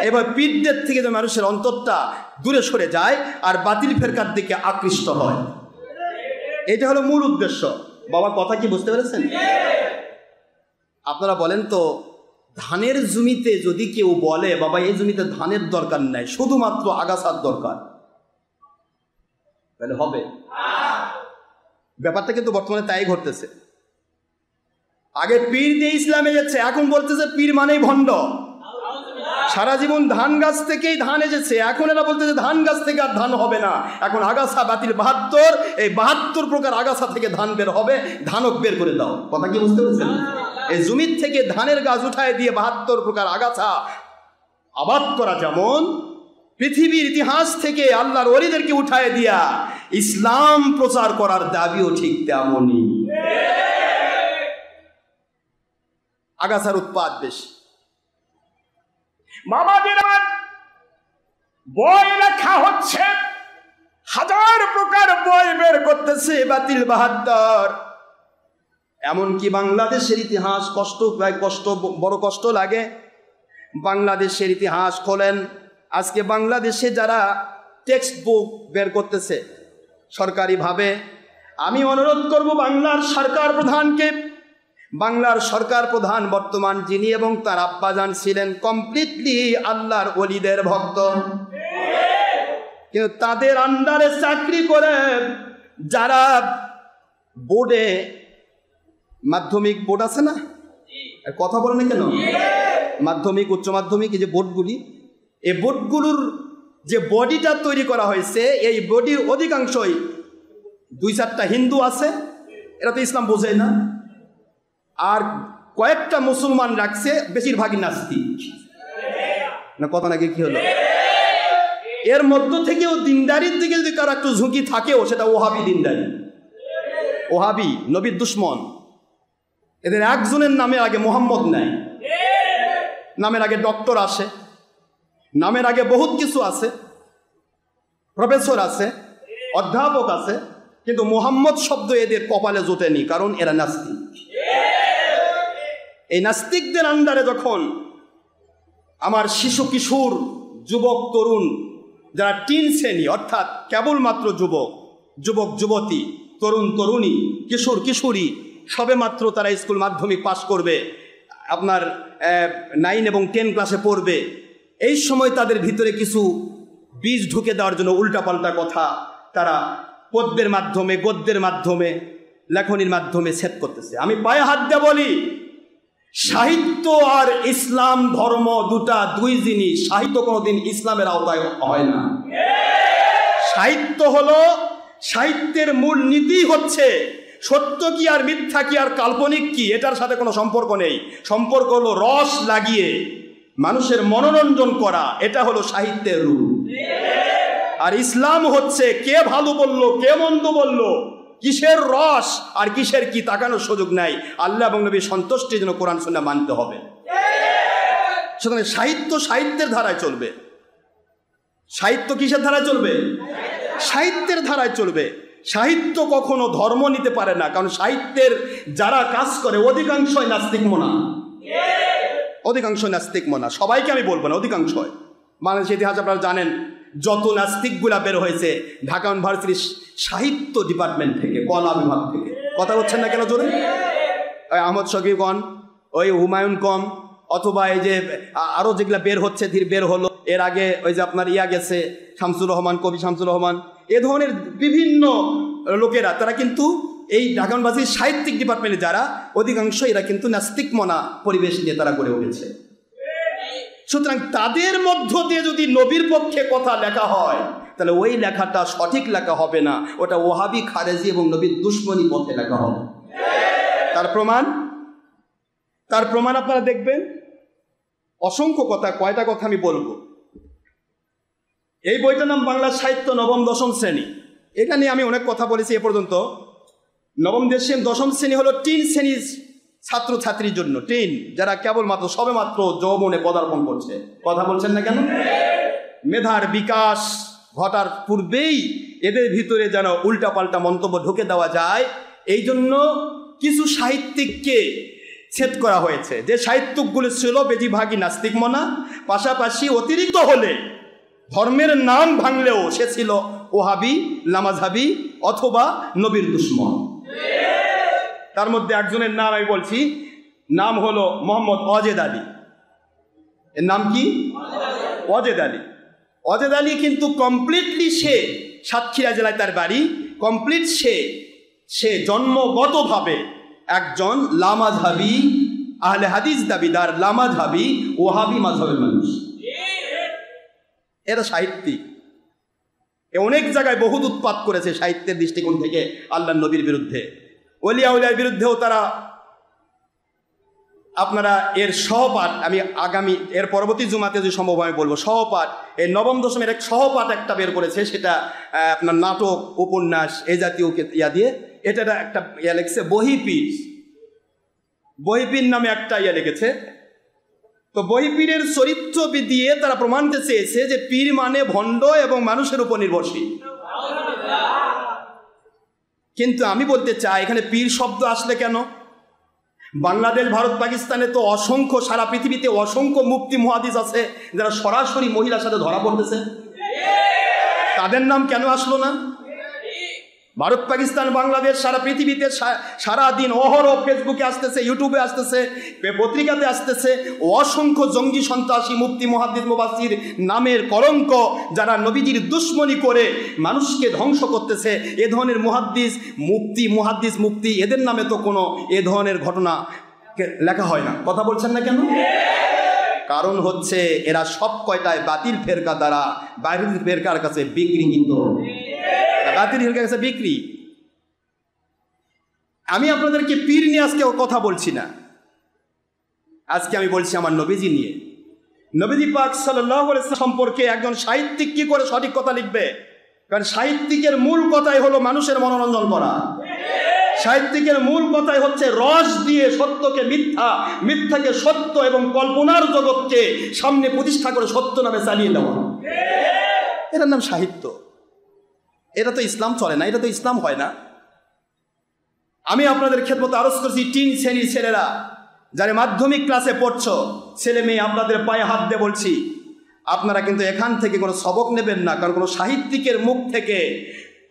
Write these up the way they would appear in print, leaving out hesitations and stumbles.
এবার পীরদের থেকে যে মানুষের অন্তরটা দূরে সরে যায় আর বাতিল ফেরকার দিকে আকৃষ্ট হয়, এটা হলো মূল উদ্দেশ্য। বাবা কথা কি বুঝতে পেরেছেন? আপনারা বলেন তো, ধানের জমিতে যদি কেউ বলে বাবা এই জমিতে ধানের দরকার নাই, শুধুমাত্র আগাছার দরকার, তাহলে হবে? ব্যাপারটা কিন্তু বর্তমানে তাই ঘটতেছে। আগে পীর দিয়ে ইসলামে যাচ্ছে, এখন বলতেছে পীর মানেই ভণ্ড। সারা জীবন ধান গাছ থেকেই ধান এসেছে, এখন এরা বলতেছে ধান গাছ থেকে আর ধান হবে না, এখন আগাছা বাতিল 72, এই 72 প্রকার আগাছা থেকে ধান বের হবে, ধানক বের করে দাও। কথা কি বুঝতে পেরেছেন? এই জমির থেকে ধানের গাছ উঠায় দিয়ে 72 প্রকার আগাছা আবাদ করা যেমন, পৃথিবীর ইতিহাস থেকে আল্লাহর ওলিদেরকে উঠায় দিয়া ইসলাম প্রচার করার দাবিও ঠিক তেমনই। আগাছার উৎপাদ বেশি। বাবাজির বই লেখা হচ্ছে, হাজার প্রকার বই বের করতেছে বাতিল 72। এমনকি বাংলাদেশের ইতিহাস বড় কষ্ট লাগে। বাংলাদেশের ইতিহাস খোলেন, আজকে বাংলাদেশে যারা টেক্সট বুক বের করতেছে সরকারিভাবে, আমি অনুরোধ করব বাংলার সরকার প্রধানকে, বাংলার সরকার প্রধান বর্তমান যিনি এবং তার আব্বাজান ছিলেন কমপ্লিটলি আল্লাহর ওলিদের ভক্ত, কিন্তু তাদের আন্ডারে চাকরি করে যারা বোর্ডে, মাধ্যমিক বোর্ড আছে না, কথা বলে না কেন, মাধ্যমিক উচ্চ মাধ্যমিক, এই যে বোর্ডগুলি, এই বোর্ডগুলোর যে বডিটা তৈরি করা হয়েছে, এই বডির অধিকাংশই 2-4টা হিন্দু আছে, এরা তো ইসলাম বোঝে না, আর কয়েকটা মুসলমান রাখছে, বেশিরভাগই নাস্তিক। না কথা নাকি কি হলো? এর মধ্য থেকেও দিনদারির দিকে যদি কারো একটু ঝুঁকি থাকেও, সেটা ওহাবি দিনদারি, ওহাবি, নবীর দুশ্মন। এদের একজনের নামে আগে মোহাম্মদ নাই, নামের আগে ডক্টর আসে, নামের আগে বহুত কিছু আছে, প্রফেসর আছে, অধ্যাপক আছে, কিন্তু মোহাম্মদ শব্দ এদের কপালে জোটেনি, কারণ এরা নাস্তিক। এই নাস্তিকদের আন্ডারে যখন আমার শিশু কিশোর, যুবক তরুণ, যারা টিন শ্রেণী অর্থাৎ কেবলমাত্র যুবক যুবতী, তরুণ তরুণী, কিশোর কিশোরী, সবে মাত্র তারা স্কুল মাধ্যমিক পাশ করবে, আপনার 9 এবং 10 ক্লাসে পড়বে, এই সময় তাদের ভিতরে কিছু বীজ ঢুকে দেওয়ার জন্য উল্টাপাল্টা কথা তারা পদ্যের মাধ্যমে, গদ্যের মাধ্যমে, লেখনির মাধ্যমে সেট করতেছে। আমি পায়ে হাত দিয়ে বলি, সাহিত্য আর ইসলাম ধর্ম দুই জিনিস। সাহিত্য কোনোদিন ইসলামের আওতায় হয় না। সাহিত্য হলো, সাহিত্যের মূল নীতি হচ্ছে সত্য কি আর মিথ্যা কি আর কাল্পনিক কি, এটার সাথে কোনো সম্পর্ক নেই। সম্পর্ক হলো রস লাগিয়ে মানুষের মনোরঞ্জন করা, এটা হলো সাহিত্যের রূপ। আর ইসলাম হচ্ছে কে ভালো বললো, কে মন্দ বললো, কিসের রস আর কিসের কি তাকানোর সুযোগ নাই। আল্লাহ এবং নবীর সন্তুষ্টির জন্য কোরআন সুন্নাহ মানতে হবে। সুতরাং সাহিত্য সাহিত্যের ধারায় চলবে। সাহিত্য কিসের ধারায় চলবে? সাহিত্যের ধারায় চলবে। সাহিত্য কখনো ধর্ম নিতে পারে না, কারণ সাহিত্যের যারা কাজ করে অধিকাংশই নাস্তিক মনা, অধিকাংশ নাস্তিক মনা। সবাইকে আমি বলবো না, অধিকাংশ। বাংলাদেশের ইতিহাস আপনারা জানেন, যত নাস্তিকগুলা বের হয়েছে ঢাকা ইউনিভার্সিটির সাহিত্য ডিপার্টমেন্ট থেকে, কলা বিভাগ থেকে। কথা বলছেন না কেন জোরে? ওই আহমদ শফিগণ, ওই হুমায়ুন কম, অথবা এই যে আরও যেগুলা বের হচ্ছে, ধীর বের হলো, এর আগে ওই যে আপনার গেছে শামসুর রহমান, কবি শামসুর রহমান, এ ধরনের বিভিন্ন লোকেরা, তারা কিন্তু এই ঢাকা ইউনিভার্সিটির সাহিত্যিক ডিপার্টমেন্টে যারা, অধিকাংশ এরা কিন্তু নাস্তিক মনা পরিবেশ নিয়ে তারা গড়ে উঠেছে। সুতরাং তাদের মধ্য দিয়ে যদি নবীর পক্ষে কথা লেখা হয়, তাহলে ওই লেখাটা সঠিক লেখা হবে না, ওটা ওহাবি, খারেজি এবং নবীর দুশ্মনী পথে লেখা হবে। তার প্রমাণ আপনারা দেখবেন অসংখ্য কথা। কয়টা কথা আমি বলবো। এই বইটার নাম বাংলা সাহিত্য নবম দশম শ্রেণী। এটা নিয়ে আমি অনেক কথা বলেছি এ পর্যন্ত। নবম দশম শ্রেণী হলো টিন শ্রেণীর ছাত্রছাত্রীর জন্য। টিন যারা কেবলমাত্র সবেমাত্র যৌবনে পদার্পণ করছে। কথা বলছেন না কেন? মেধার বিকাশ ঘটার পূর্বেই এদের ভিতরে যেন উল্টাপাল্টা মন্তব্য ঢুকে দেওয়া যায়, এই জন্য কিছু সাহিত্যিককে ছেদ করা হয়েছে। যে সাহিত্যগুলো ছিল বেশিরভাগই নাস্তিক মনা, পাশাপাশি অতিরিক্ত হলে ধর্মের নাম ভাঙলেও সে ছিল ওহাবি, লামাজহাবি অথবা নবীর দুশমন। তার মধ্যে একজনের নাম আমি বলছি, নাম হলো মোহাম্মদ অজেদ আলী। এর নাম কি? অজেদ আলী। অজেদ আলী কিন্তু কমপ্লিটলি সে সাতক্ষীরা জেলায় তার বাড়ি, কমপ্লিট সে জন্মগতভাবে একজন লামাজহাবি, আহলে হাদিস দাবিদার, লামাজহাবি ওহাবি মাযহাবের মানুষ। এরা সাহিত্যিক, অনেক জায়গায় বহুত উৎপাত করেছে সাহিত্যের দৃষ্টিকোণ থেকে আল্লাহ নবীর বিরুদ্ধে, ওলিয়া উলিয়ার বিরুদ্ধেও তারা। আপনারা এর সহপাঠ আমি এর পরবর্তী জুমাতে যদি সম্ভব আমি বলবো, সহপাঠ এই নবম দশমের এক সহপাঠ একটা বের করেছে, সেটা আপনার নাটক, উপন্যাস এই জাতীয় দিয়ে এটা একটা লিখছে বহিপীর নামে একটা লিখেছে। তো বহিপীরের চরিত্র দিয়ে তারা প্রমাণ করতে চেয়েছে যে পীর মানে ভণ্ড এবং মানুষের উপর নির্ভরশীল। কিন্তু আমি বলতে চাই এখানে পীর শব্দ আসলে কেন? বাংলাদেশ, ভারত, পাকিস্তানে তো অসংখ্য, সারা পৃথিবীতে অসংখ্য মুফতি মুহাদ্দিস আছে যারা সরাসরি মহিলার সাথে ধরা পড়তেছে, তাদের নাম কেন আসলো না? ভারত, পাকিস্তান, বাংলাদেশ, সারা পৃথিবীতে সারাদিন অহরহ ফেসবুকে আসতেছে, ইউটিউবে আসতেছে, পত্রিকাতে আসতেছে অসংখ্য জঙ্গি সন্ত্রাসী মুফতি মুহাদ্দিস মুফাসসির নামের কলঙ্ক, যারা নবীজির দুশমনি করে মানুষকে ধ্বংস করতেছে। এ ধরনের মুহাদ্দিস মুফতি এদের নামে তো কোনো এ ধরনের ঘটনা লেখা হয় না। কথা বলছেন না কেন? কারণ হচ্ছে এরা সব কয়টায় বাতিল ফেরকা দ্বারা বাতিল ফেরকার কাছে বিক্রি, কিন্তু বাতিল ফেরকার কাছে বিক্রি। আমি আপনাদেরকে পীর নিয়ে আজকে কথা বলছি না, আজকে আমি বলছি আমার নবীজি নিয়ে। নবীজি পাক সাল্লাল্লাহু আলাইহি ওয়াসাল্লাম সম্পর্কে একজন সাহিত্যিক কি করে সঠিক কথা লিখবে? কারণ সাহিত্যিকের মূল কথাই হলো মানুষের মনোরঞ্জন করা। সাহিত্যিকের মূল কথাই হচ্ছে রস দিয়ে সত্যকে মিথ্যা, মিথ্যাকে সত্য এবং কল্পনার জগৎকে সামনে প্রতিষ্ঠা করে সত্য নামে চালিয়ে দেওয়া। এটার নাম সাহিত্য। এটা তো ইসলাম চলে না, এটা তো ইসলাম হয় না। আমি আপনাদের খেদমতে আরজ করছি, টিন শ্রেণীর ছেলেরা যারা মাধ্যমিক ক্লাসে পড়ছো, ছেলে মেয়ে, আপনাদের পায়ে হাত দিয়ে বলছি, আপনারা কিন্তু এখান থেকে কোনো সবক নেবেন না। কারণ কোনো সাহিত্যিকের মুখ থেকে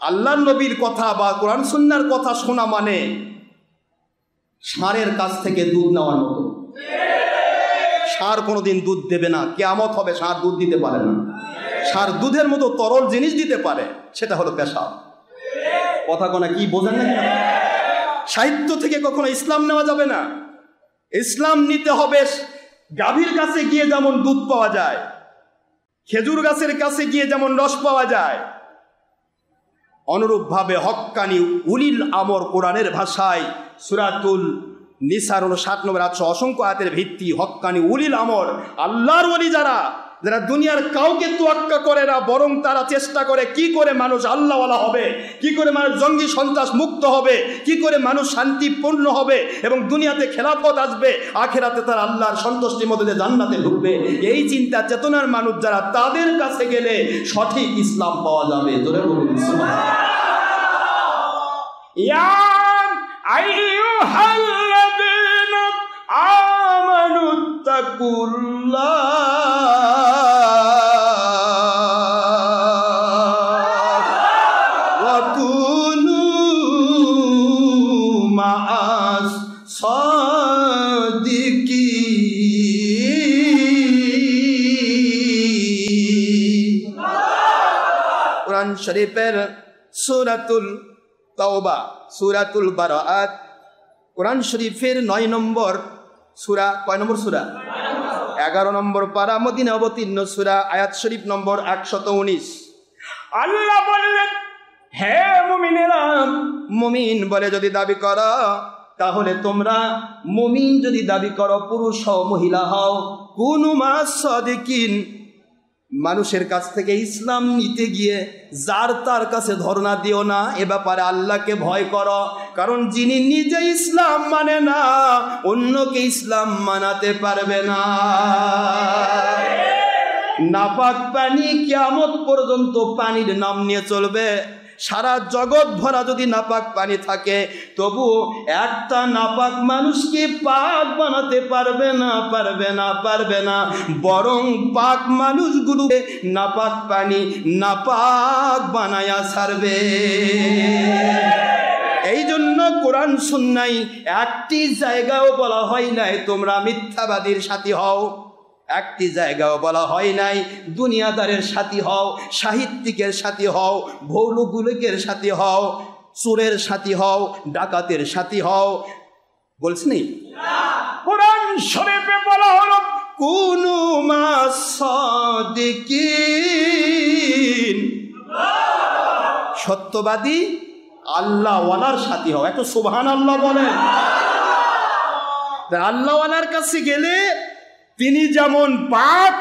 আল্লাহ নবীর কথা বা কোরআন সুন্নাহর কথা শোনা মানে ষাঁড়ের কাছ থেকে দুধ নেওয়ার মতো। ষাঁড় কোনোদিন দুধ দেবে না, কিয়ামত হবে ষাঁড় দুধ দিতে পারে না। ষাঁড় দুধের মতো তরল জিনিস দিতে পারে, সেটা হলো পেশাব। কথা কোনা কি বোঝেন না? সাহিত্য থেকে কখনো ইসলাম নেওয়া যাবে না। ইসলাম নিতে হবে গাভীর কাছে গিয়ে যেমন দুধ পাওয়া যায়, খেজুর গাছের কাছে গিয়ে যেমন রস পাওয়া যায়, অনুরূপভাবে হক্কানি উলিল আমর কোরআনের ভাষায় সূরাতুল নিসার 59 নম্বর 800 অসংখ্য আয়াতের ভিত্তি হক্কানি উলিল আমর, আল্লাহর ওলি যারা দুনিয়ার কাউকে তোয়াক্কা করে না, বরং তারা চেষ্টা করে কি করে মানুষ আল্লাহওয়ালা হবে, কি করে মানুষ জঙ্গি সন্ত্রাস মুক্ত হবে, কি করে মানুষ শান্তিপূর্ণ হবে এবং দুনিয়াতে খেলাফত আসবে, আখেরাতে তারা আল্লাহর সন্তুষ্টির মধ্যে জান্নাতে ঢুকবে। এই চিন্তা চেতনার মানুষ যারা, তাদের কাছে গেলে সঠিক ইসলাম পাওয়া যাবে। জোরে বলুন ইয়া আইয়ুহাল্লাযীনা আমানুত্তাকুল্লাহ ওয়া কুনু মা'আস সাদিকিন। কোরআন শরীফের সূরাতুল তাওবা, সূরাতুল বারাআত, কোরআন শরীফের 9 নম্বর সূরা, কয় নম্বর সূরা? 11 নম্বর পারা, মদিনা অবতীর্ণ সূরা, আয়াত শরীফ নম্বর 119। আল্লাহ বললেন, হে মুমিনেরা, মুমিন বলে যদি দাবি করো, তাহলে তোমরা মুমিন যদি দাবি করো, পুরুষ হও মহিলা হও, কুনু মা'আস সাদিকিন, মানুষের কাছ থেকে ইসলাম নিতে গিয়ে যার তার কাছে ধর্ণা দিও না। এ ব্যাপারে আল্লাহকে ভয় করো, কারণ যিনি নিজে ইসলাম মানে না, অন্যকে ইসলাম মানাতে পারবে না। নাপাক পানি কিয়ামত পর্যন্ত পানির নাম নিয়ে চলবে। সারা জগৎ ভরা যদি নাপাক পানি থাকে, তবু একটা নাপাক মানুষকে পাক বানাতে পারবে না, পারবে না, পারবে না। বরং পাক মানুষগুলোকে নাপাক পানি নাপাক বানায়া ছাড়বে। এই জন্য কোরআন সুন্নাহয় একটি জায়গাও বলা হয় নাই তোমরা মিথ্যাবাদীর সাথী হও, একটি জায়গাও বলা হয় নাই দুনিয়াদারের সাথী হও, সাহিত্যিকের সাথী হও, ভৌলগুলিকের সাথী হও, চোরের সাথী হও, ডাকাতের সাথী হও, বলছি নি? কোরআন শরীফে বলা হলো কুনু মাস সাদিকিন, সত্যবাদী আল্লাহওয়ালার সাথী হও। একটু সুবহানাল্লাহ বলেন। আল্লাহওয়ালার কাছে গেলে তিনি যেমন পাক,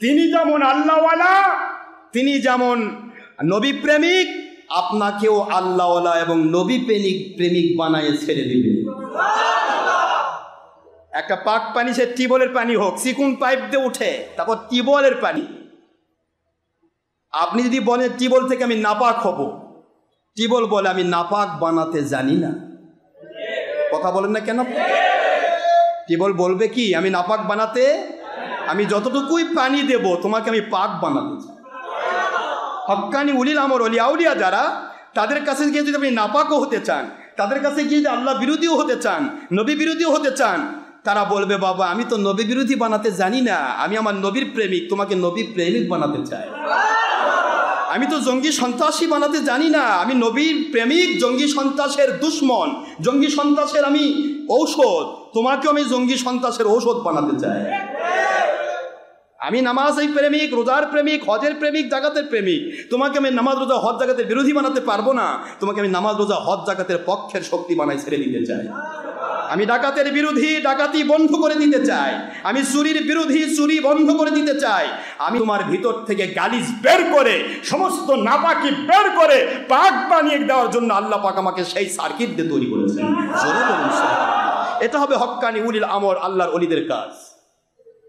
তিনি যেমন আল্লাহওয়ালা, তিনি যেমন নবী প্রেমিক, আপনাকেও আল্লাহওয়ালা এবং নবী প্রেমিক বানায় ছেড়ে দিবে। একটা পাক পানি, সে টিউবওয়েলের পানি হোক, চিকুন পাইপ দিয়ে উঠে, তারপর টিউবওয়েলের পানি। আপনি যদি বলেন টিউবওয়েল থেকে আমি নাপাক হব, টিউবওয়েল বলে আমি নাপাক বানাতে জানি না। কথা বলেন না কেন? টিউবওয়েল বলবে কি আমি নাপাক বানাতে, আমি যতটুকুই পানি দেব তোমাকে আমি পাক বানাতে চাই। হক্কানি উলিল আমর আউলিয়া যারা, তাদের কাছে গিয়ে যদি আপনি নাপাকও হতে চান, তাদের কাছে গিয়ে যদি আল্লাহ বিরোধীও হতে চান, নবী বিরোধীও হতে চান, তারা বলবে বাবা আমি তো নবী বিরোধী বানাতে জানি না, আমি আমার নবীর প্রেমিক, তোমাকে নবী প্রেমিক বানাতে চাই। আমি তো জঙ্গি সন্ত্রাসী বানাতে জানি না, আমি নবীর প্রেমিক, জঙ্গি সন্ত্রাসের দুশ্মন, জঙ্গি সন্ত্রাসের আমি ঔষধ, তোমাকেও আমি জঙ্গি সন্ত্রাসের ঔষধ বানাতে চাই। আমি নামাজের প্রেমিক, রোজার প্রেমিক, হজের প্রেমিক, জাকাতের প্রেমিক, তোমাকে আমি নামাজ রোজা হজ জাকাতের বিরোধী বানাতে পারবো না, তোমাকে আমি নামাজ রোজা হজ জাকাতের পক্ষের শক্তি বানাই ছেড়ে দিতে চাই। আমি ডাকাতের বিরোধী, ডাকাতি বন্ধ করে দিতে চাই। আমি চুরির বিরোধী, চুরি বন্ধ করে দিতে চাই। আমি তোমার ভিতর থেকে গালিজ বের করে, সমস্ত নাপাকি বের করে পাক বানিয়ে দেওয়ার জন্য আল্লাহ পাক আমাকে সেই সার্কিট দিয়ে তৈরি করেছেন। এটা হবে হক্কানি উলিল আমর, আল্লাহর ওলিদের কাজ।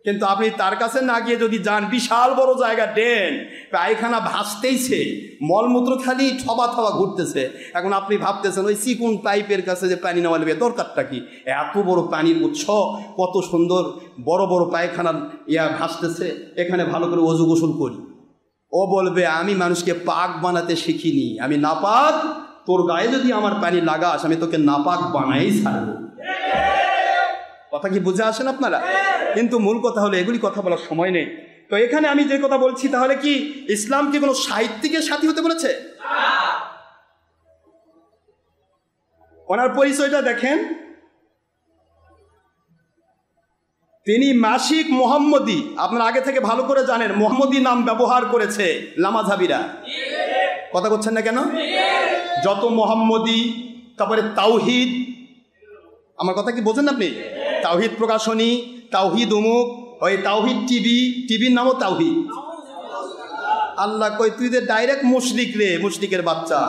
কিন্তু আপনি তার কাছে না গিয়ে যদি যান, বিশাল বড় জায়গা, ড্রেন, পায়খানা ভাসতেইছে, মলমূত্র খালি থবা থবা ঘুরতেছে, এখন আপনি ভাবতেছেন ওই চিকুন পাইপের কাছে যে পানি নেওয়া নেবে, দরকারটা কি? এত বড় পানির উৎস, কত সুন্দর বড় বড় পায়খানা ভাসতেছে, এখানে ভালো করে ওযু গোসল করি। ও বলবে আমি মানুষকে পাক বানাতে শিখিনি, আমি নাপাক, তোর গায়ে যদি আমার পানি লাগাস আমি তোকে নাপাক বানাই ছাড়বো। কথা কি বুঝে আসেন আপনারা? কিন্তু মূল কথা হলো এগুলি কথা বলার সময় নেই। তো এখানে আমি যে কথা বলছি, তাহলে কি ইসলাম কি কোনো সাহিত্যিকের সাথী হতে বলেছে? ওনার পরিচয়টা দেখেন, তিনি মাসিক মোহাম্মদী, আপনারা আগে থেকে ভালো করে জানেন, মোহাম্মদী নাম ব্যবহার করেছে লামাঝাবিরা। কথা বলছেন না কেন? যত মোহাম্মদী, তারপরে তাওহিদ, আমার কথা কি বোঝেন আপনি? তাওহিদ প্রকাশনী, তাওহিদ উমুক, ওই তাওহিদ টিভির নামও তাওহিদ। আল্লাহ কই তুই যে ডাইরেক্ট মুশরিক রে, মুশরিকের বাচ্চা,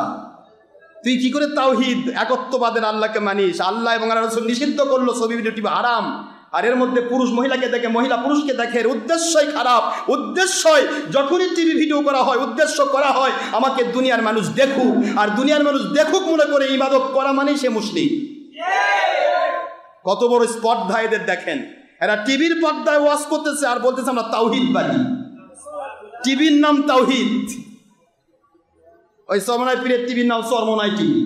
তুই কি করে তাওহিদ একত্ববাদের আল্লাহকে মানিস? আল্লাহ এবং রাসূল নিষিদ্ধ করলো ছবি ভিডিও টিভি হারাম, আর এর মধ্যে পুরুষ মহিলাকে দেখে, মহিলা পুরুষকে দেখে, এর উদ্দেশ্যই খারাপ। উদ্দেশ্যই যখনই টিভি ভিডিও করা হয়, উদ্দেশ্য করা হয় আমাকে দুনিয়ার মানুষ দেখুক, আর দুনিয়ার মানুষ দেখুক মনে করে ইবাদত করা মানেই সে মুশরিক। কত বড় স্পর্ধা এদের দেখেন, এরা টিভির পর্দায় ওয়াজ করতেছে আর বলতেছে আমরা তাওহিদবাদী, টিভির নাম তাওহিদ। ওই চরমনায় পীরের টিভির নাম চরমনায় টিভি,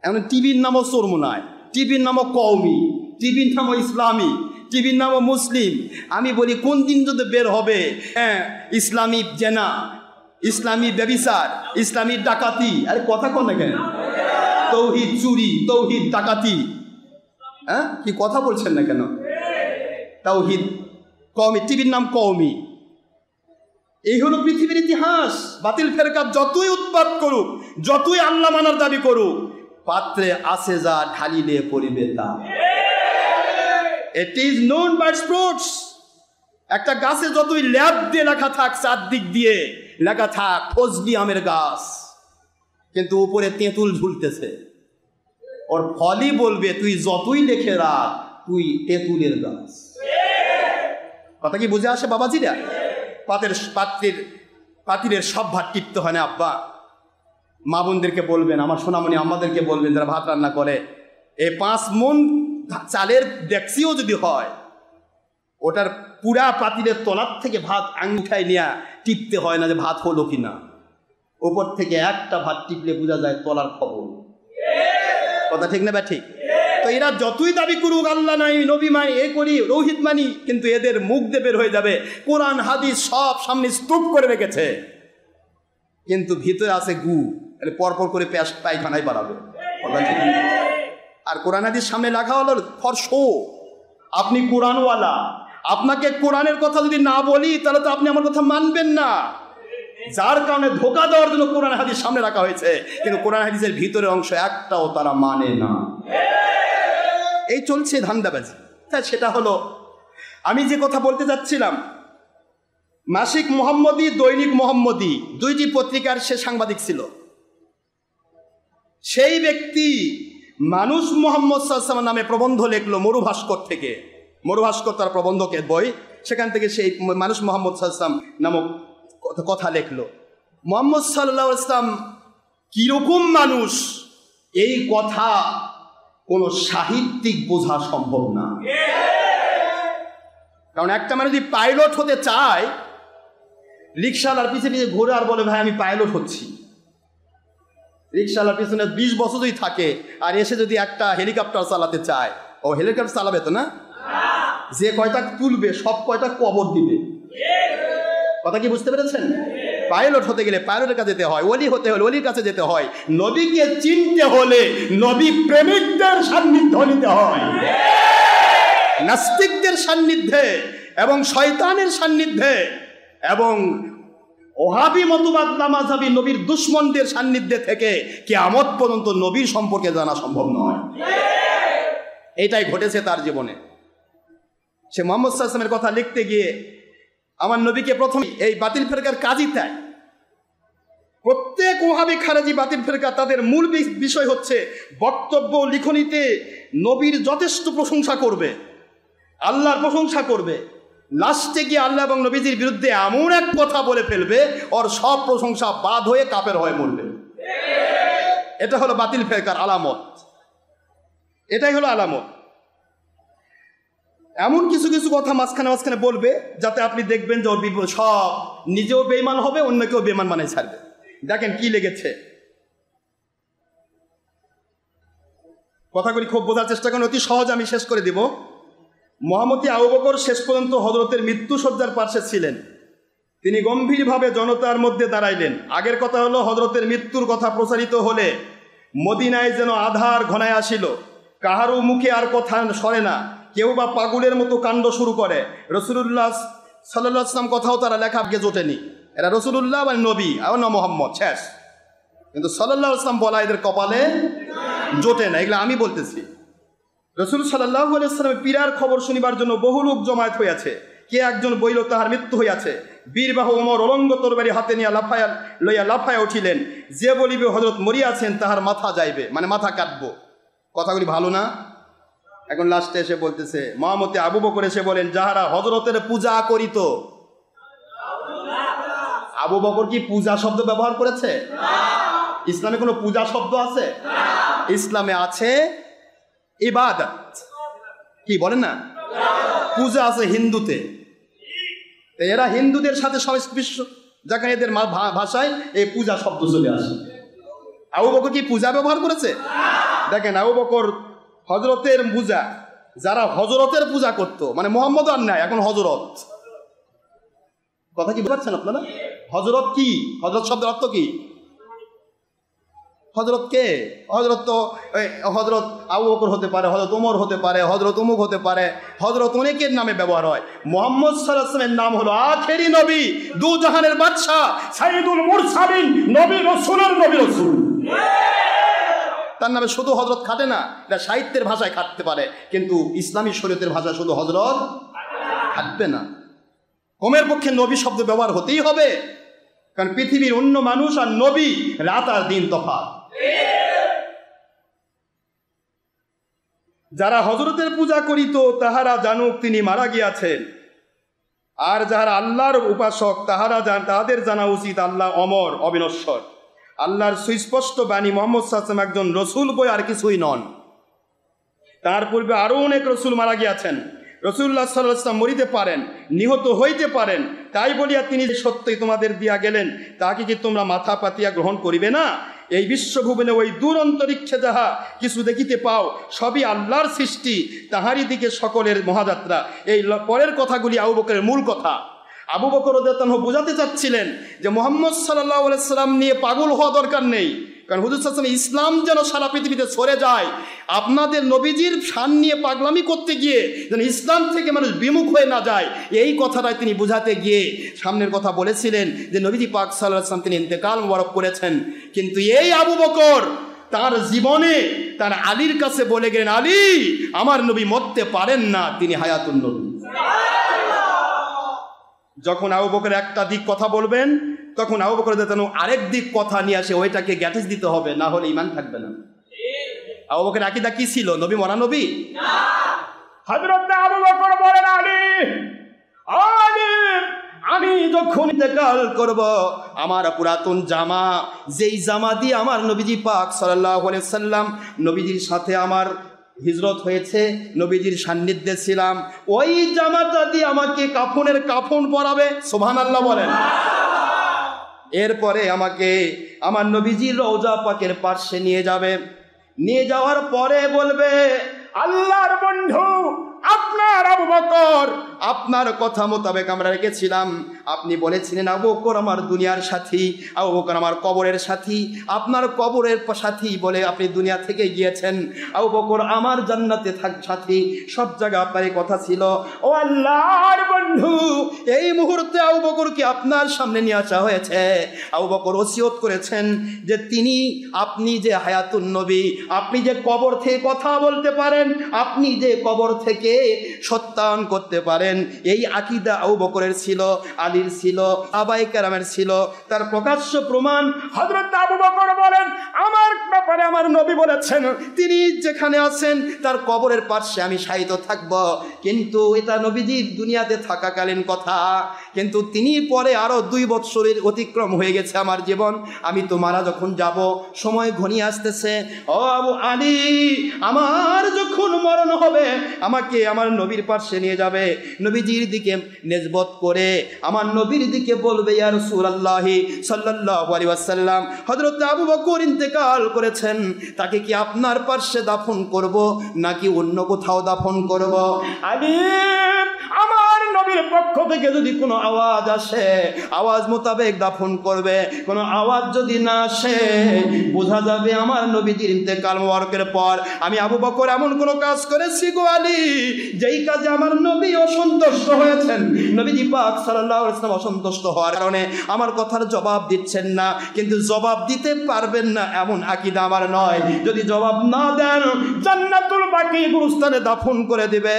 এখন টিভির নামও চরমনায়, টিভির নামও কওমি, টিভির নামও ইসলামী, টিভির নামও মুসলিম। আমি বলি কোন দিন যদি বের হবে হ্যাঁ ইসলামী জেনা, ইসলামী ব্যভিচার, ইসলামী ডাকাতি, আরে কথা কোন না কেন? তৌহিদ চুরি, তৌহিদ ডাকাতি, হ্যাঁ কি কথা বলছেন না কেন? তাওহিদ কওমি, টিভির নাম কওমি। এই হলো পৃথিবীর ইতিহাস। বাতিল ফেরকা যতই উৎপাত করুক, যতই আল্লাহ মানার দাবি করুক, পাত্রে আসে যা ঢালিলে পরিবে তা। It is known by sprouts. একটা গাছে যতই ল্যাব দিয়ে লেখা থাক, চারদিক দিয়ে লেখা থাক ফজলি আমের গাছ, কিন্তু উপরে তেঁতুল ঝুলতেছে, ওর ফলই বলবে তুই যতই লেখে রাখ তুই তেঁতুলের গাছ। কথা কি বুঝে আসে বাবাজিরা? পাতিলের সব ভাত টিপতে হয় না আব্বা, মা বোনদেরকে বলবেন, আমার সোনামণি আমাদেরকে বলবেন যারা ভাত রান্না করে, এই 5 মণ চালের ডেক্সিও যদি হয়, ওটার পুরা পাতিলের তলার থেকে ভাত আঙ্গুঠায় নিয়ে টিপতে হয় না যে ভাত হলো কিনা। ওপর থেকে একটা ভাত টিপলে বোঝা যায় তলার খবর। কথা ঠিক না? বা ঠিক? তো এরা যতই দাবি করুক আল্লাহ নাই, নবী মানি, এ করি, রৌহিত মানি, কিন্তু এদের মুখ দিয়ে বের হয়ে যাবে কোরআন হাদিস সব সামনে স্তূপ করে রেখেছে, কিন্তু ভিতরে আছে গু, পরপর করে পায়খানায় বাড়াবে। কথা ঠিক? আর কোরআন হাদিস সামনে রাখা হলো ফর শো। আপনি কোরআনওয়ালা, আপনাকে কোরআনের কথা যদি না বলি তাহলে তো আপনি আমার কথা মানবেন না। যার কারণে ধোঁকা দেওয়ার জন্য কোরআন হাদিস সামনে রাখা হয়েছে, কিন্তু কোরআন হাদিসের ভিতরের অংশ একটাও তারা মানে না। এই চলছে ধান্দাবাজি। তা সেটা হলো, আমি যে কথা বলতে যাচ্ছিলাম, মাসিক মোহাম্মদী, দৈনিক মোহাম্মদী, 2টি পত্রিকার সে সাংবাদিক ছিল। সেই ব্যক্তি মানুষ মোহাম্মদ সাল্লাল্লাহু আলাইহি ওয়াসাল্লাম নামে প্রবন্ধ লিখলো মরুভাস্কর থেকে। মরুভাস্কর তার প্রবন্ধকের বই, সেখান থেকে সেই মানুষ মোহাম্মদ সাল্লাল্লাহু আলাইহি ওয়াসাল্লাম নামক কথা লিখলো। মোহাম্মদ সাল্লাল্লাহু আলাইহি ওয়াসাল্লাম কিরকম মানুষ, এই কথা কোনো সাহিত্যিক বোঝা সম্ভব না। কারণ একটা মানুষ যদি পাইলট হতে চায়, রিক্সাওয়ালার পিছনে পিছনে ঘুরে আর বলে ভাই আমি পাইলট হচ্ছি, রিক্সাওয়ালার পিছনে 20 বছর যদি থাকে আর এসে যদি একটা হেলিকপ্টার চালাতে চায়, ও হেলিকপ্টার চালাবে তো না, যে কয়টা তুলবে সব কয়টা কবর দিবে। কথা কি বুঝতে পেরেছেন? পাইলট হতে গেলে পাইলটের কাছে যেতে হয়, ওলি হতে হলে ওলির কাছে যেতে হয়, নবীকে চিনতে হলে নবী প্রেমিকদের সান্নিধ্য নিতে হয়। নাস্তিকদের সান্নিধ্যে এবং শয়তানের সান্নিধ্যে এবং ওহাবি মতবাদ নামাজাবি নবীর দুশ্মনদের সান্নিধ্যে থেকে কিয়ামত পর্যন্ত নবীর সম্পর্কে জানা সম্ভব নয়। এটাই ঘটেছে তার জীবনে। সে মুহাম্মদ সাল্লাল্লাহু আলাইহি ওয়াসাল্লামের কথা লিখতে গিয়ে আমার নবীকে প্রথম এই বাতিল ফেরকার কাজই তাই। প্রত্যেক ওহাবি খারেজি বাতিল ফেরকা তাদের মূল বিষয় হচ্ছে বক্তব্য লিখনিতে নবীর যথেষ্ট প্রশংসা করবে, আল্লাহর প্রশংসা করবে, লাস্টে গিয়ে আল্লাহ এবং নবীজির বিরুদ্ধে এমন এক কথা বলে ফেলবে ওর সব প্রশংসা বাদ হয়ে কাফের হয়ে মরবে। এটা হলো বাতিল ফেরকার আলামত, এটাই হলো আলামত। এমন কিছু কিছু কথা মাঝখানে মাঝখানে বলবে যাতে আপনি দেখবেন যে ওর সব নিজেও বেঈমান হবে, অন্যকেও বেঈমান বানাই ছাড়বে। দেখেন কি লেগেছে, কথাগুলি খুব বোঝার চেষ্টা করেন, অতি সহজ আমি শেষ করে দিব। মহামতি আবু বকর শেষ পর্যন্ত হযরতের মৃত্যুশয্যার পার্শ্বে ছিলেন। তিনি গম্ভীরভাবে জনতার মধ্যে দাঁড়াইলেন। আগের কথা হলো হযরতের মৃত্যুর কথা প্রচারিত হলে মদিনায় যেন আধার ঘনায় আসিল, কাহারও মুখে আর কথা সরে না, কেউ বা পাগলের মতো কাণ্ড শুরু করে। রাসূলুল্লাহ সাল্লাল্লাহু আলাইহি ওয়াসাল্লাম কথাও তারা লেখাকে জোটেনি, এরা রাসূলুল্লাহ মানে নবী আর না মুহাম্মদ শেষ, কিন্তু সাল্লাল্লাহু আলাইহি ওয়াসাল্লাম বলা এদের কপালে জোটে না। এগুলো আমি বলতেছি। রাসূল সাল্লাল্লাহু আলাইহি ওয়াসাল্লামের পীড়ার খবর শুনিবার জন্য বহু লোক জমায়েত হইয়াছে। কে একজন বইল তাহার মৃত্যু হইয়াছে। বীরবাহু ওমর অলঙ্গ তরবারি হাতে নিয়ে লাফায়া উঠিলেন, যে বলিবে হযরত মরিয়াছেন তাহার মাথা যাইবে, মানে মাথা কাটবো। কথাগুলি ভালো না? এখন লাস্টে এসে বলতেছে, মহামতি আবু বকর এসে বলেন, যাহারা হযরতের পূজা করিত। আবু বকর কি পূজা শব্দ ব্যবহার করেছে? ইসলামে কোনো পূজা শব্দ আছে? ইসলামে আছে ইবাদত। কি বলেন না? পূজা আছে হিন্দুতে। এরা হিন্দুদের সাথে সংস্পৃশ্য, যেখানে এদের ভাষায় এই পূজা শব্দ চলে আসে। আবু বকর কি পূজা ব্যবহার করেছে? দেখেন আবু বকর হযরতের পূজা, যারা হযরতের পূজা করত, মানে মোহাম্মদ আর নাই, এখন হযরত। কথা কি বুঝতে আপনারা? হযরত কি? হযরত শব্দের অর্থ কি? হযরত কে? হযরত তো হযরত আবু বকর হতে পারে, হযরত ওমর হতে পারে, হযরত অমুক হতে পারে, হযরত অনেকের নামে ব্যবহার হয়। মুহাম্মদ সাল্লাল্লাহু আলাইহি ওয়াসাল্লামের নাম হলো আখেরি নবী, দু জাহানের বাদশা, সাইয়্যিদুল মুরসালিন, নবী রাসূলের নবী রাসূল। তার নামে শুধু হযরত খাটে না, এটা সাহিত্যের ভাষায় খাটতে পারে, কিন্তু ইসলামী শরীয়তের ভাষায় শুধু হযরত খাটবে না। কমের পক্ষে নবী শব্দ ব্যবহার হতেই হবে, কারণ পৃথিবীর অন্য মানুষ আর নবী রাত আর দিন তফাৎ। যারা হযরতের পূজা করিত তাহারা জানুক তিনি মারা গিয়াছেন, আর যাহারা আল্লাহর উপাসক তাহাদের জানা উচিত আল্লাহ অমর অবিনশ্বর। আল্লাহর সুস্পষ্ট বাণী মোহাম্মদ সাল্লাল্লাহু আলাইহি ওয়াসাল্লাম একজন রসুল বই আর কিছুই নন। তার পূর্বে আরও অনেক রসুল মারা গিয়েছেন। রসুল্লাহ সাল্লাল্লাহু আলাইহি ওয়াসাল্লাম মরিতে পারেন, নিহত হইতে পারেন, তাই বলিয়া তিনি যে সত্যই তোমাদের দিয়া গেলেন তাকে কি তোমরা মাথা পাতিয়া গ্রহণ করিবে না? এই বিশ্বভুবনে ওই দূর অন্তরিক্ষে যাহা কিছু দেখিতে পাও সবই আল্লাহর সৃষ্টি, তাহারই দিকে সকলের মহাযাত্রা। এই পরের কথাগুলি আবু বকরের মূল কথা। আবু বকর রাদিয়াল্লাহু আনহু বোঝাতে চাচ্ছিলেন যে মুহাম্মদ সাল্লাল্লাহু আলাইহি ওয়াসাল্লাম নিয়ে পাগল হওয়া দরকার নেই, কারণ হুজুর সাল্লাল্লাহু আলাইহি ওয়াসাল্লাম ইসলাম যেন সারা পৃথিবীতে ছড়ে যায়। আপনাদের নবীজির শান নিয়ে পাগলামি করতে গিয়ে যেন ইসলাম থেকে মানুষ বিমুখ হয়ে না যায়, এই কথাটাই তিনি বুঝাতে গিয়ে সামনের কথা বলেছিলেন যে নবীজি পাক সাল্লাল্লাহু আলাইহি ওয়াসাল্লাম তিনি ইন্তেকাল মোবারক করেছেন। কিন্তু এই আবু বকর তার জীবনে তার আলীর কাছে বলে গেলেন, আলী আমার নবী মরতে পারেন না, তিনি হায়াতুন নবী। যখন আবু বকর একটা দিক কথা বলবেন তখন আবু বকর যেন আরেক দিক কথা নিয়ে আসে, ওইটাকে গ্যাটিস দিতে হবে, না হলে ইমান থাকবে না। আবু বকরের আকীদা কি ছিল? নবী মরা নবী না। হযরত আবু বকর বলেন, আলী আলী আমি যখন ইন্তেকাল করব আমার পুরাতন জামা, যেই জামা দিয়ে আমার নবীজি পাক সাল্লাল্লাহু আলাইহি ওয়াসাল্লাম নবীজির সাথে আমার হিজরত হয়েছে, নবীজির সান্নিধ্যে ছিলাম, ওই জামাটা দিয়ে আমাকে কাফনের কাফন পরাবে। সুবহানাল্লাহ বলেন। এরপরে আমাকে আমার নবীজি রওজা পাকের পাশে নিয়ে যাবে, নিয়ে যাওয়ার পরে বলবে, আল্লাহর বন্ধু আপনার আবু বকর, আপনার কথা মোতাবেক আমরা রেখেছিলাম, আপনি বলেছিলেন আবু বকর আমার দুনিয়ার সাথী, আবু বকর আমার কবরের সাথী, আপনার কবরের সাথী বলে আপনি দুনিয়া থেকে গিয়েছেন, আবু বকর আমার জান্নাতে সাথী, সব জায়গায় আপনার এই কথা ছিল। ও আল্লাহর বন্ধু, এই মুহূর্তে আবু বকরকে আপনার সামনে নিয়ে আসা হয়েছে। আবু বকর ওসিয়ত করেছেন যে আপনি যে হায়াতুন নবী, আপনি যে কবর থেকে কথা বলতে পারেন, আপনি যে কবর থেকে সত্যায়ন করতে পারেন, এই আকীদা আবু বকরের ছিল, আলীর ছিল, সাহাবায়ে কেরামের ছিল। তার প্রকাশ্য প্রমাণ হযরত আবু বকর বলেন, আমার ব্যাপারে আমার নবী বলেছেন তিনি যেখানে আছেন তার কবরের পাশে আমি শায়িত থাকব। কিন্তু এটা নবীজির দুনিয়াতে থাকাকালীন কথা, কিন্তু তিনি পরে আরো 2 বছরের অতিক্রম হয়ে গেছে আমার জীবন, আমি তো মারা যখন যাব, সময় ঘনিয়ে আসতেছে। ও আবু আলী, আমার যখন মরণ হবে আমাকে আমার নবীর পাশে নিয়ে যাবে, নবীজির দিকে নেসবত করে আমার নবীর দিকে বলবে, ইয়া রাসূলুল্লাহ সাল্লাল্লাহু আলাইহি ওয়াসাল্লাম হযরত আবু বকর ইন্তেকাল করেছেন, তাকে কি আপনার পাশে দাফন করব নাকি অন্য কোথাও দাফন করব? আলী আমার নবীর পক্ষ থেকে যদি কোনো আওয়াজ আসে আওয়াজ মোতাবেক দাফন করবে, কোনো আওয়াজ যদি না আসে বোঝা যাবে আমার নবীজির ইন্তেকাল মোবারকের পর আমি আবু বকর এমন কোনো কাজ করেছি গো আলী, যেই কাজে আমার নবী অসন্তুষ্ট হয়েছেন। নবীজি পাক সাল্লাল্লাহু আলাইহি ওয়াসাল্লাম অসন্তুষ্ট হওয়ার কারণে আমার কথার জবাব দিচ্ছেন না, কিন্তু জবাব দিতে পারবেন না এমন আকীদা আমার নয়। যদি জবাব না দেন জান্নাতুল বাকি গুরুস্থানে দাফন করে দিবে,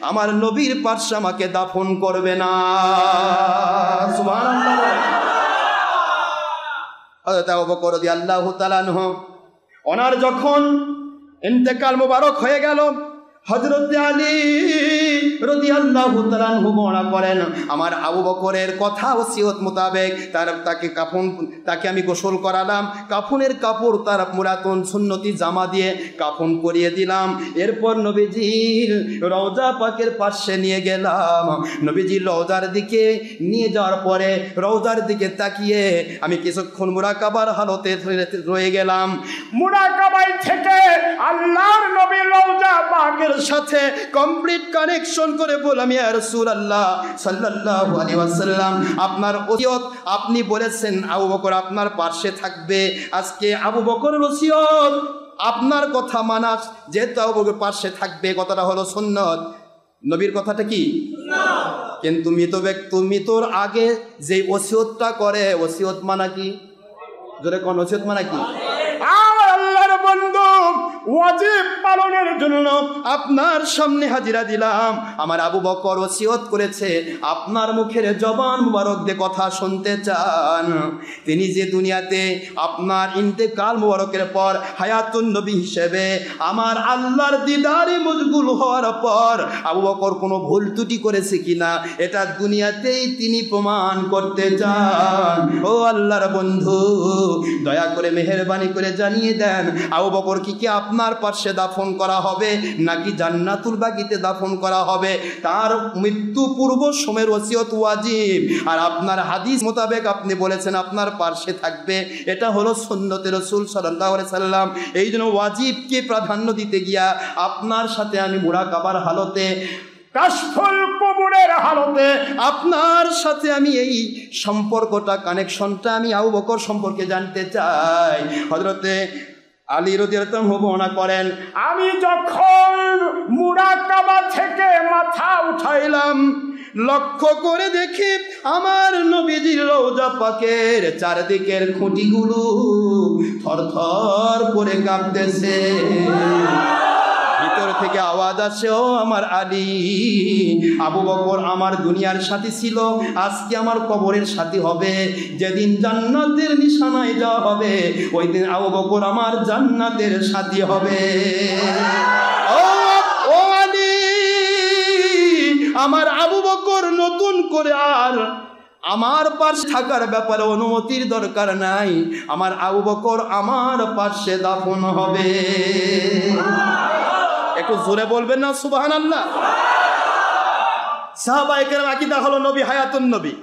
আমার নবীর পাশে আমাকে দাফন করবে না। সুবহানাল্লাহ। হযরত আবু বকর রাদিয়াল্লাহু তাআলা আনহু ওনার যখন ইন্তেকাল মোবারক হয়ে গেল, হযরত আলী রাদিয়াল্লাহু তাআলা আনহু বর্ণনা করেন, আমার আবু বকরের কথা ওসিয়ত মোতাবেক তাকে আমি গোসল করালাম, কাফনের কাপড় তার পুরাতন সুন্নতি জামা দিয়ে কাফন পরিয়ে দিলাম। এরপর নবীজির রওজা পাকের পাশে নিয়ে গেলাম, নবীজির রওজার দিকে নিয়ে যাওয়ার পরে রওজার দিকে তাকিয়ে আমি কিছুক্ষণ মুরাকাবার হালতে রয়ে গেলাম। মুরাকাবায় থেকে আল্লাহর নবীর রওজা পাকের সাথে কমপ্লিট কানেকশন করে বললাম, ইয়া রাসূলুল্লাহ সাল্লাল্লাহু আলাইহি ওয়াসাল্লাম আপনার ওসিয়ত, আপনি বলেছেন আবু বকর আপনার পাশে থাকবে, আজকে আবু বকরের ওসিয়ত আপনার কথা মানা, যেহেতু আবু বকর পাশে থাকবে কথাটা হলো সুন্নাত, নবীর কথাটা কি সুন্নাত। কিন্তু মৃত্যুর আগে যে ওসিয়তটা করে, ওসিয়ত মানা কি? জোরে কোন ওসিয়ত মানা কি? আল্লাহর বন্ধু ওয়াজিব পালনের জন্য আপনার সামনে হাজিরা দিলাম। আমার আবু বকর ওসিয়ত করেছে, আপনার মুখের জবান মুবারক দিয়ে কথা শুনতে চান। তিনি যে দুনিয়াতে আপনার ইন্তেকাল মুবারকের পর হায়াতুন নবী হিসেবে আমার আল্লাহর দিদারে মশগুল হওয়ার পর আবু বকর কোনো ভুল ত্রুটি করেছে কিনা এটা দুনিয়াতেই তিনি প্রমাণ করতে চান। ও আল্লাহর বন্ধু, দয়া করে মেহেরবানি করে জানিয়ে দেন, আবু বকর কি আপনার পাশে দাফন করা হবে নাকি জান্নাতুল বাগিতে দাফন করা হবে? তার মৃত্যু পূর্ব সময়ের ওসিয়ত ওয়াজিব, আর আপনার হাদিস মোতাবেক আপনি বলেছেন আপনার পাশে থাকবে। এটা হলো সুন্নতে রাসূল সাল্লাল্লাহু আলাইহি সাল্লাম। এই জন্য ওয়াজিবকে প্রাধান্য দিতে গিয়া আপনার সাথে আমি মুরাকাবার হালতে, কাশফুল কবুরের হালতে আপনার সাথে আমি এই সম্পর্কটা, কানেকশনটা আমি আবু বকর সম্পর্কে জানতে চাই। হযরতে আলী রাদিয়াল্লাহু আনহু বর্ণনা করেন, আমি যখন মুরাকাবা থেকে মাথা উঠাইলাম, লক্ষ্য করে দেখি আমার নবীজির রওজা পাকের চারদিকের খুঁটিগুলো থরথর করে কাঁপতেছে। ভিতর থেকে আওয়াজ আসে, ও আমার আলী, আবু বকর আমার দুনিয়ার সাথী ছিল, আজকে আমার কবরের সাথী হবে। যেদিন জান্নাতের নিশানায় যাওয়া হবে ওই দিন আবু বকর আমার জান্নাতের সাথী হবে। ও আলী, আমার আবু বকর নতুন করে আর আমার পাশে থাকার ব্যাপারে অনুমতির দরকার নাই। আমার আবু বকর আমার পাশে দাফন হবে। একটু জোরে বলবেন না সুবহানাল্লাহ। সাহাবায়ে কেরাম আকীদা হলো নবী হায়াতুন নবী।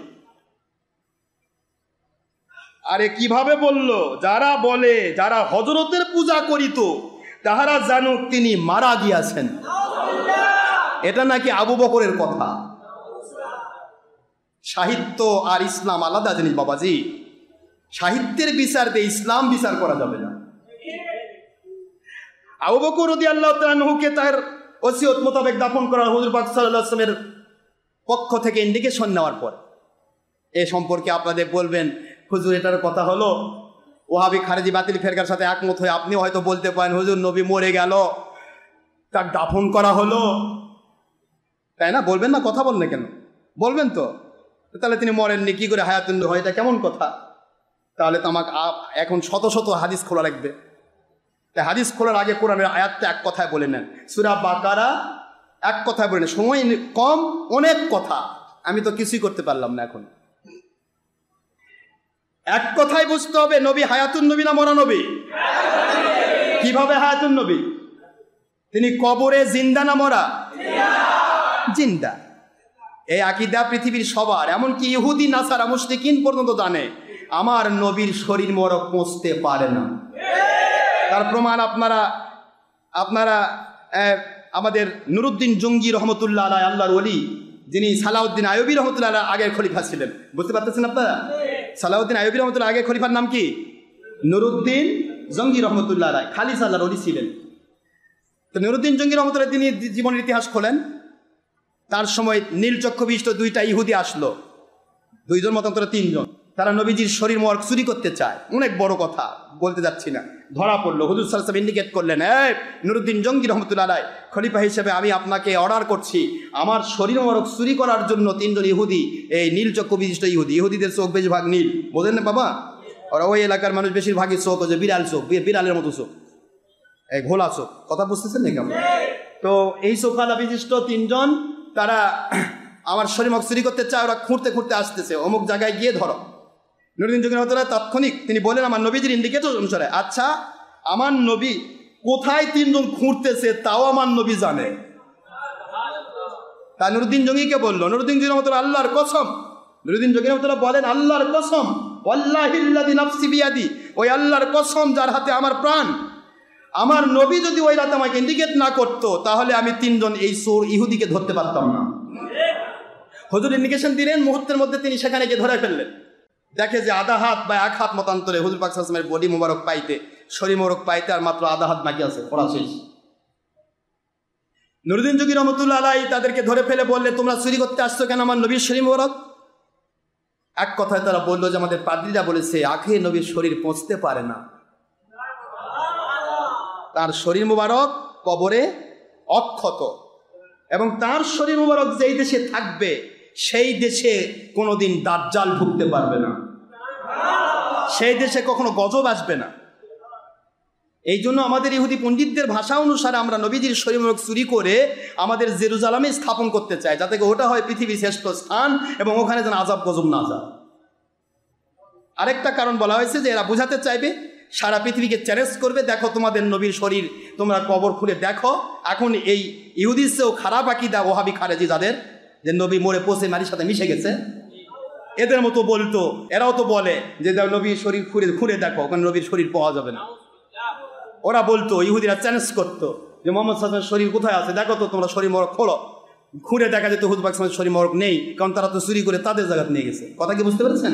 আরে কিভাবে বললো? যারা বলে, যারা হযরতের পূজা করিত তাহারা জানুক তিনি মারা গিয়াছেন। এটা নাকি আবু বকরের কথা। সাহিত্য আর ইসলাম আলাদা জিনিস বাবাজি। সাহিত্যের বিচার দিয়ে ইসলাম বিচার করা যাবে না। আবু বকর রাদিয়াল্লাহু তাআলা আনহুকে তার ওসিয়ত মোতাবেক দাফন করার হুজুর পাক সাল্লাল্লাহু আলাইহি ওয়াসাল্লামের পক্ষ থেকে ইন্ডিকেশন নেওয়ার পর এ সম্পর্কে আপনাদের বলবেন, হুজুর এটার কথা হলো ওয়াহাবি খারেজি বাতিল ফেরকার সাথে একমত হয়ে আপনি হয়তো বলতে পারেন, হুজুর নবী মরে গেল, তার দাফন করা হলো, তাই না? বলবেন না? কথা বললেন কেন? বলবেন তো। তাহলে তিনি মরেননি, কি করে হায়াতুন নবী হয়? এটা কেমন কথা? তাহলে তো আমাকে এখন শত শত হাদিস খোলা লাগবে। তাই হাদিস খোলার আগে কোরআনের আয়াতটা এক কথায় বলে নেন। সূরা বাকারা এক কথায় বলে নেন। সময় কম, অনেক কথা, আমি তো কিছুই করতে পারলাম না। এখন এক কথায় বুঝতে হবে, নবী হায়াতুন নবী না মরা নবী? কিভাবে হায়াতুন নবী? তিনি কবরে জিন্দা না মরা? জিন্দা। এই আকীদা পৃথিবীর সবার, এমনকি ইহুদি নাসারা মুশরিকিন পর্যন্ত জানে আমার নবীর শরীর মোবারক পৌঁছতে পারে না। তার প্রমাণ আপনারা আমাদের নুরুদ্দিন জঙ্গি রহমতুল্লাহ আলাই, আল্লাহর ওলি, যিনি সালাউদ্দিন আইয়ুবী রহমতুল্লাহ আলাইহির আগের খলিফা ছিলেন। বুঝতে পারতেছেন আপনারা? সালাউদ্দিন আইয়ুবী রহমতুল্লাহ আগের খলিফার নাম কি? নুরুদ্দিন জঙ্গি রহমতুল্লাহ আলাই, খালিস আল্লাহর ওলি ছিলেন। তো নুরুদ্দিন জঙ্গি রহমতুল্লাহ তিনি জীবনের ইতিহাস খোলেন। তার সময় নীলচক্ষু বিশিষ্ট দুইটা ইহুদি আসলো, দুইজন মতান্তরে তিনজন। তারা নবীজির শরীর মোবারক চুরি করতে চায়। অনেক বড় কথা, বলতে যাচ্ছি না। ধরা পড়লো। হুজুর সাল্লাল্লাহু আলাইহি ওয়াসাল্লাম ইন্ডিকেট করলেন, এই নুরুদ্দিন জঙ্গি রহমতুল্লাহ আলাইহি, খলিফা হিসেবে আমি আপনাকে অর্ডার করছি, আমার শরীর মোবারক চুরি করার জন্য তিনজন ইহুদি, এই নীলচক্ষু বিশিষ্ট ইহুদি, ইহুদিদের চোখ বেশিরভাগ নীল, বোঝেন না বাবা? ওরা ওই এলাকার মানুষ বেশিরভাগই চোখ হচ্ছে বিড়াল চোখ, বিড়ালের মতো চোখ, এই ঘোলা চোখ। কথা বুঝতেছেন না কেমন? তো এই চোখালা বিশিষ্ট তিনজন তারা আমার শরীর মোবারক চুরি করতে চায়। ওরা খুঁড়তে খুঁড়তে আসতেছে, অমুক জায়গায় গিয়ে ধরো। নুরুদ্দিন জঙ্গি রহমতুল্লাহ তাৎক্ষণিক তিনি বলেন আমার নবীজির ইন্ডিকেটর অনুসারে, আচ্ছা আমার নবী কোথায় তিনজন খুঁড়তেছে তাও আমার নবী জানে। তা নুরুদ্দিন জঙ্গিকে বললো, নুরুদ্দিন জঙ্গি রহমতুল্লাহ আল্লাহর কসম, নুরুদ্দিন জঙ্গি রহমতুল্লাহ বলেন আল্লাহর কসম, ওয়াল্লাহিল্লাযী নাফসি বিয়াদি, ওই আল্লাহর কসম যার হাতে আমার প্রাণ, আমার নবী যদি ওই রাতে আমাকে ইন্ডিকেট না করতো তাহলে আমি তিনজন এই চোর ইহুদিকে ধরতে পারতাম না। হুজুর ইন্ডিকেশন দিলেন, মুহূর্তের মধ্যে তিনি সেখানে গিয়ে ধরে ফেললেন। দেখে যে আধা হাত বা এক হাত মতান্তরে হুজুর পাক সাল্লাল্লাহু আলাইহি ওয়াসাল্লামের বডি মোবারক পাইতে, শরীর মোবারক পাইতে আর মাত্র আধা হাত বাকি আছে, পড়া শেষ। নুরুদ্দিন জঙ্গি রহমতুল্লাহ আলাইহি তাদেরকে ধরে ফেলে বললে, তোমরা চুরি করতে আসছো কেন আমার নবীর শরীর মোবারক? এক কথায় তারা বললো যে আমাদের পাদ্রীরা বলেছে আখে নবীর শরীর পৌঁছতে পারে না। তার শরীর মুবারক কবরে অক্ষত, এবং তার শরীর মুবারক যেই দেশে থাকবে সেই দেশে কোনোদিন দাজ্জাল ঢুকতে পারবে না, সেই দেশে কখনো গজব আসবে না। এই জন্য আমাদের ইহুদি পণ্ডিতদের ভাষা অনুসারে আমরা নবীজির শরীর মুবারক চুরি করে আমাদের জেরুজালেমে স্থাপন করতে চাই, যাতে ওটা হয় পৃথিবীর শ্রেষ্ঠ স্থান এবং ওখানে যেন আযাব গজব না যায়। আরেকটা কারণ বলা হয়েছে যে এরা বোঝাতে চাইবে, সারা পৃথিবীকে চ্যালেঞ্জ করবে, দেখো তোমাদের নবীর শরীর তোমরা কবর খুলে দেখো। এখন এই ইহুদির চেয়েও খারাপ আকীদা ওহাবি খারেজি যাদের, যে নবী মরে পচে মাটির সাথে মিশে গেছে, এদের মতো বলতো, এরাও তো বলে যে নবীর শরীর খুঁড়ে দেখো, ওখানে নবীর শরীর পাওয়া যাবে না। ওরা বলতো, ইহুদিরা চ্যালেঞ্জ করতো যে মোহাম্মদ সাল্লাল্লাহু আলাইহি ওয়াসাল্লামের শরীর কোথায় আছে, দেখো তো তোমরা শরীর মোবারক খোলো। খুঁড়ে দেখা যেত হুজুর পাক সাল্লাল্লাহু আলাইহি ওয়াসাল্লামের শরীর মোবারক নেই, কারণ তারা তো চুরি করে তাদের জায়গা নিয়ে গেছে। কথা কি বুঝতে পেরেছেন?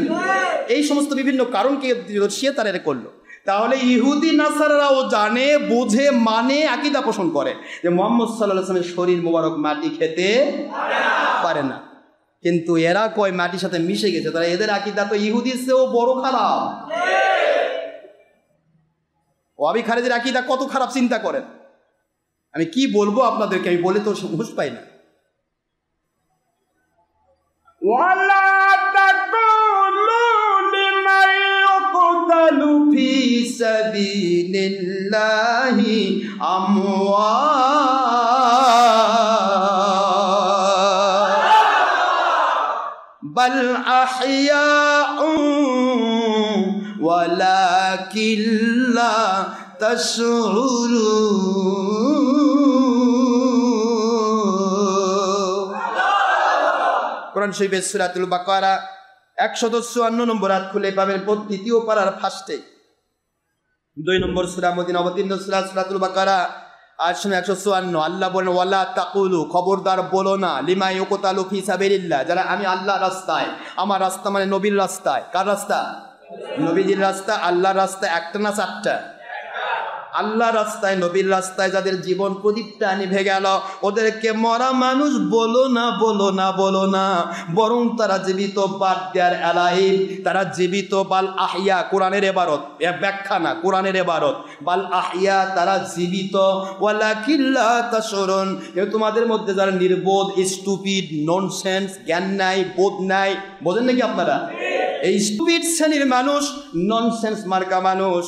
এই সমস্ত বিভিন্ন কারণকে দর্শিয়ে তারা এটা করলো। তাহলে ইহুদি নাসারারাও জানে, বুঝে, মানে, আকীদা পোষণ করে যে মুহাম্মদ সাল্লাল্লাহু আলাইহি ওয়াসাল্লামের শরীর মোবারক মাটি খেতে পারে না, কিন্তু এরা কয় মাটির সাথে মিশে গেছে। তারা এদের আকীদা তো ইহুদির চেয়েও বড় খারাপ। ওয়াহাবি খারেজির আকীদা কত খারাপ চিন্তা করেন। আমি কি বলবো আপনাদেরকে, আমি বলে তো হুঁশ পাই না। ওয়ালা তাকুলু লিমান ইউকতালু ফি সাবিলিল্লাহি আমওয়াত বাল আহইয়াউ ওয়ালাকিন লা তাশউরুন। কোরআন শরীফের সূরাতুল বাকারা 154 নম্বর আয়াত খুলে পাবেন, তৃতীয় পারার ফার্স্টে 2 নম্বর সূরা, মদিনা অবতীর্ণ সূরা সূরাতুল বাকারা আয়াত 154। আল্লাহ বলেন, ওয়ালা তাকুলু, খবরদার বলো না, লিমা ইউকতালু ফি সাবিলিল্লাহ, যারা আমি আল্লাহর রাস্তায়, আমার রাস্তা মানে নবীর রাস্তায়। কার রাস্তা? নবীজির রাস্তা। আল্লাহর রাস্তা একটা না চারটা? আল্লাহ রাস্তায়, নবীর রাস্তায় যাদের জীবন প্রদীপটা নিভে গেল, ওদেরকে মরা মানুষ বলো না, বলো না, বলো না, বরং তারা জীবিত। বাদ দেয়ার এলাইব, তারা জীবিত। বাল আহিয়া, কোরআনের এবারত, ব্যাখ্যা না, কোরআনের এবারত। বাল আহিয়া, তারা জীবিত। ওয়ালাকিন লা তাশউরুন, তোমাদের মধ্যে যারা নির্বোধ, স্টুপিড, ননসেন্স, জ্ঞান নাই, বোধ নাই, বোঝেন নাকি আপনারা? এই স্টুপিড শ্রেণীর মানুষ, ননসেন্স মার্কা মানুষ,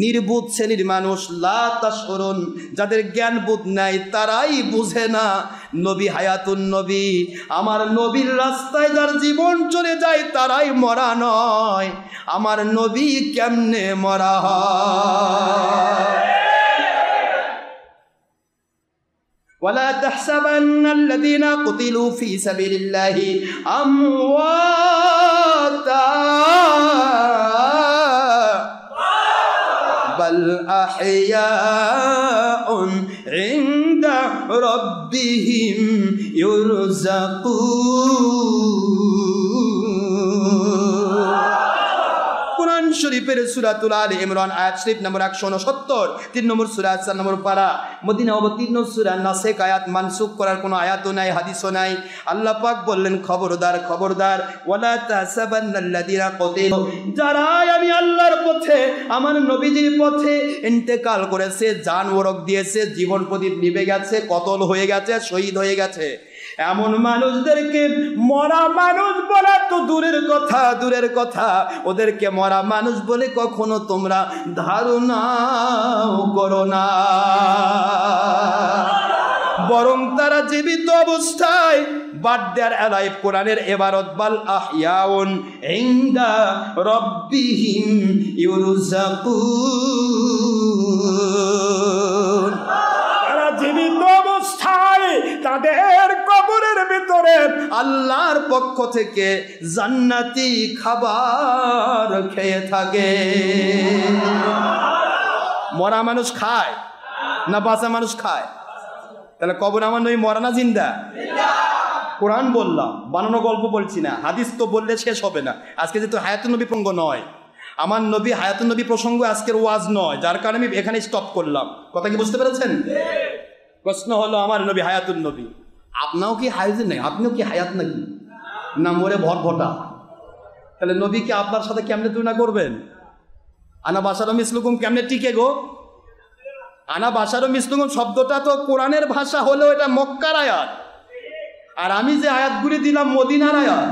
নির্বোধ শ্রেণীর মানুষ, লা তাশউরুন, যাদের জ্ঞান বোধ নাই, তারাই বুঝে না নবী হায়াতুন নবী, আমার নবীর রাস্তায় যার জীবন চলে যায় তারাই মরা নয়, আমার নবী কেমনে মরা হয়। ولا تحسبن الذين قتلوا في سبيل الله أمواتا بل أحياء عند ربهم يرزقون। কোরআন শরীফের সূরাতুল আলে ইমরান আয়াত শরীফ নম্বর 169, 3 নম্বর সূরা 4 নম্বর পারা, মদিনা অবতীর্ণ সূরা নাসেক, আয়াত মানসুখ করার কোনো আয়াতও নাই, হাদিসও নাই। আল্লাহ পাক বললেন, খবরদার, খবরদার, ওয়ালা তাহসাবান্নাল্লাযীনা কুতিলু, যারা আমি আল্লাহর পথে, আমার নবীজির পথে ইন্তেকাল করেছে, জান ওরক দিয়েছে, জীবন প্রদীপ নিভে গেছে, কতল হয়ে গেছে, শহীদ হয়ে গেছে, এমন মানুষদেরকে মরা মানুষ বলা তো দূরের কথা, দূরের কথা, ওদেরকে মরা মানুষ বলে কখনো তোমরা ধারণাও করো না, বরং তারা জীবিত অবস্থায়। বাদ দেয়ার এলাইব, কোরআনের এবারত, বাল আহইয়াউন ইনদা রাব্বিহিম ইউরযাকুন, তারা জীবিত অবস্থায় তাদের কবরের ভিতরে আল্লাহর পক্ষ থেকে জান্নাতি খাবার খেয়ে থাকে। মরা মানুষ খায় না বাঁচা মানুষ খায়? তাহলে কবর আমার নবী মরা না জিন্দা? কোরআন বললাম, বানানো গল্প বলছি না, হাদিস তো বললে শেষ হবে না। আজকে যেহেতু হায়াতুন নবী প্রসঙ্গ নয়, আমার নবী হায়াতুন নবী প্রসঙ্গ আজকের ওয়াজ নয়, যার কারণে আমি এখানে স্টপ করলাম। কথা কি বুঝতে পেরেছেন? প্রশ্ন হলো, আমার নবী হায়াতুন নবী, আপনাও কি হায়াত নেই? আপনিও কি হায়াত নাকি? না মরে ভটভটা? তাহলে নবীকে আপনার সাথে কেমনে তুলনা করবেন? আনা বাসার মিসলুকুম কেমনে টিকে গো? আনা বাশারুম মিসলুকুম শব্দটা তো কোরআনের ভাষা হলেও এটা মক্কার আয়াত, আর আমি যে আয়াতগুলি দিলাম মদিনার আয়াত।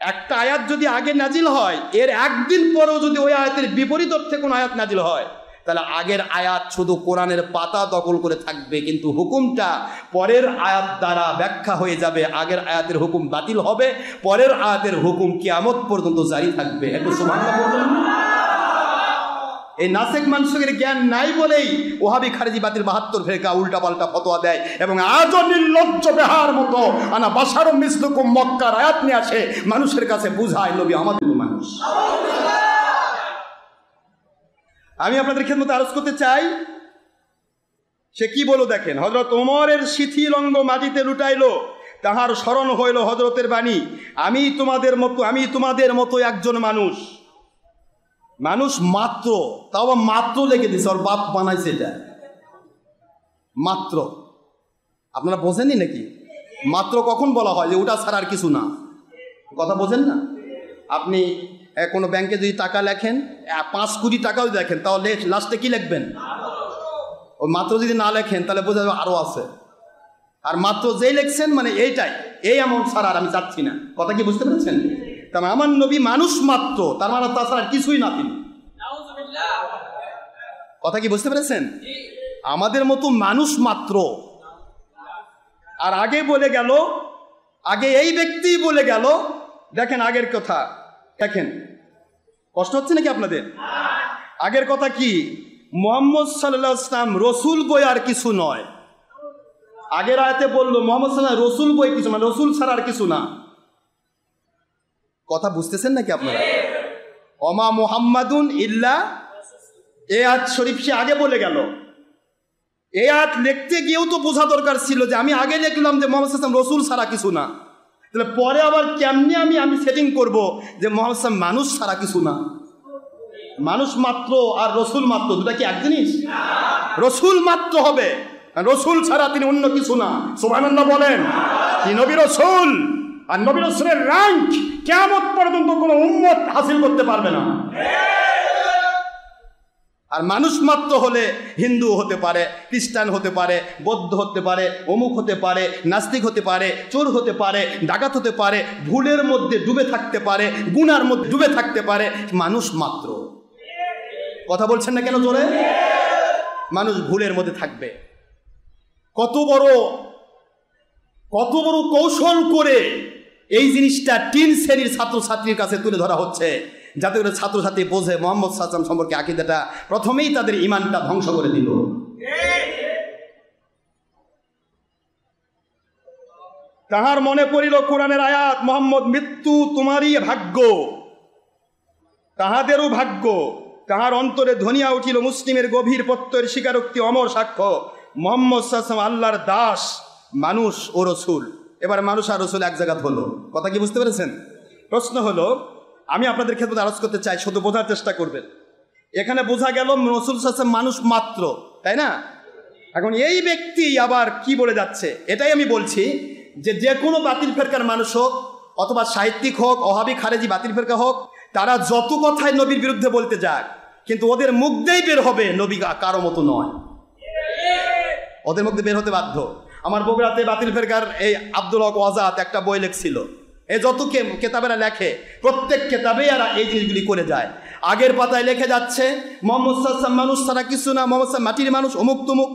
একটা আয়াত যদি আগে নাজিল হয়, এর একদিন পরেও যদি ওই আয়াতের বিপরীত অর্থে কোনো আয়াত নাজিল হয়, তাহলে আগের আয়াত শুধু কোরআনের পাতা দখল করে থাকবে, কিন্তু হুকুমটা পরের আয়াত দ্বারা ব্যাখ্যা হয়ে যাবে। আগের আয়াতের হুকুম বাতিল হবে, পরের আয়াতের হুকুম কিয়ামত পর্যন্ত জারি থাকবে। একটু সুবহানাল্লাহ বলবেন। এই নাসেখ মানসুখের জ্ঞান নাই বলেই ওহাবি খারেজি বাতিল 72 ফেরকা উল্টা পাল্টা ফতোয়া দেয়, এবং আজও নির্লজ্জ বেহার মতো আনা বাশারুম মিসলুকুম মক্কার আয়াত নিয়ে আসে, মানুষের কাছে বুঝায় নবী আমাদের মানুষ। আমি আপনাদের খেদমতে আরজ করতে চাই, সে কি বলো দেখেন। হযরত ওমরের শিথিল অঙ্গ মাটিতে লুটাইল, তাহার স্মরণ হইল হযরতের বাণী, আমি তোমাদের মতো একজন মানুষ। মানুষ মাত্র, তাও মাত্র লেগে দিছে, ওর বাপ বানাইছে এটা মাত্র। আপনারা বোঝেননি নাকি? মাত্র কখন বলা হয় যে ওটা ছাড়া আর কিছু না, কথা বোঝেন না? আপনি কোনো ব্যাংকে যদি টাকা লেখেন, 5 কোটি টাকাও দেখেন, তাহলে লাস্টে কি লিখবেন? ওই মাত্র যদি না লেখেন তাহলে বোঝা যাবে আরও আছে। আর মাত্র যেই লেখছেন মানে এইটাই, এই অ্যামাউন্ট ছাড়া আর আমি চাচ্ছি না। কথা কি বুঝতে পেরেছেন? তার আমার নবী মানুষ মাত্র, তার মানে তাছাড়া কিছুই না তিনি। কথা কি বুঝতে পেরেছেন? আমাদের মতো মানুষ মাত্র। আর আগে বলে গেল, আগে এই ব্যক্তি বলে গেল, দেখেন আগের কথা দেখেন, কষ্ট হচ্ছে নাকি আপনাদের? আগের কথা কি? মুহাম্মদ সাল্লাল্লাহু আলাইহি ওয়াসাল্লাম রসুল বই আর কিছু নয়। আগের আয়াতে বললো মুহাম্মদ সাল্লাল্লাহু আলাইহি ওয়াসাল্লাম রসুল বই কিছু না, রসুল ছাড়া আর কিছু না। কথা বুঝতেছেন নাকি আপনারা? ওমা মুহাম্মাদুন ইল্লা, এ আয়াত শরীফ সে আগে বলে গেল। এই আয়াত লিখতে গিয়েও তো বোঝা দরকার ছিল যে আমি আগে লিখলাম যে মুহাম্মদ সাল্লাল্লাহু আলাইহি ওয়াসাল্লাম রসুল ছাড়া কিছু না, তাহলে পরে আবার কেমনি আমি সেটিং করব যে মুহাম্মদ সাল্লাল্লাহু আলাইহি ওয়াসাল্লাম মানুষ ছাড়া কিছু না। মানুষ মাত্র আর রসুল মাত্র দুটা কি এক জিনিস? রসুল মাত্র হবে, রসুল ছাড়া তিনি অন্য কিছু না। সুবহানাল্লাহ বলেন। কি নবী রসুল, আর নবী রসুলের র্যাঙ্ক কিয়ামত পর্যন্ত কোনো উম্মত হাসিল করতে পারবে না। আর মানুষ মাত্র হলে হিন্দু হতে পারে, খ্রিস্টান হতে পারে, বৌদ্ধ হতে পারে, অমুক হতে পারে, নাস্তিক হতে পারে, চোর হতে পারে, ডাকাত হতে পারে, ভুলের মধ্যে ডুবে থাকতে পারে, গুনার মধ্যে ডুবে থাকতে পারে, মানুষ মাত্র। কথা বলছেন না কেন জোরে? মানুষ ভুলের মধ্যে থাকবে। কত বড় কৌশল করে এই জিনিসটা 3 শ্রেণীর ছাত্রছাত্রীর কাছে তুলে ধরা হচ্ছে, যাতে করে ছাত্রছাত্রী বোঝে মুহাম্মদ সাল্লাল্লাহু আলাইহি ওয়াসাল্লাম সম্পর্কে আকীদাটা প্রথমেই তাদের ঈমানটা ধ্বংস করে দিল। তাহার মনে পড়িল কোরআনের আয়াত, মুহাম্মদ মৃত্যু তোমারই ভাগ্য, তাহাদেরও ভাগ্য। তাহার অন্তরে ধ্বনিয়া উঠিল মুসলিমের গভীর প্রত্যয়ের স্বীকারোক্তি, অমর সাক্ষ্য, মুহাম্মদ সাল্লাল্লাহু আলাইহি ওয়াসাল্লাম আল্লাহর দাস, মানুষ ও রসুল। এবার মানুষ আর রসুল এক জায়গা হলো। কথা কি বুঝতে পেরেছেন? প্রশ্ন হলো, আমি আপনাদের ক্ষেত্রে আলোচনা করতে চাই, শুধু বোঝার চেষ্টা করবেন। এখানে বোঝা গেল রসুল সাল্লাল্লাহু আলাইহি ওয়াসাল্লাম মানুষ মাত্র, তাই না? এখন এই ব্যক্তি আবার কি বলে যাচ্ছে, এটাই আমি বলছি যে কোনো বাতিল ফেরকার মানুষ হোক, অথবা সাহিত্যিক হোক, ওহাবি খারেজি বাতিল ফেরকা হোক, তারা যত কথাই নবীর বিরুদ্ধে বলতে যাক, কিন্তু ওদের মুখ দিয়েই বের হবে নবী কারো মতো নয়, ওদের মধ্যে বের হতে বাধ্য। আমার বগুড়াতে বাতিল ফেরকার এই আব্দুল হক ওয়াজাত একটা বই লেখছিল। এই যত কেতাবেরা লেখে, প্রত্যেক কেতাবেই এরা এই জিনিসগুলি করে যায়। আগের পাতায় লেখে যাচ্ছে মুহাম্মদ সাল্লাল্লাহু আলাইহি ওয়াসাল্লাম মানুষ ছাড়া কিছু না, মুহাম্মদ সাল্লাল্লাহু আলাইহি ওয়াসাল্লাম মাটির মানুষ, অমুক তুমুক।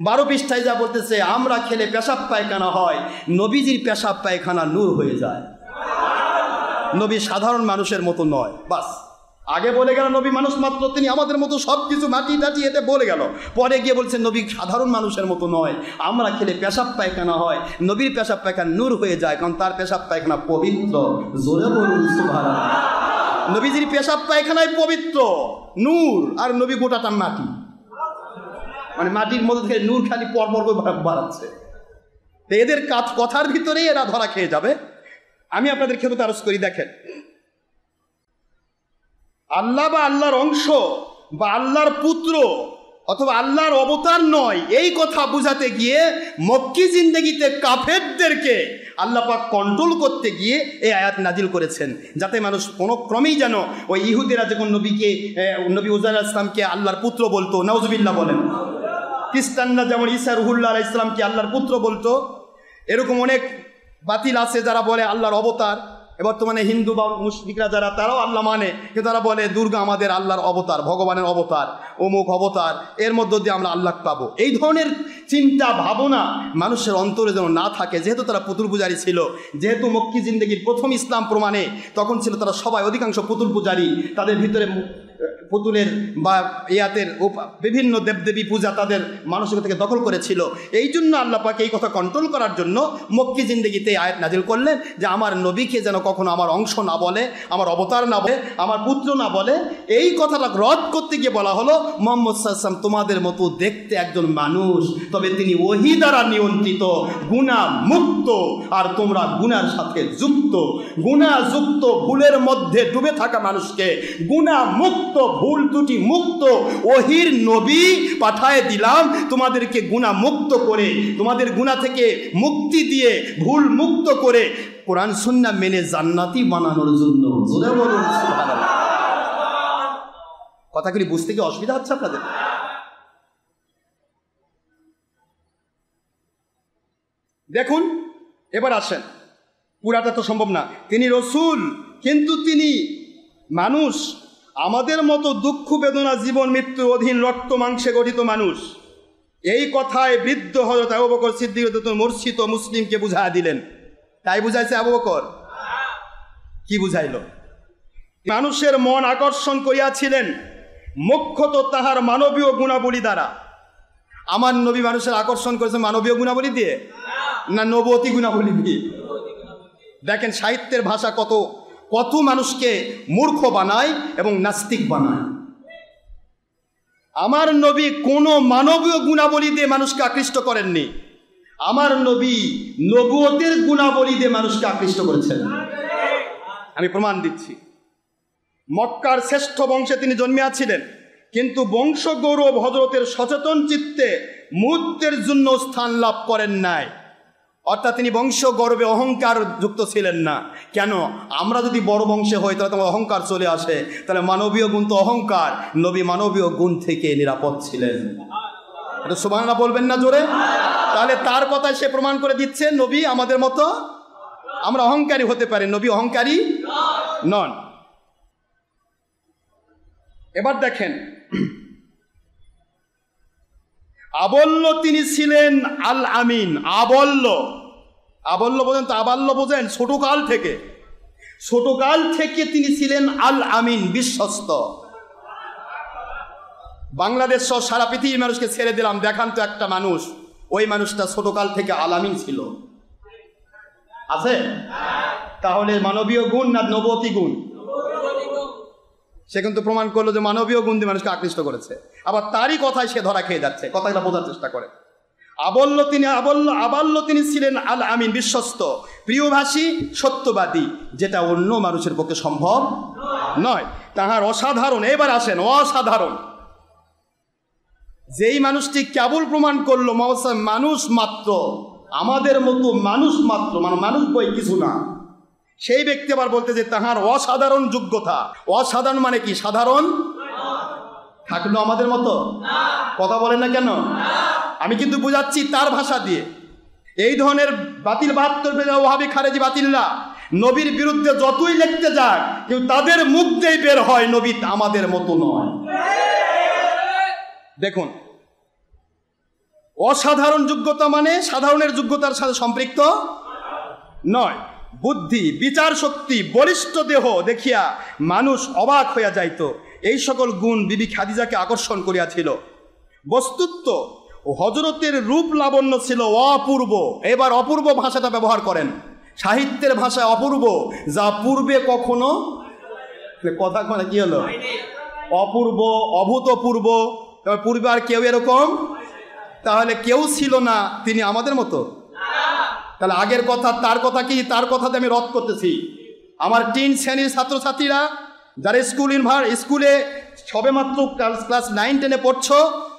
12 পৃষ্ঠায় যা বলতেছে, আমরা খেলে পেশাব পায়খানা হয়, নবীজির পেশাব পায়খানা নূর হয়ে যায়, নবী সাধারণ মানুষের মতো নয়। বাস, আগে বলে গেল নবী মানুষ মাত্র, তিনি আমাদের মতো সব কিছু মাটি টাটি এতে বলে গেল। পরে গিয়ে বলছেন নবী সাধারণ মানুষের মতো নয়, আমরা খেলে পেশাব পায়খানা হয়, নবীর পেশাব পায়খানা নূর হয়ে যায়, কারণ তার পেশাব পায়খানা পবিত্র। জোরে বলুন সুবহানাল্লাহ। নবীজির পেশাব পায়খানায় পবিত্র, নূর, আর নবী গোটাটা মাটি, মানে মাটির মধ্যে থেকে নূর খালি পরপর করে বাড়াচ্ছে। তো এদের কথার ভিতরেই এরা ধরা খেয়ে যাবে। আমি আপনাদের ক্ষেত্রে আরজ করি, দেখেন, আল্লাহ বা আল্লাহর অংশ বা আল্লাহর পুত্র অথবা আল্লাহর অবতার নয়, এই কথা বুঝাতে গিয়ে মক্কি জিন্দেগিতে কাফেরদেরকে আল্লাহ পাক কন্ট্রোল করতে গিয়ে এই আয়াত নাজিল করেছেন, যাতে মানুষ কোনো ক্রমেই যেন ওই ইহুদিরা যখন নবী উজাইর আলাইহিস সালামকে আল্লাহর পুত্র বলতো, নাউজুবিল্লাহ বলেন, খ্রিস্টানরা যেমন ঈসা রুহুল্লাহ আলাইহিস সালামকে আল্লাহর পুত্র বলতো, এরকম অনেক বাতিল আছে যারা বলে আল্লাহর অবতার। বর্তমানে হিন্দু বা মুশরিকরা যারা, তারাও আল্লাহ মানে, কিন্তু তারা বলে দুর্গা আমাদের আল্লাহর অবতার, ভগবানের অবতার, অমুক অবতার, এর মধ্য দিয়ে আমরা আল্লাহ পাবো। এই ধরনের চিন্তা ভাবনা মানুষের অন্তরে যেন না থাকে, যেহেতু তারা পুতুল পূজারী ছিল, যেহেতু মক্কি জিন্দেগির প্রথম ইসলাম প্রমাণে তখন ছিল তারা সবাই অধিকাংশ পুতুল পূজারী, তাদের ভিতরে পুতুলের বা ইয়াতের বিভিন্ন দেবদেবী পূজা তাদের মানসিকতা থেকে দখল করেছিল। এই জন্য আল্লাহ পাক এই কথা কন্ট্রোল করার জন্য মক্কি জিন্দেগিতে আয়াত নাজিল করলেন যে আমার নবীকে যেন কখনো আমার অংশ না বলে, আমার অবতার না বলে, আমার পুত্র না বলে। এই কথাটা রদ করতে গিয়ে বলা হলো মুহাম্মদ সাল্লাল্লাহু আলাইহি ওয়াসাল্লাম তোমাদের মতো দেখতে একজন মানুষ, তবে তিনি ওহী দ্বারা নিয়ন্ত্রিত, গুনাহ মুক্ত, আর তোমরা গুনার সাথে যুক্ত। গুনাহ যুক্ত ভুলের মধ্যে ডুবে থাকা মানুষকে গুনাহ মুক্ত, ভুল ত্রুটি মুক্ত ওহির নবী পাঠায় দিলাম তোমাদেরকে গুনাহ মুক্ত করে, তোমাদের গুনাহ থেকে মুক্তি দিয়ে, ভুল মুক্ত করে কোরআন সুন্নাহ মেনে জান্নাতি বানানোর জন্য। জোরে বলুন সুবহানাল্লাহ। কথাগুলি বুঝতে কি অসুবিধা হচ্ছে আপনাদের? দেখুন, এবার আসেন, পুরাটা তো সম্ভব না, তিনি রসূল কিন্তু তিনি মানুষ, আমাদের মতো দুঃখ বেদনা জীবন মৃত্যু অধীন রক্ত মাংসে গঠিত মানুষ। এই কথায় বৃদ্ধ হযরত আবু বকর সিদ্দিক রাদিয়াল্লাহু আনহু মূর্ছিত মুসলিমকে বুঝাইয়া দিলেন। তাই বুঝাইছে আবু বকর? কি বুঝাইল? মানুষের মন আকর্ষণ করিয়াছিলেন মুখ্যত তাহার মানবীয় গুণাবলী দ্বারা। আমার নবী মানুষের আকর্ষণ করেছে মানবীয় গুণাবলী দিয়ে না নবতী গুণাবলী দিয়ে? দেখেন সাহিত্যের ভাষা কত কত মানুষকে মূর্খ বানায় এবং নাস্তিক বানায়। আমার নবী কোনো মানবীয় গুণাবলী দিয়ে মানুষকে আকৃষ্ট করেননি, আমার নবী নবুয়তের গুণাবলী দিয়ে মানুষকে আকৃষ্ট করেছেন। আমি প্রমাণ দিচ্ছি। মক্কার শ্রেষ্ঠ বংশে তিনি জন্মিয়াছিলেন, কিন্তু বংশ গৌরব হযরতের সচেতন চিত্তে মুহূর্তের জন্য স্থান লাভ করেন নাই। অর্থাৎ তিনি বংশ গৌরবে অহংকার যুক্ত ছিলেন না। কেন? আমরা যদি বড় বংশে হই তাহলে তোমার অহংকার চলে আসে, তাহলে মানবীয় গুণ তো অহংকার, নবী মানবীয় গুণ থেকে নিরাপদ ছিলেন। এটা সুবহানাল্লাহ বলবেন না জোরে? তাহলে তার কথায় সে প্রমাণ করে দিচ্ছে নবী আমাদের মতো, আমরা অহংকারী হতে পারি, নবী অহংকারী নন। এবার দেখেন, আবল্য তিনি ছিলেন আল আমিন। আবল্য, আবল্য বোঝেন তো? আবাল্য বোঝেন? ছোটকাল থেকে তিনি ছিলেন আল আমিন, বিশ্বস্ত। বাংলাদেশ সহ সারা পৃথিবীর মানুষকে ছেড়ে দিলাম, দেখান তো একটা মানুষ ওই মানুষটা ছোটকাল থেকে আল আমিন ছিল। আছে? তাহলে মানবীয় গুণ না নবতী গুণ? সে কিন্তু প্রমাণ করলো যে মানবীয় গুণ দিয়ে মানুষকে আকৃষ্ট করেছে। আবার তারই কথায় সে ধরা খেয়ে যাচ্ছে, কথাটা বোঝার চেষ্টা করে। আবাল্য তিনি ছিলেন আল আমিন, বিশ্বস্ত, প্রিয়ভাষী, সত্যবাদী, যেটা অন্য মানুষের পক্ষে সম্ভব নয়। তাহার অসাধারণ, এবার আসেন অসাধারণ, যেই মানুষটি কেবল প্রমাণ করলো মানুষ মাত্র, আমাদের মতো মানুষ মাত্র, মানে মানুষ বই কিছু না, সেই ব্যক্তি আবার বলতে যে তাহার অসাধারণ যোগ্যতা। অসাধারণ মানে কি? সাধারণ থাকলো আমাদের মতো? কথা বলেন না কেন? আমি কিন্তু বুঝাচ্ছি তার ভাষা দিয়ে। এই ধরনের বাতিল ৭২ ওয়াহাবি খারেজি বাতিলরা নবীর বিরুদ্ধে যতই লিখতে যাক, কিন্তু তাদের মুখ দিয়ে বের হয় নবী আমাদের মতো নয়। দেখুন, অসাধারণ যোগ্যতা মানে সাধারণের যোগ্যতার সাথে সম্পৃক্ত নয়। বুদ্ধি, বিচার শক্তি, বলিষ্ঠ দেহ দেখিয়া মানুষ অবাক হইয়া যাইত। এই সকল গুণ বিবি খাদিজাকে আকর্ষণ করিয়াছিল। বস্তুত হযরতের রূপ লাবণ্য ছিল অপূর্ব। এবার অপূর্ব ভাষাটা ব্যবহার করেন, সাহিত্যের ভাষায় অপূর্ব, যা পূর্বে কখনো, কথা মানে কি হলো? অপূর্ব, অভূতপূর্ব, পূর্বে আর কেউ এরকম, তাহলে কেউ ছিল না তিনি আমাদের মতো। তাহলে আগের কথা, তার কথা কি? তার কথাতে আমি রদ করতেছি। আমার 3 শ্রেণীর ছাত্রছাত্রীরা যারা স্কুলে সবেমাত্র ক্লাস 9-10 পড়ছো,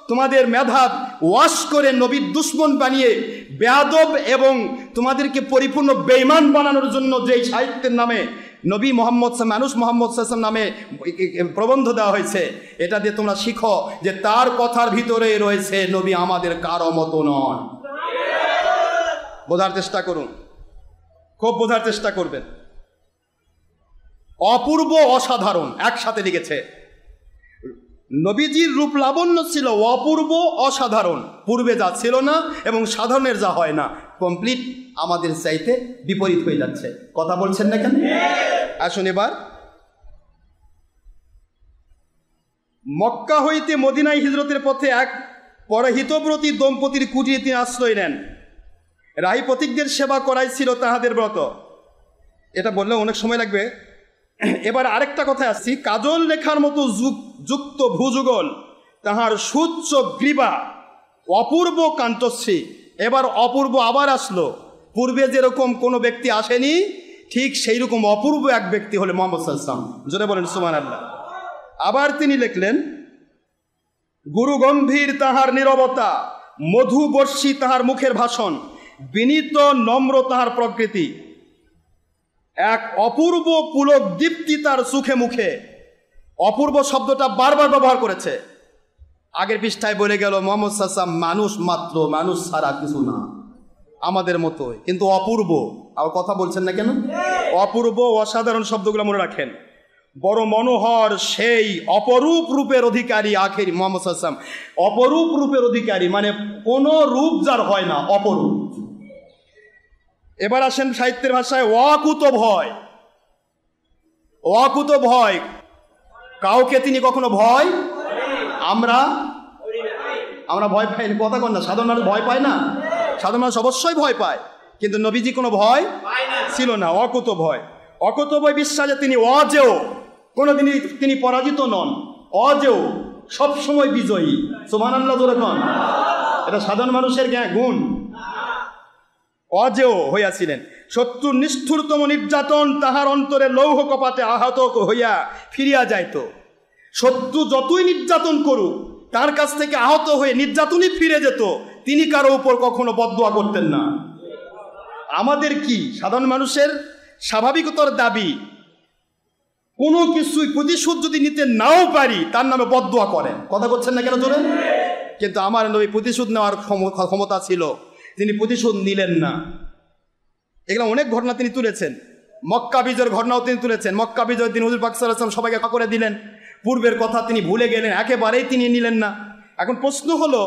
তোমাদের মেধা ওয়াশ করে নবীর দুশ্মন বানিয়ে বেয়াদব এবং তোমাদেরকে পরিপূর্ণ বেঈমান বানানোর জন্য যেই সাহিত্যের নামে নবী মোহাম্মদ মানুষ মোহাম্মদ সাল্লাল্লাহু নামে প্রবন্ধ দেওয়া হয়েছে, এটা দিয়ে তোমরা শিখো যে তার কথার ভিতরেই রয়েছে নবী আমাদের কারো মতো নন। বোঝার চেষ্টা করুন, খুব বোঝার চেষ্টা করবেন। অপূর্ব অসাধারণ একসাথে লিখেছে। নবীজির রূপ লাবণ্য ছিল অপূর্ব অসাধারণ, পূর্বে যা ছিল না এবং সাধারণের যা হয় না, কমপ্লিট আমাদের চাইতে বিপরীত হয়ে যাচ্ছে। কথা বলছেন না কেন? আসুন এবার মক্কা হইতে মদিনায় হিজরতের পথে এক পরহিতব্রতী দম্পতির কুটিরে তিনি আশ্রয় নেন। রাহি পথিকদের সেবা করাই ছিল তাহাদের ব্রত। এটা বললে অনেক সময় লাগবে। এবার আরেকটা কথা আসছি, কাজল লেখার মতো যুক্ত ভুযুগল, তাহার সুচ্চ গ্রীবা, অপূর্ব কান্তশ্রী। এবার অপূর্ব আবার আসলো। পূর্বে যেরকম কোনো ব্যক্তি আসেনি, ঠিক সেই রকম অপূর্ব এক ব্যক্তি হলে মুহাম্মদ সাল্লাল্লাহু আলাইহি ওয়াসাল্লাম। জোরে বলেন সুবহানাল্লাহ। আবার তিনি লিখলেন, গুরু গম্ভীর তাহার নীরবতা, মধুবর্ষী তাহার মুখের ভাষণ, বিনীত নম্র তাহার প্রকৃতি, এক অপূর্ব পুলক দীপ্তি তার সুখে মুখে। অপূর্ব শব্দটা বারবার ব্যবহার করেছে। আগের পৃষ্ঠায় বলে গেল মুহাম্মদ সাল্লাল্লাহু আলাইহি ওয়াসাল্লাম মানুষ মাত্র, মানুষ ছাড়া কিছু না, আমাদের মতোই, কিন্তু অপূর্ব। আর কথা বলছেন না কেন? অপূর্ব অসাধারণ শব্দগুলো মনে রাখেন। বড় মনোহর সেই অপরূপ রূপের অধিকারী আখেরি মুহাম্মদ সাল্লাল্লাহু আলাইহি ওয়াসাল্লাম। অপরূপ রূপের অধিকারী মানে কোনো রূপ যার হয় না, অপরূপ। এবার আসেন সাহিত্যের ভাষায়, অকুত ভয়। অকুত ভয়, কাউকে তিনি কখনো ভয়, আমরা ভয় পাই না। কথা কন না, সাধারণ মানুষ ভয় পায় না? সাধারণ মানুষ অবশ্যই ভয় পায়, কিন্তু নবীজি কোনো ভয় ছিল না। অকুত ভয়, অকুত ভয় বিশ্বাসে তিনি অজেয়, কোনোদিনই তিনি পরাজিত নন। অজেয়, সবসময় বিজয়ী। সুবহানাল্লাহ জোরে কন। এটা সাধারণ মানুষের গুণ। অজেয় হইয়াছিলেন। শত্রুর নিষ্ঠুরতম নির্যাতন তাহার অন্তরে লৌহ কপাটে আহত হইয়া ফিরিয়া যাইত। শত্রু যতই নির্যাতন করুক, তার কাছ থেকে আহত হয়ে নির্যাতনই ফিরে যেত। তিনি কারো উপর কখনো বদদুয়া করতেন না। আমাদের কি সাধারণ মানুষের স্বাভাবিকতার দাবি, কোনো কিছুই প্রতিশোধ যদি নিতে নাও পারি, তার নামে বদদুয়া করেন। কথা বলছেন না কেন জোরে? কিন্তু আমার নবী প্রতিশোধ নেওয়ার ক্ষমতা ছিল, তিনি প্রতিশোধ নিলেন না। এগুলো অনেক ঘটনা তিনি তুলেছেন। মক্কা বিজয়ের ঘটনাও তিনি তুলেছেন। মক্কা বিজয়ের দিন হুজুর পাক সাল্লাল্লাহু আলাইহি ওয়াসাল্লাম সবাইকে করে দিলেন, পূর্বের কথা তিনি ভুলে গেলেন, একেবারেই তিনি নিলেন না। এখন প্রশ্ন হলো,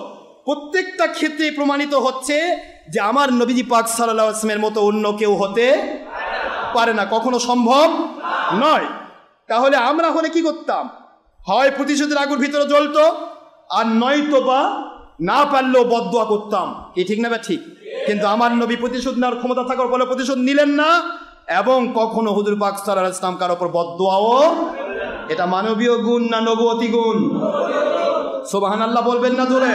প্রত্যেকটা ক্ষেত্রে প্রমাণিত হচ্ছে যে আমার নবীজি পাক সাল্লাল্লাহু আলাইহি ওয়াসাল্লামের মতো অন্য কেউ হতে পারে না, কখনো সম্ভব নয়। তাহলে আমরা হলে কি করতাম? হয় প্রতিশোধের আগুন ভিতরে জ্বলতো, আর নয়তো বা না পারলেও বদদুয়া করতাম। কি ঠিক না? ঠিক। কিন্তু আমার নবী প্রতিশোধ নেওয়ার ক্ষমতা থাকার ফলে প্রতিশোধ নিলেন না, এবং কখনো হুজুর পাক সাল্লাল্লাহু আলাইহি ওয়াসাল্লাম কারোর উপর বদদুয়াও। এটা মানবীয় গুণ না নবুয়তি গুণ? সুবহানাল্লাহ বলবেন না জোরে?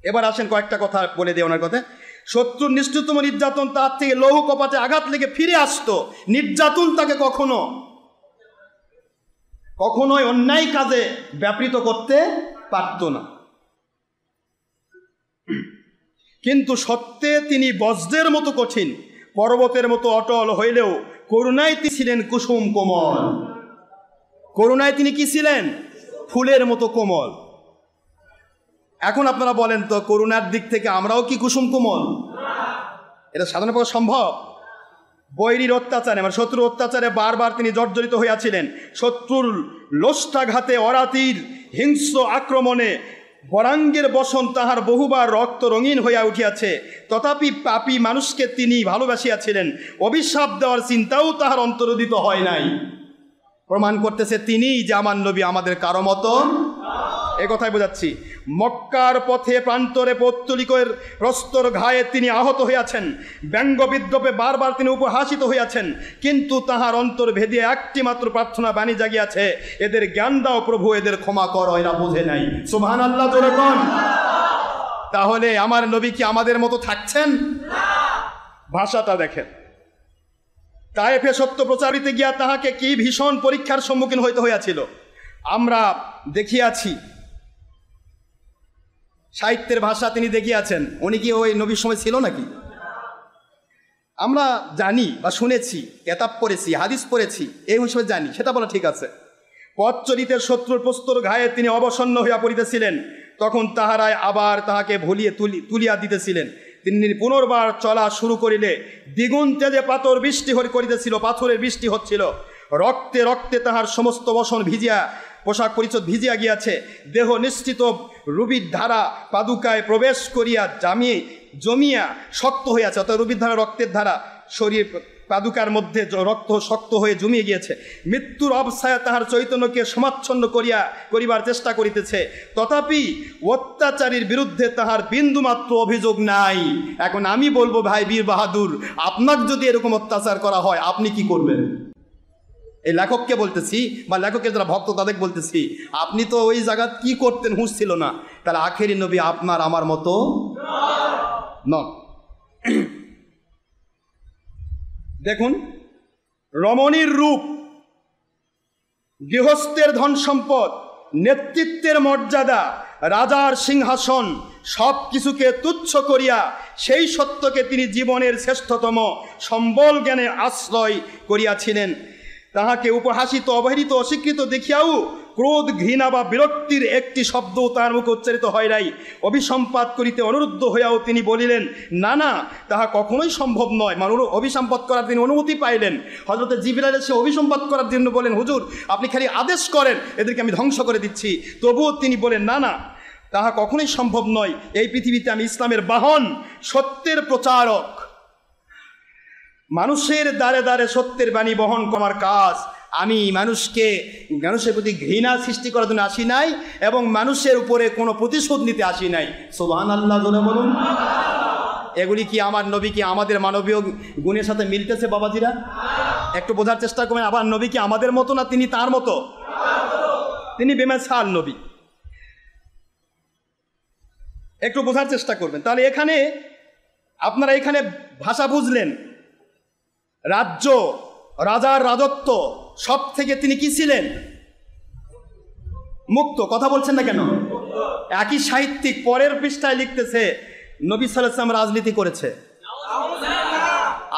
এবার আসেন কয়েকটা কথা বলে দিই ওনার কথা। শত্রুর নিষ্ঠুরতম নির্যাতন তার থেকে লৌহ কপাটে আঘাত লেগে ফিরে আসতো। নির্যাতন তাকে কখনোই অন্যায় কাজে ব্যাপৃত করতে পারত না। কিন্তু সত্যে তিনি বজ্রের মতো কঠিন, পর্বতের মতো অটল হইলেও করুণায় তিনি ছিলেন কুসুম কোমল। করুণায় তিনি কি ছিলেন? ফুলের মতো কোমল। এখন আপনারা বলেন তো, করুণার দিক থেকে আমরাও কি কুসুম কোমল? এটা সাধারণভাবে সম্ভব? বৈরীর অত্যাচারে মানে শত্রুর অত্যাচারে বারবার তিনি জর্জরিত হইয়াছিলেন। শত্রুর লোষ্টাঘাতে, অরাতির হিংস্র আক্রমণে বরাঙ্গের বসন তাহার বহুবার রক্ত রঙিন হইয়া উঠিয়াছে। তথাপি পাপী মানুষকে তিনি ভালোবাসিয়াছিলেন। অভিশাপ দেওয়ার চিন্তাও তাহার অন্তরোদিত হয় নাই। প্রমাণ করতেছে তিনিই যে আমার নবী, আমাদের কারো মতো। এ কথাই বোঝাচ্ছি। মক্কার পথে প্রান্তরে পৌত্তলিকের প্রস্তর ঘায়ে তিনি আহত হইয়াছেন। ব্যঙ্গ বিদ্রোপে বারবার তিনি উপহাসিত হইয়াছেন, কিন্তু তাহার অন্তর ভেদিয়ে একটি মাত্র প্রার্থনা বাণী জাগিয়াছে, এদের জ্ঞান দাও প্রভু, এদের ক্ষমা করো, এরা বোঝে নাই। সুবহানাল্লাহ জোরে কোন। তাহলে আমার নবী কি আমাদের মতো থাকছেন? ভাষাটা দেখেন। তায়েফে সত্য প্রচারিতে গিয়া তাহাকে কি ভীষণ পরীক্ষার সম্মুখীন হইতে হইয়াছিল। আমরা দেখিয়াছি, সাহিত্যের ভাষা তিনি দেখিয়াছেন। উনি কি ওই নবীর সময় ছিল নাকি? আমরা জানি বা শুনেছি, কেতাব পড়েছি, হাদিস পড়েছি, এই হিসেবে জানি, সেটা বলা ঠিক আছে। পথচরিতের শত্রুর প্রস্তর ঘায়ে তিনি অবসন্ন হইয়া পড়িতেছিলেন, তখন তাহারায় আবার তাহাকে ভুলিয়ে তুলিয়া দিতেছিলেন। তিনি পুনর্বার চলা শুরু করিলে দ্বিগুণ তেজে পাথর বৃষ্টি করিতেছিল, পাথরের বৃষ্টি হচ্ছিল। রক্তে রক্তে তাহার সমস্ত বসন ভিজিয়া, পোশাক পরিচ্ছদ ভিজিয়া গিয়াছে। দেহ নিশ্চিত রুবির ধারা পাদুকায় প্রবেশ করিয়া জমিয়া শক্ত হইয়াছে, অর্থাৎ রুবির ধারা রক্তের ধারা শরীর পাদুকার মধ্যে রক্ত শক্ত হয়ে জমিয়ে গিয়েছে। মৃত্যুর অবস্থায় তাহার চৈতন্যকে সমাচ্ছন্ন করিবার চেষ্টা করিতেছে, তথাপি অত্যাচারীর বিরুদ্ধে তাহার বিন্দুমাত্র অভিযোগ নাই। এখন আমি বলবো, ভাই বীর বাহাদুর, আপনার যদি এরকম অত্যাচার করা হয় আপনি কি করবেন? এই লেখককে বলতেছি, বা লেখকের যারা ভক্ত তাদের বলতেছি, আপনি তো ওই জায়গা কি করতেন হুঁশ ছিল না। তাহলে আখেরি নবী আপনার আমার মতো নন। দেখুন, রমণীর রূপ, গৃহস্থের ধন সম্পদ, নেতৃত্বের মর্যাদা, রাজার সিংহাসন সব কিছুকে তুচ্ছ করিয়া সেই সত্যকে তিনি জীবনের শ্রেষ্ঠতম সম্বল জ্ঞানে আশ্রয় করিয়াছিলেন। তাহাকে উপহাসিত, অবহেলিত, অস্বীকৃত দেখিয়াও ক্রোধ, ঘৃণা বা বিরক্তির একটি শব্দও তাহার মুখে উচ্চারিত হয় নাই। অভিসম্পাত করিতে অনুরুদ্ধ হইয়াও তিনি বলিলেন, না না, তাহা কখনোই সম্ভব নয়। মানে অভিসম্পাত করার তিনি অনুমতি পাইলেন। হযরত জিবরাইল এসে অভিসম্পাত করার জন্য বলেন, হুজুর আপনি খালি আদেশ করেন, এদেরকে আমি ধ্বংস করে দিচ্ছি। তবুও তিনি বলেন, না না, তাহা কখনোই সম্ভব নয়। এই পৃথিবীতে আমি ইসলামের বাহন, সত্যের প্রচারক। মানুষের দ্বারে দ্বারে সত্যের বাণী বহন করার কাজ। আমি মানুষের প্রতি ঘৃণা সৃষ্টি করার জন্য আসি নাই, এবং মানুষের উপরে কোনো প্রতিশোধ নিতে আসি নাই। সুবহানাল্লাহ জোরে বলুন। এগুলি কি আমার নবী কি আমাদের মানবীয় গুণের সাথে মিলতেছে বাবাজিরা? একটু বোঝার চেষ্টা করবেন। আবার নবী কি আমাদের মতো না তিনি তার মতো? তিনি বেমিসাল নবী। একটু বোঝার চেষ্টা করবেন। তাহলে আপনারা এখানে ভাষা বুঝলেন। রাজ্য, রাজার রাজত্ব সব থেকে তিনি কি ছিলেন? মুক্ত। কথা বলছেন না কেন? একই সাহিত্যিক পরের পৃষ্ঠায় লিখতেছে, নবী সাল্লাল্লাহু আলাইহি ওয়াসাল্লাম রাজনীতি করেছে।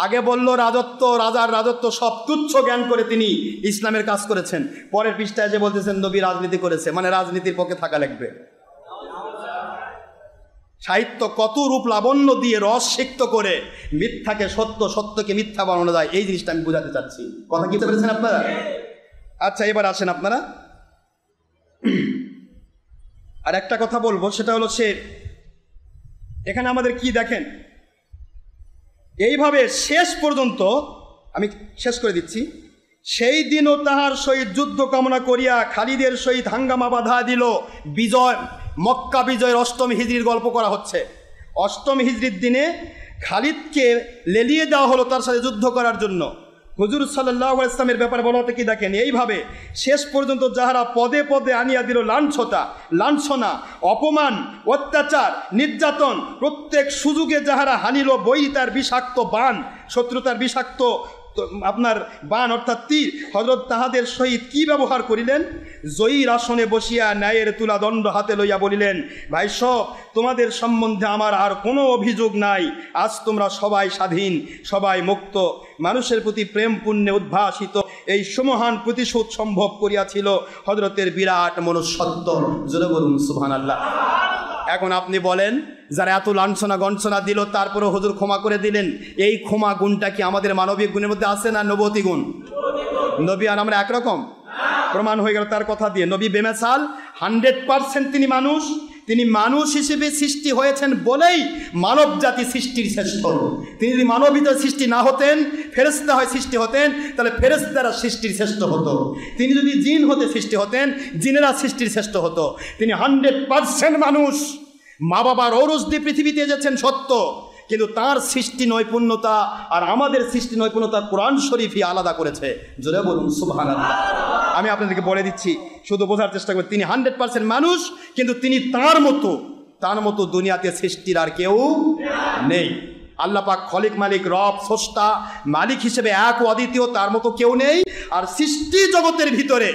আগে বলল রাজত্ব, রাজার রাজত্ব সব তুচ্ছ জ্ঞান করে তিনি ইসলামের কাজ করেছেন। পরের পৃষ্ঠায় যে বলতেছেন নবী রাজনীতি করেছে, মানে রাজনীতির পক্ষে থাকা লাগবে। সাহিত্য কত রূপ লাবণ্য দিয়ে রস সিক্ত করে মিথ্যাকে সত্য, সত্যকে মিথ্যা বানানো যায়, এই জিনিসটা আমি বোঝাতে চাচ্ছি। কথা কি বুঝতে পেরেছেন আপনারা? আচ্ছা, এবার আসেন আপনারা। আর একটা কথা বলবো, সেটা হলো এখানে আমাদের কি দেখেন, এইভাবে শেষ পর্যন্ত আমি শেষ করে দিচ্ছি। সেই দিনও তাহার সহিত যুদ্ধ কামনা করিয়া খালিদের সহিত হাঙ্গামা বাধা দিল। বিজয়, মক্কা বিজয়ের ৮ম হিজরির গল্প করা হচ্ছে। ৮ম হিজরির দিনে খালিদকে লেলিয়ে দেওয়া হলো তার সাথে যুদ্ধ করার জন্য। হুজুর সাল্লাল্লাহু আলাইহি ওয়াসাল্লামের ব্যাপারে বলা হতে কি দেখেন, এইভাবে শেষ পর্যন্ত যাহারা পদে পদে আনিয়া দিল লাঞ্ছনা, অপমান, অত্যাচার, নির্যাতন, প্রত্যেক সুযোগে যাহারা হানিল বৈরিতার বিষাক্ত বাণ, শত্রুতার বিষাক্ত আপনার বাণ অর্থাৎ তীর, হযরত তাহাদের সহিত কি ব্যবহার করিলেন? জয়ীর আসনে বসিয়া ন্যায়ের তুলা দণ্ড হাতে লইয়া বলিলেন, ভাই সব, তোমাদের সম্বন্ধে আমার আর কোনো অভিযোগ নাই। আজ তোমরা সবাই স্বাধীন, সবাই মুক্ত। মানুষের প্রতি প্রেম পুণ্যে উদ্ভাসিত এই সুমহান প্রতিশোধ সম্ভব করিয়াছিল হযরতের বিরাট মনুষ্যত্ব। জোরে বলুন সুবহানাল্লাহ। এখন আপনি বলেন, যারা এত লাঞ্ছনা গঞ্ছনা দিল তারপরে হুজুর ক্ষমা করে দিলেন, এই ক্ষমা গুণটা কি আমাদের মানবিক গুণের মধ্যে আছে না নবতী গুণ? নবী আর আমরা একরকম? প্রমাণ হয়ে গেল তার কথা দিয়ে। নবী বেমেসাল, 100% তিনি মানুষ হিসেবে সৃষ্টি হয়েছেন বলেই মানব জাতি সৃষ্টির শ্রেষ্ঠ। তিনি যদি মানবীয় সৃষ্টি না হতেন, ফেরেশতা হয়ে সৃষ্টি হতেন, তাহলে ফেরেশতারা সৃষ্টির শ্রেষ্ঠ হতো। তিনি যদি জিন হতে সৃষ্টি হতেন, জিনেরা সৃষ্টির শ্রেষ্ঠ হতো। তিনি 100% মানুষ। মা বাবার ঔরস দিয়ে পৃথিবীতে এসেছেন সত্য, কিন্তু তার সৃষ্টি নৈপুণ্যতা আর আমাদের সৃষ্টি নৈপুণ্যতা কোরআন শরীফই আলাদা করেছে। জোরে বলুন সুবহানাল্লাহ। আমি আপনাদেরকে বলে দিচ্ছি, শুধু বোঝার চেষ্টা করবেন। তিনি 100% মানুষ, কিন্তু তিনি তার মতো দুনিয়াতে সৃষ্টির আর কেউ নেই। আল্লাহ পাক খলিক মালিক রব স্রষ্টা মালিক হিসেবে এক ও অদ্বিতীয়, তার মতো কেউ নেই। আর সৃষ্টি জগতের ভিতরে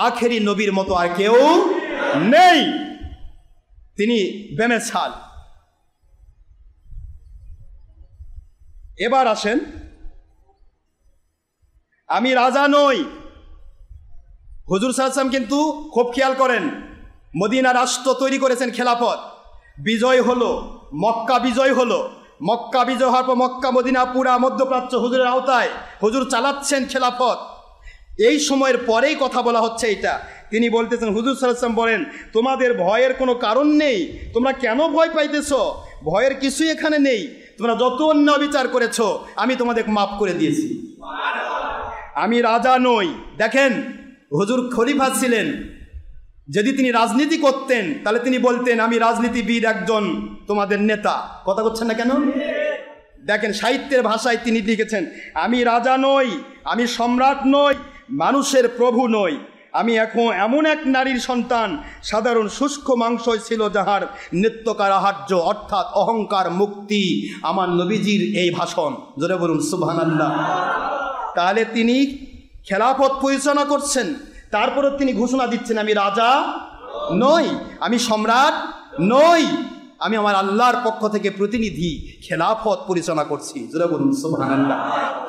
আখেরি নবীর মতো আর কেউ নেই, তিনি বেমেসাল। এবার আসেন, আমি রাজা নই। হুজুর সাল্লাল্লাহু আলাইহি ওয়াসাল্লাম কিন্তু খুব খেয়াল করেন, মদিনা রাষ্ট্র তৈরি করেছেন, খেলাফত বিজয় হলো, মক্কা বিজয় হলো, মক্কা বিজয় হওয়ার পর মক্কা মদিনা পুরা মধ্যপ্রাচ্য হুজুরের আওতায়, হুজুর চালাচ্ছেন খেলাফত। এই সময়ের পরেই কথা বলা হচ্ছে এটা। তিনি বলতেছেন, হুজুর সাল্লাল্লাহু আলাইহি ওয়াসাল্লাম বলেন, তোমাদের ভয়ের কোনো কারণ নেই, তোমরা কেন ভয় পাইতেছ? ভয়ের কিছুই এখানে নেই, তোমরা যত অন্যায় বিচার করেছো আমি তোমাদের মাফ করে দিয়েছি। আমি রাজা নই। দেখেন, হুজুর খলিফা ছিলেন, যদি তিনি রাজনীতি করতেন তাহলে তিনি বলতেন, আমি রাজনীতিবিদ, একজন তোমাদের নেতা। কথা বলছেন না কেন? দেখেন, সাহিত্যের ভাষায় তিনি লিখেছেন, আমি রাজা নই, আমি সম্রাট নই, মানুষের প্রভু নই, আমি এখন এমন এক নারীর সন্তান, সাধারণ শুষ্ক মাংসই ছিল যাহার নিত্যকার আহার্য, অর্থাৎ অহংকার মুক্তি। আমার নবীজির এই ভাষণ, জোরে বলুন সুবহানাল্লাহ। তাহলে তিনি খেলাফত পরিচালনা করছেন, তারপরে তিনি ঘোষণা দিচ্ছেন, আমি রাজা নই, আমি সম্রাট নই, আমি আমার আল্লাহর পক্ষ থেকে প্রতিনিধি, খেলাফত পরিচালনা করছি। জোরে বলুন সুবহানাল্লাহ।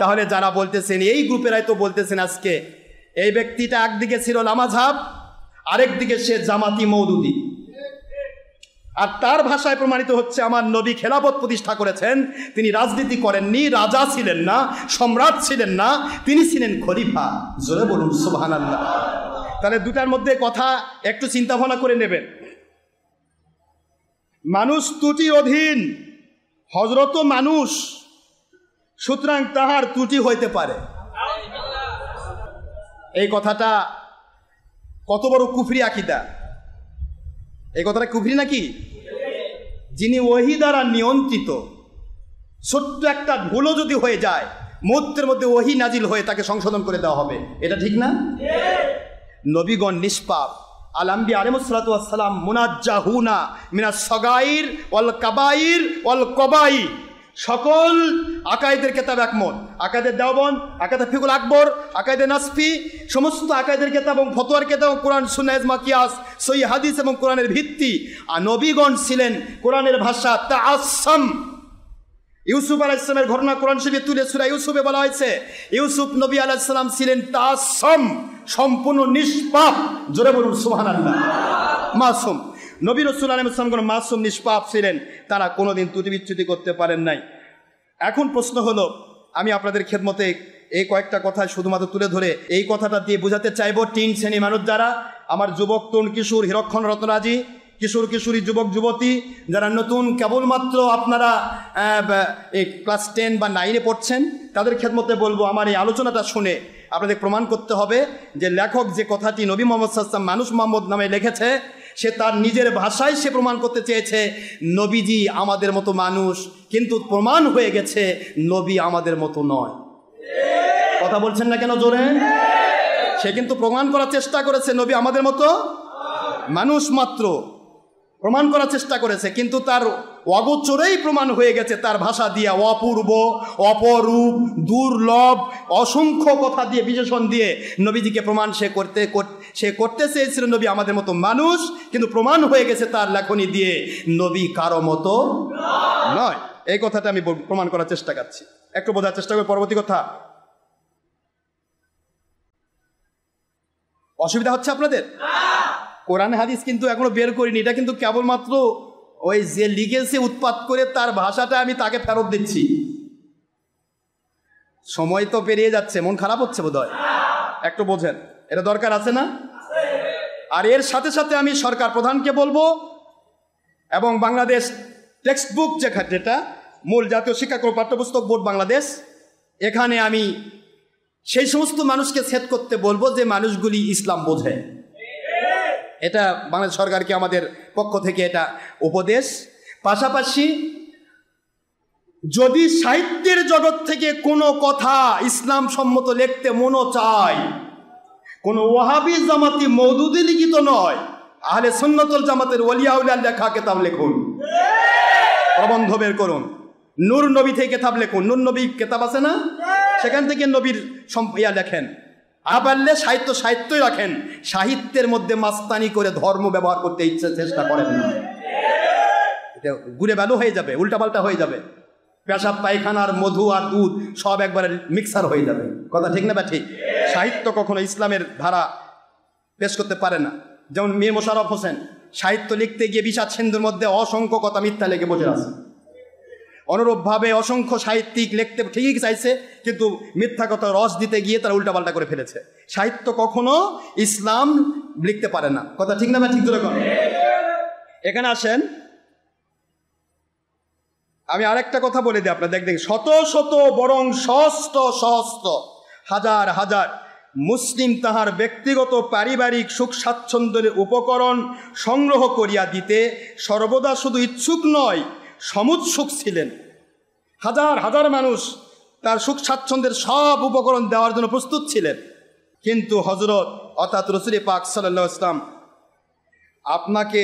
তাহলে যারা বলতেছেন, এই গ্রুপেরাই তো বলতেছেন আজকে, এই ব্যক্তিটা একদিকে ছিল লামাঝাব, আরেকদিকে সে জামাতি মৌদুদি, আর তার ভাষায় প্রমাণিত হচ্ছে আমার নবী খেলাফত প্রতিষ্ঠা করেছেন, তিনি রাজনীতি করেননি, রাজা ছিলেন না, সম্রাট ছিলেন না, তিনি ছিলেন খলিফা। জোরে বলুন সুবহানাল্লাহ। তাহলে দুটার মধ্যে কথা একটু চিন্তা ভাবনা করে নেবেন। মানুষ ত্রুটির অধীন, হযরত মানুষ, সুতরাং তাহার ত্রুটি হইতে পারে। এই কথাটা কত বড় কুফরি আকীদা! এই কথাটা কুফরি নাকি? যিনি ওহী দ্বারা নিয়ন্ত্রিত, ছোট্ট একটা ভুলও যদি হয়ে যায়, মুহূর্তের মধ্যে ওহী নাজিল হয়ে তাকে সংশোধন করে দেওয়া হবে, এটা ঠিক না? নবীগণ নিষ্পাপ, আল আম্বিয়া আলাইহিস সালাতু ওয়াস সালাম মুনাজ্জাহুনা মিনাস সাগাইর ওয়াল কাবাইর ওয়াল কবাই। সকল আকায়েদের কিতাব একমত, আকায়েদে দেওবন্দ, আকায়েদে ফিকুল আকবর, আকায়েদে নাসফি, সমস্ত আকায়েদের কিতাব এবং ফতোয়ার কিতাব, কোরআন সুন্নাহ ইজমা কিয়াস সহিহ হাদিস এবং কোরআনের ভিত্তি। আর নবীগণ ছিলেন কোরআনের ভাষা তাআসসাম। ইউসুফ আলাইহিস সালামের ঘটনা কোরআন শরীফে তুলে সূরা ইউসুফে বলা হয়েছে, ইউসুফ নবী আলাইহিস সালাম ছিলেন তাআসসাম, সম্পূর্ণ নিষ্পাপ। জোরে বলুন সুবহানাল্লাহ। মাসুম নবী রাসূল আলাইহিস সালাম মাসুম, নিষ্পাপ ছিলেন, তারা কোনোদিন ত্রুটি বিচ্যুতি করতে পারেন নাই। এখন প্রশ্ন হলো, আমি আপনাদের খেদমতে এই কয়েকটা কথা শুধুমাত্র তুলে ধরে এই কথাটা দিয়ে বোঝাতে চাইব, তিন শ্রেণী মানুষ যারা, আমার যুবক তরুণ কিশোর হিরক্ষণ রত্নরাজি, কিশোর কিশোরী, যুবক যুবতী যারা নতুন কেবলমাত্র আপনারা এই ক্লাস 10 বা 9-এ পড়ছেন, তাদের খেদমতে বলবো, আমার এই আলোচনাটা শুনে আপনাদের প্রমাণ করতে হবে যে লেখক যে কথাটি নবী মুহাম্মদ সাল্লাল্লাহু আলাইহি ওয়াসাল্লাম মানুষ মোহাম্মদ নামে লিখেছে, সে তার নিজের ভাষায় সে প্রমাণ করতে চেয়েছে নবীজি আমাদের মতো মানুষ, কিন্তু প্রমাণ হয়ে গেছে নবী আমাদের মতো নয়। কথা বলছেন না কেন জোরে? সে কিন্তু প্রমাণ করার চেষ্টা করেছে নবী আমাদের মতো মানুষ মাত্র, প্রমাণ করার চেষ্টা করেছে, কিন্তু তার অগোচরেই প্রমাণ হয়ে গেছে তার ভাষা দিয়ে, অপূর্ব, অপরূপ, দুর্লভ, অসংখ্য কথা দিয়ে, বিশেষণ দিয়ে নবীজিকে প্রমাণ সে করতে চেয়েছিল নবী আমাদের মতো মানুষ, কিন্তু প্রমাণ হয়ে গেছে তার লেখনী দিয়ে নবী কারো মতো নয়। এই কথাটা আমি প্রমাণ করার চেষ্টা করছি, একটু বোঝার চেষ্টা করি। পরবর্তী কথা, অসুবিধা হচ্ছে আপনাদের? কোরআন হাদিস কিন্তু এখনো বের করিনি, এটা কিন্তু কেবলমাত্র ওই যে লিখেছে উৎপাত করে তার ভাষাটা আমি তাকে ফেরত দিচ্ছি। সময় তো পেরিয়ে যাচ্ছে, মন খারাপ হচ্ছে বোধহয়, একটু বোঝেন, এটা দরকার আছে না? আর এর সাথে সাথে আমি সরকার প্রধানকে বলবো, এবং বাংলাদেশ টেক্সট বুক যেটা মূল জাতীয় শিক্ষাক্রম পাঠ্যপুস্তক বোর্ড বাংলাদেশ, এখানে আমি সেই সমস্ত মানুষকে সেট করতে বলবো যে মানুষগুলি ইসলাম বোঝে। এটা বাংলাদেশ সরকারকে আমাদের পক্ষ থেকে এটা উপদেশ। পাশাপাশি যদি সাহিত্যের জগৎ থেকে কোনো কথা ইসলাম সম্মত লিখতে মনও চায়, কোনো ওয়াহাবি জামাতি মওদুদি লিখিত নয়, আহলে সুন্নাতুল জামাতের ওলিয়া উলিয়ার লেখা কিতাব লিখুন, প্রবন্ধ বের করুন, নূর নবী থেকে কেতাব লেখুন, নূর নবী কেতাব আছে না, সেখান থেকে নবীর লেখেন। পারলে সাহিত্যই রাখেন, সাহিত্যের মধ্যে মাস্তানি করে ধর্ম ব্যবহার করতে চেষ্টা করেন না, এটা ঘুরে বেলো হয়ে যাবে, উল্টাপাল্টা হয়ে যাবে। পেশাব পায়খানার মধু আর দুধ সব একবারে মিক্সার হয়ে যাবে। কথা ঠিক না বা ঠিক? সাহিত্য কখনো ইসলামের ধারা পেশ করতে পারে না। যেমন মীর মোশাররফ হোসেন সাহিত্য লিখতে গিয়ে বিষাদ সিন্ধুর মধ্যে অসংখ্য কথা মিথ্যা লেগে বসে আছে। অনুরূপভাবে অসংখ্য সাহিত্যিক লিখতে ঠিকই চাইছে, কিন্তু মিথ্যা কথা রস দিতে গিয়ে তারা উল্টাপাল্টা করে ফেলেছে। সাহিত্য কখনো ইসলাম লিখতে পারে না। কথা ঠিক না বা ঠিক? ধরে করেন। এখানে আসেন, আমি আরেকটা কথা বলে দিই আপনার, দেখেন শত শত বরং সহস্র সহস্র হাজার হাজার মুসলিম তাহার ব্যক্তিগত পারিবারিক সুখ স্বাচ্ছন্দ্যের উপকরণ সংগ্রহ করিয়া দিতে সর্বদা শুধু ইচ্ছুক নয়, সমুৎসুক ছিলেন। হাজার হাজার মানুষ তার সুখ স্বাচ্ছন্দ্যের সব উপকরণ দেওয়ার জন্য প্রস্তুত ছিলেন। কিন্তু হযরত অর্থাৎ রাসূল পাক সাল্লাল্লাহু আলাইহি ওয়াসাল্লাম আপনাকে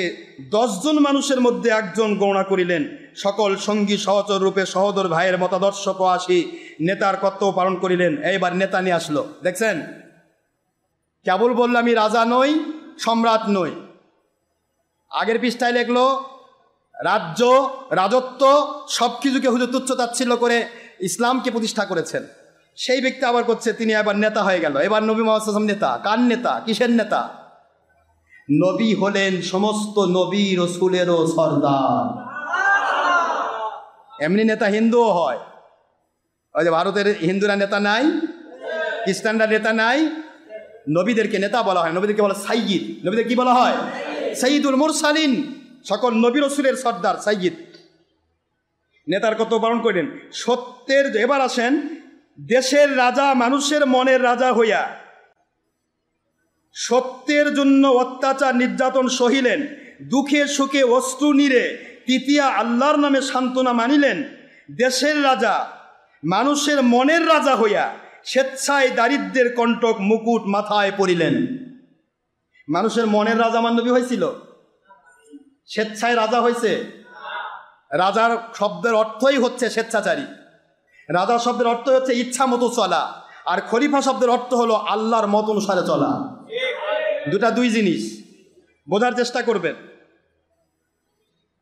10 জন মানুষের মধ্যে একজন গণনা করিলেন। সকল সঙ্গী সহচর রূপে সহোদর ভাইয়ের মতাদর্শ প্রয়াসী নেতার কর্তব্য পালন করিলেন। এইবার নেতা নিয়ে আসলো, দেখছেন? কেবল বললাম আমি রাজা নই, সম্রাট নই। আগের পৃষ্ঠায় লেখলো রাজ্য রাজত্ব সব কিছুকে হুজুর তুচ্ছ-তাচ্ছিল্য করে ইসলামকে প্রতিষ্ঠা করেছেন। সেই ব্যক্তি আবার করছে তিনি এবার নেতা হয়ে গেল। এবার নবী মুহাম্মদ সাল্লাল্লাহু আলাইহি ওয়াসাল্লাম নেতা। কার নেতা? কিসের নেতা? নবী হলেন সমস্ত নবী রসুলেরও সর্দার। এমনি নেতা হিন্দুও হয়। ওই যে ভারতের হিন্দুরা নেতা নাই, খ্রিস্টানরা নেতা নাই, নবীদেরকে নেতা বলা হয়। নবীদেরকে বলা সাইয়্যিদ। নবীদের কি বলা হয়? সাইয়্যিদুল মুরসালিন, সকল নবী রসুলের সর্দার সাইয়্যিদ। নেতার কত পালন করেন সত্যের। এবার আসেন, দেশের রাজা মানুষের মনের রাজা হইয়া সত্যের জন্য অত্যাচার নির্যাতন সহিলেন, দুঃখে সুখে অশ্রু নিরে তৃতীয়া আল্লাহর নামে সান্ত্বনা মানিলেন। দেশের রাজা মানুষের মনের রাজা হইয়া স্বেচ্ছায় দারিদ্র্যের কণ্টক মুকুট মাথায় পরিলেন। মানুষের মনের রাজা আমার নবী হয়েছিল? স্বেচ্ছায় রাজা হয়েছে? রাজার শব্দের অর্থই হচ্ছে স্বেচ্ছাচারী। রাজা শব্দের অর্থ হচ্ছে ইচ্ছা মতো চলা, আর খলিফা শব্দের অর্থ হলো আল্লাহর মত অনুসারে চলা। দুই জিনিস বোঝার চেষ্টা করবেন।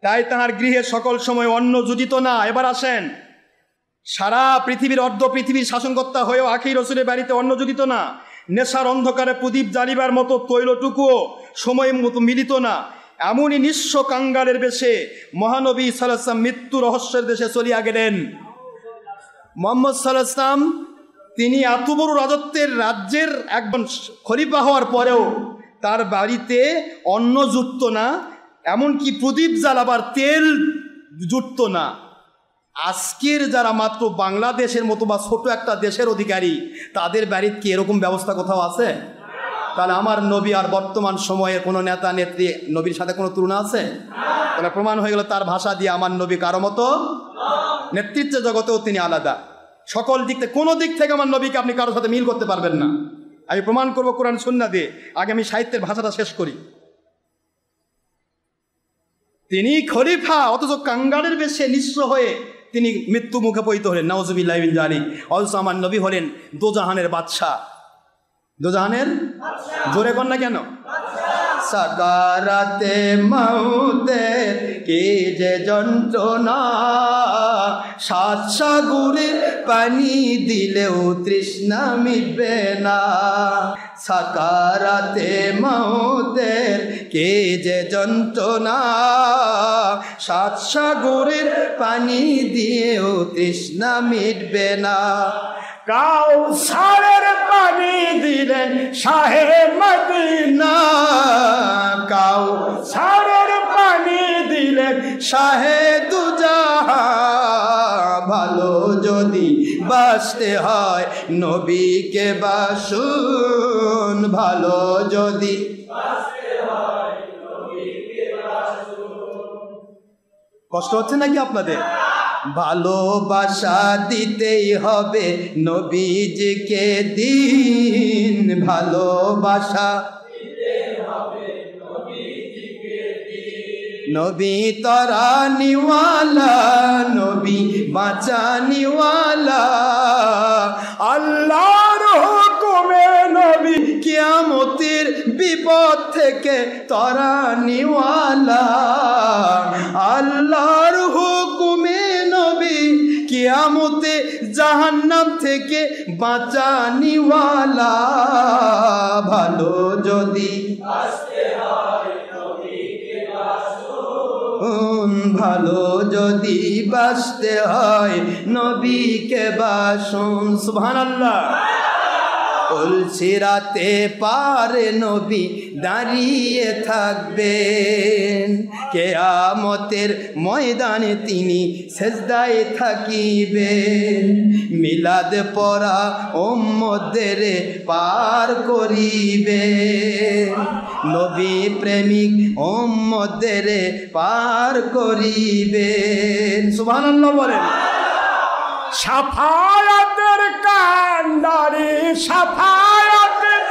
তাই তাহার গৃহে সকল সময় অন্ন জুটিত না। এবার আসেন, সারা পৃথিবীর অর্ধ পৃথিবীর শাসনকর্তা হয়েও আখির রসুলের বাড়িতে অন্ন জুটিত না। নেশার অন্ধকারে প্রদীপ জ্বালিবার মতো তৈলটুকুও সময় মতো মিলিত না। এমনই নিঃস্ব কাঙ্গালের বেশে মহানবী সাল্লাল্লাহু আলাইহি ওয়াসাল্লাম মৃত্যু রহস্যের দেশে চলিয়া গেলেন। মুহাম্মদ সাল্লাল্লাহু আলাইহি ওয়াসাল্লাম তিনি এত বড় রাজত্বের রাজ্যের একজন খলিফা হওয়ার পরেও তার বাড়িতে অন্ন জুটত না, এমনকি প্রদীপ জ্বালাবার তেল জুটত না। আজকের যারা মাত্র বাংলাদেশের মতো বা ছোট একটা দেশের অধিকারী, তাদের বাড়িতে কি এরকম ব্যবস্থা কোথাও আছে? তাহলে আমার নবী আর বর্তমান সময়ে কোনো নেতা নেত্রী নবীর সাথে কোনো তুলনা আছে? তাহলে প্রমাণ হয়ে গেল তার ভাষা দিয়ে আমার নবী কারো মতো। নেতৃত্বের জগতেও তিনি আলাদা। সকল দিক থেকে, কোনো দিক থেকে আমার নবীকে আপনি কারোর সাথে মিল করতে পারবেন না। আমি প্রমাণ করবো কোরআন সুন্নাহ দিয়ে। আগে আমি সাহিত্যের ভাষাটা শেষ করি। তিনি খলিফা, অথচ কাঙ্গালের বেশে নিঃস্ব হয়ে তিনি মৃত্যু মুখে পতিত হলেন। নাউজুবিল্লাহি মিন যালিক। অথচ আমার নবী হলেন দোজাহানের বাদশাহ। দোজাহানের জোরে কর না কেন? সাকারাতে মাউতের কি যে যন্ত্রণা, সাত সাগরের পানি দিলেও তৃষ্ণা মিটবে না। সাকারাতে মাউতের কি যে যন্ত্রণা, সাত সাগরের পানি দিয়েও তৃষ্ণা মিটবে না। কাউসারের পানি দিলেন শাহে মদিনা, কাউসারের পানি দিলেন শাহে দুজাহান। ভালো যদি বাসতে হয় নবীকে বাসুন, ভালো যদি কষ্ট হচ্ছে নাকি আপনাদের? ভালোবাসা দিতেই হবে নবীজিকে দিন, ভালোবাসা নবী তরানিওয়ালা, নবী বাঁচানিওয়ালা, আল্লাহর হুকুমে নবী কিয়ামতের বিপদ থেকে তরানিওয়ালা, আল্লাহর হুকুমে নবী কিয়ামতে জাহান্নাম থেকে বাঁচানিওয়ালা। ভালো যদি ভালো যদি বাঁচতে হয় নবীকে বাসুন। সুবহানাল্লাহ। উলসিরাতে পারে নবী দাঁড়িয়ে থাকবেন, কিয়ামতের ময়দানে তিনি সেজদায় থাকিবেন। মিলাদ পড়া উম্মতদের পার করিবেন, নবী প্রেমিক উম্মতদের পার করিবেন। সুবহানাল্লাহ বলেন। সাফায়াতের কান্ডারি, সাফায়াতের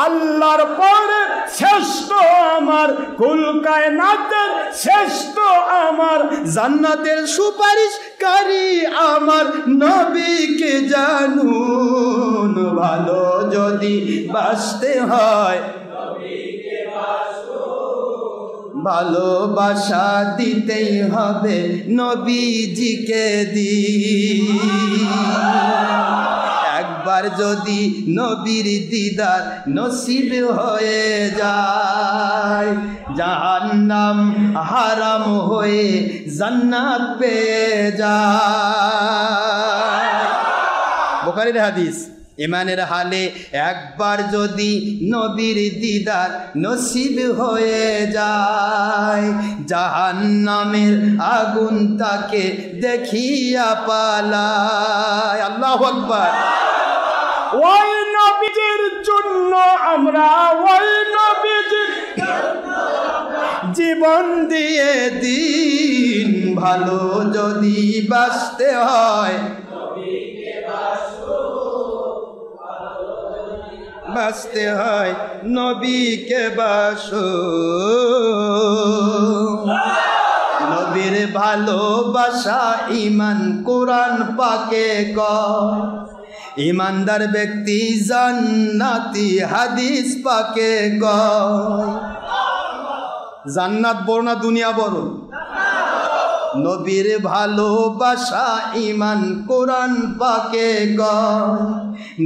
আল্লাহর পরে শ্রেষ্ঠ আমার, কুল কায়নাতের শ্রেষ্ঠ আমার, জান্নাতের সুপারিশকারী আমার নবীকে জানুন। ভালো যদি বাঁচতে হয় ভালোবাসা দিতেই হবে নবীজিকে দি। একবার যদি নবীর দিদার নসিব হয়ে যায়, জাহান্নাম হারাম হয়ে জান্নাত পেয়ে যায়। বুখারীর হাদিস। ইমানের হালে একবার যদি নবীর দিদার নসিব হয়ে যায়, জাহান্নামের আগুন তাকে দেখিয়া পালায়। আল্লাহু আকবার। ওই নবীজির জন্য আমরা, ওই নবীজির জীবন দিয়ে দিন। ভালো যদি বাঁচতে হয় বাঁচতে হয় নবীকে বাসো। নবীর ভালোবাসা ঈমান কোরআন পাকে কয়, ঈমানদার ব্যক্তি জান্নাতি হাদিস পাকে কয়। জান্নাত বড় না দুনিয়া বড়? নবীর ভালোবাসা ঈমান কোরআন পাকে কয়,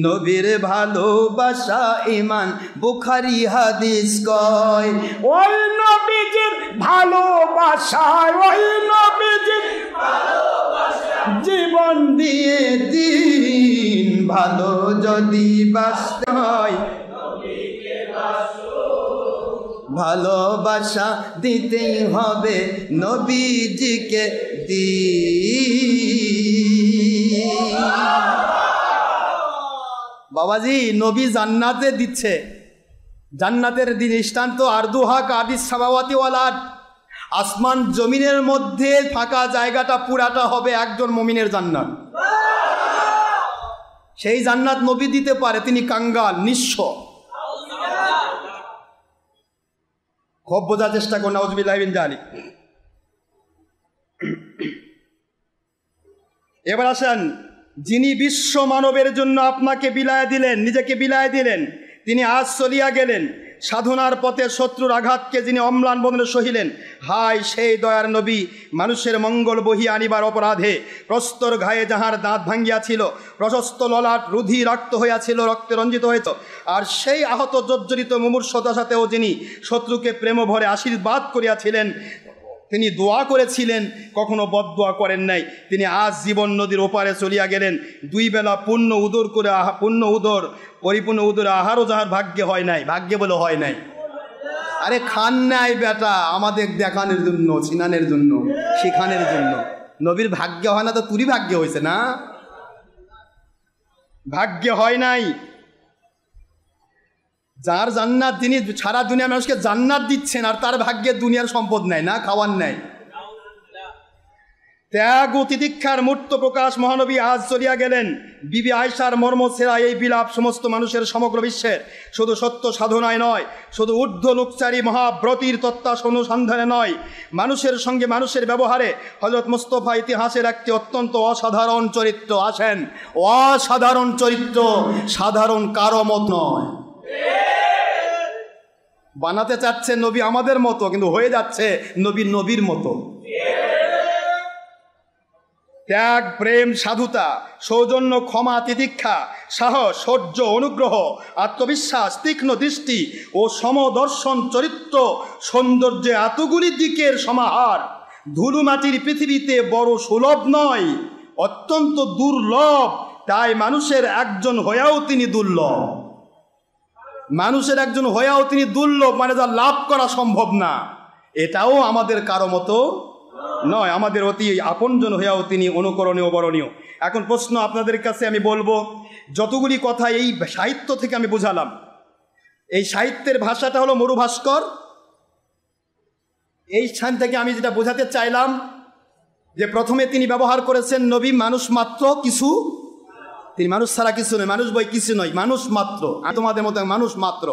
নবীর ভালোবাসা ঈমান বুখারী হাদিস কয়। ওই নবীজির ভালোবাসায়, ওই নবীজির জীবন দিয়ে দিন। ভালো যদি বাঁচতে হয় ভালোবাসা দিতেই হবে নবীজিকে দি। বাবাজি, নবী জান্নাতে দিচ্ছে, জান্নাতের দৃষ্টান্ত আরদুহা কাদিস সামাওয়াতি ওয়াল আরদ, আসমান জমিনের মধ্যে ফাঁকা জায়গাটা পুরাটা হবে একজন মুমিনের জান্নাত। সেই জান্নাত নবী দিতে পারে, তিনি কাঙ্গাল নিঃস্ব। খুব বোঝার চেষ্টা করুন। নাউযুবিল্লাহি মিন যালিক। এবার আসেন, যিনি বিশ্ব মানবের জন্য আপনাকে বিলায় দিলেন, নিজেকে বিলায় দিলেন, তিনি আজ চলিয়া গেলেন। সাধনার পথে শত্রুর আঘাতকে যিনি অম্লান বদনে সহিলেন, হায় সেই দয়ার নবী, মানুষের মঙ্গল বহিয়া আনিবার অপরাধে প্রস্তর ঘায়ে যাহার দাঁত ভাঙ্গিয়াছিল, প্রশস্ত ললাট রুধি রক্ত হইয়াছিল, রক্তে রঞ্জিত হয়েছে। আর সেই আহত জর্জরিত মুমূর্ষতার সাথেও যিনি শত্রুকে প্রেম ভরে আশীর্বাদ করিয়াছিলেন, তিনি দোয়া করেছিলেন, কখনো বদদোয়া করেন নাই। তিনি আজ জীবন নদীর ওপারে চলিয়া গেলেন। দুই বেলা পূর্ণ উদর করে পরিপূর্ণ উদরে আহারও যাহার ভাগ্যে হয় নাই, ভাগ্যে বলে হয় নাই। আরে খান নাই বেটা, আমাদের দেখানোর জন্য, ছিনানের জন্য, শিখানের জন্য। নবীর ভাগ্যে হয় না তো তুরই ভাগ্যে হয়েছে না? ভাগ্যে হয় নাই। যার জান্নাত, তিনি সারা দুনিয়ার মানুষকে জান্নাত দিচ্ছেন, আর তার ভাগ্যে দুনিয়ার সম্পদ নাই, না খাওয়ার নাই। ত্যাগ ও তিতিক্ষার মূর্ত প্রকাশ মহানবী আজ চলিয়া গেলেন। বিবি আয়েশার মর্ম ছেঁড়া এই বিলাপ সমস্ত মানুষের সমগ্র বিশ্বের শুধু সত্য সাধনায় নয়, শুধু ঊর্ধ্ব লোকচারী মহাব্রতির তত্ত্বাস অনুসন্ধানে নয়, মানুষের সঙ্গে মানুষের ব্যবহারে হযরত মুস্তাফা ইতিহাসের একটি অত্যন্ত অসাধারণ চরিত্র। আসেন, অসাধারণ চরিত্র, সাধারণ কারো মত নয়। বানাতে চাচ্ছে নবী আমাদের মতো, কিন্তু হয়ে যাচ্ছে নবী নবীর মতো। ত্যাগ, প্রেম, সাধুতা, সৌজন্য, ক্ষমা, তিতিক্ষা, সাহস, শৌর্য, অনুগ্রহ, আত্মবিশ্বাস, তীক্ষ্ণ দৃষ্টি ও সমদর্শন চরিত্র সৌন্দর্যে এতগুলি দিকের সমাহার ধুলোমাটির পৃথিবীতে বড় সুলভ নয়, অত্যন্ত দুর্লভ। তাই মানুষের একজন হয়েও তিনি দুর্লভ। মানুষের একজন হয়েও তিনি দুর্লভ, মানে যা লাভ করা সম্ভব না। এটাও আমাদের কারো মতো নয়, আমাদের অতি আপনজন হয়েও তিনি অনুকরণীয়, বরণীয়। এখন প্রশ্ন আপনাদের কাছে আমি বলবো, যতগুলি কথা এই সাহিত্য থেকে আমি বুঝালাম, এই সাহিত্যের ভাষাটা হলো মরুভাস্কর। এই স্থান থেকে আমি যেটা বোঝাতে চাইলাম যে প্রথমে তিনি ব্যবহার করেছেন নবী মানুষ মাত্র, কিছু তিনি মানুষ ছাড়া কিছু নয়, মানুষ বই কিছু নয়, মানুষ মাত্র। আমি তোমাদের মতো মানুষ মাত্র।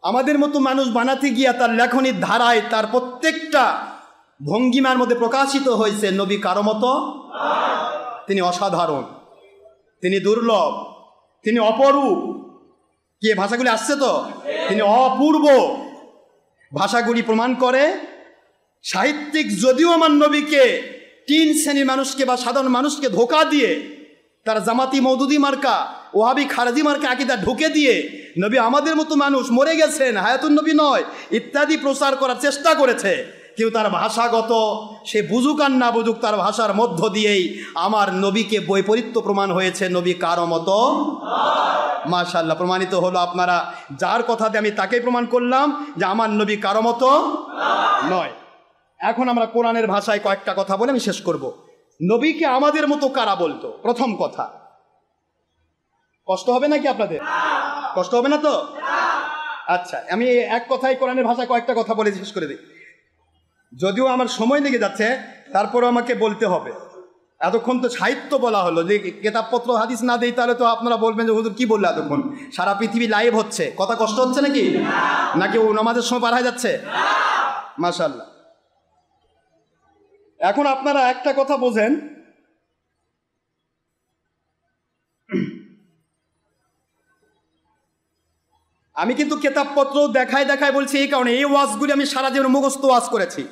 আমাদের মতো মানুষ বানাতে গিয়া তার লেখনীর ধারায় তার প্রত্যেকটা ভঙ্গিমার মধ্যে প্রকাশিত হয়েছে নবী কারো মতো। তিনি অসাধারণ, তিনি দুর্লভ, তিনি অপরূপ। কি ভাষাগুলি আসছে তো? তিনি অপূর্ব। ভাষাগুলি প্রমাণ করে সাহিত্যিক যদিও আমার নবীকে 3 শ্রেণীর মানুষকে বা সাধারণ মানুষকে ধোঁকা দিয়ে, তার জামাতি মওদুদি মার্কা, ওহাবি খারেজি মার্কা আকীদা ঢুকে দিয়ে নবী আমাদের মতো মানুষ মরে গেছেন, হায়াতুন নবী নয় ইত্যাদি প্রচার করার চেষ্টা করেছে। কেউ তার ভাষাগত, সে বুঝুক আর না বুঝুক, তার ভাষার মধ্য দিয়েই আমার নবীকে বৈপরীত্য প্রমাণ হয়েছে নবী কারো মতো। মাশাআল্লাহ, প্রমাণিত হলো। আপনারা যার কথাতে আমি তাকেই প্রমাণ করলাম যে আমার নবী কারো মতো নয়। এখন আমরা কোরআনের ভাষায় কয়েকটা কথা বলে আমি শেষ করব। নবীকে আমাদের মতো কারা বলতো? প্রথম কথা, কষ্ট হবে নাকি আপনাদের? কষ্ট হবে না তো? আচ্ছা, আমি এক কথায় কোরআনের ভাষায় কয়েকটা কথা বলে শেষ করে দিই। যদিও আমার সময় লেগে যাচ্ছে, তারপরেও আমাকে বলতে হবে। এতক্ষণ তো সাহিত্য বলা হলো, যে কেতাবপত্র হাদিস না দেই তাহলে তো আপনারা বলবেন যে হুজুর কি বললো এতক্ষণ। সারা পৃথিবী লাইভ হচ্ছে, কথা কষ্ট হচ্ছে নাকি? নাকি ও নামাজের সময় পার হয়ে যাচ্ছে? মাশাআল্লাহ। এখন আপনারা একটা কথা বোঝেন, আমি কিন্তু কেতাবপত্র দেখায় দেখায় বলছি এই কারণে, এই ওয়াজগুলি আমি সারা জীবন মুখস্থ ওয়াজ করেছি,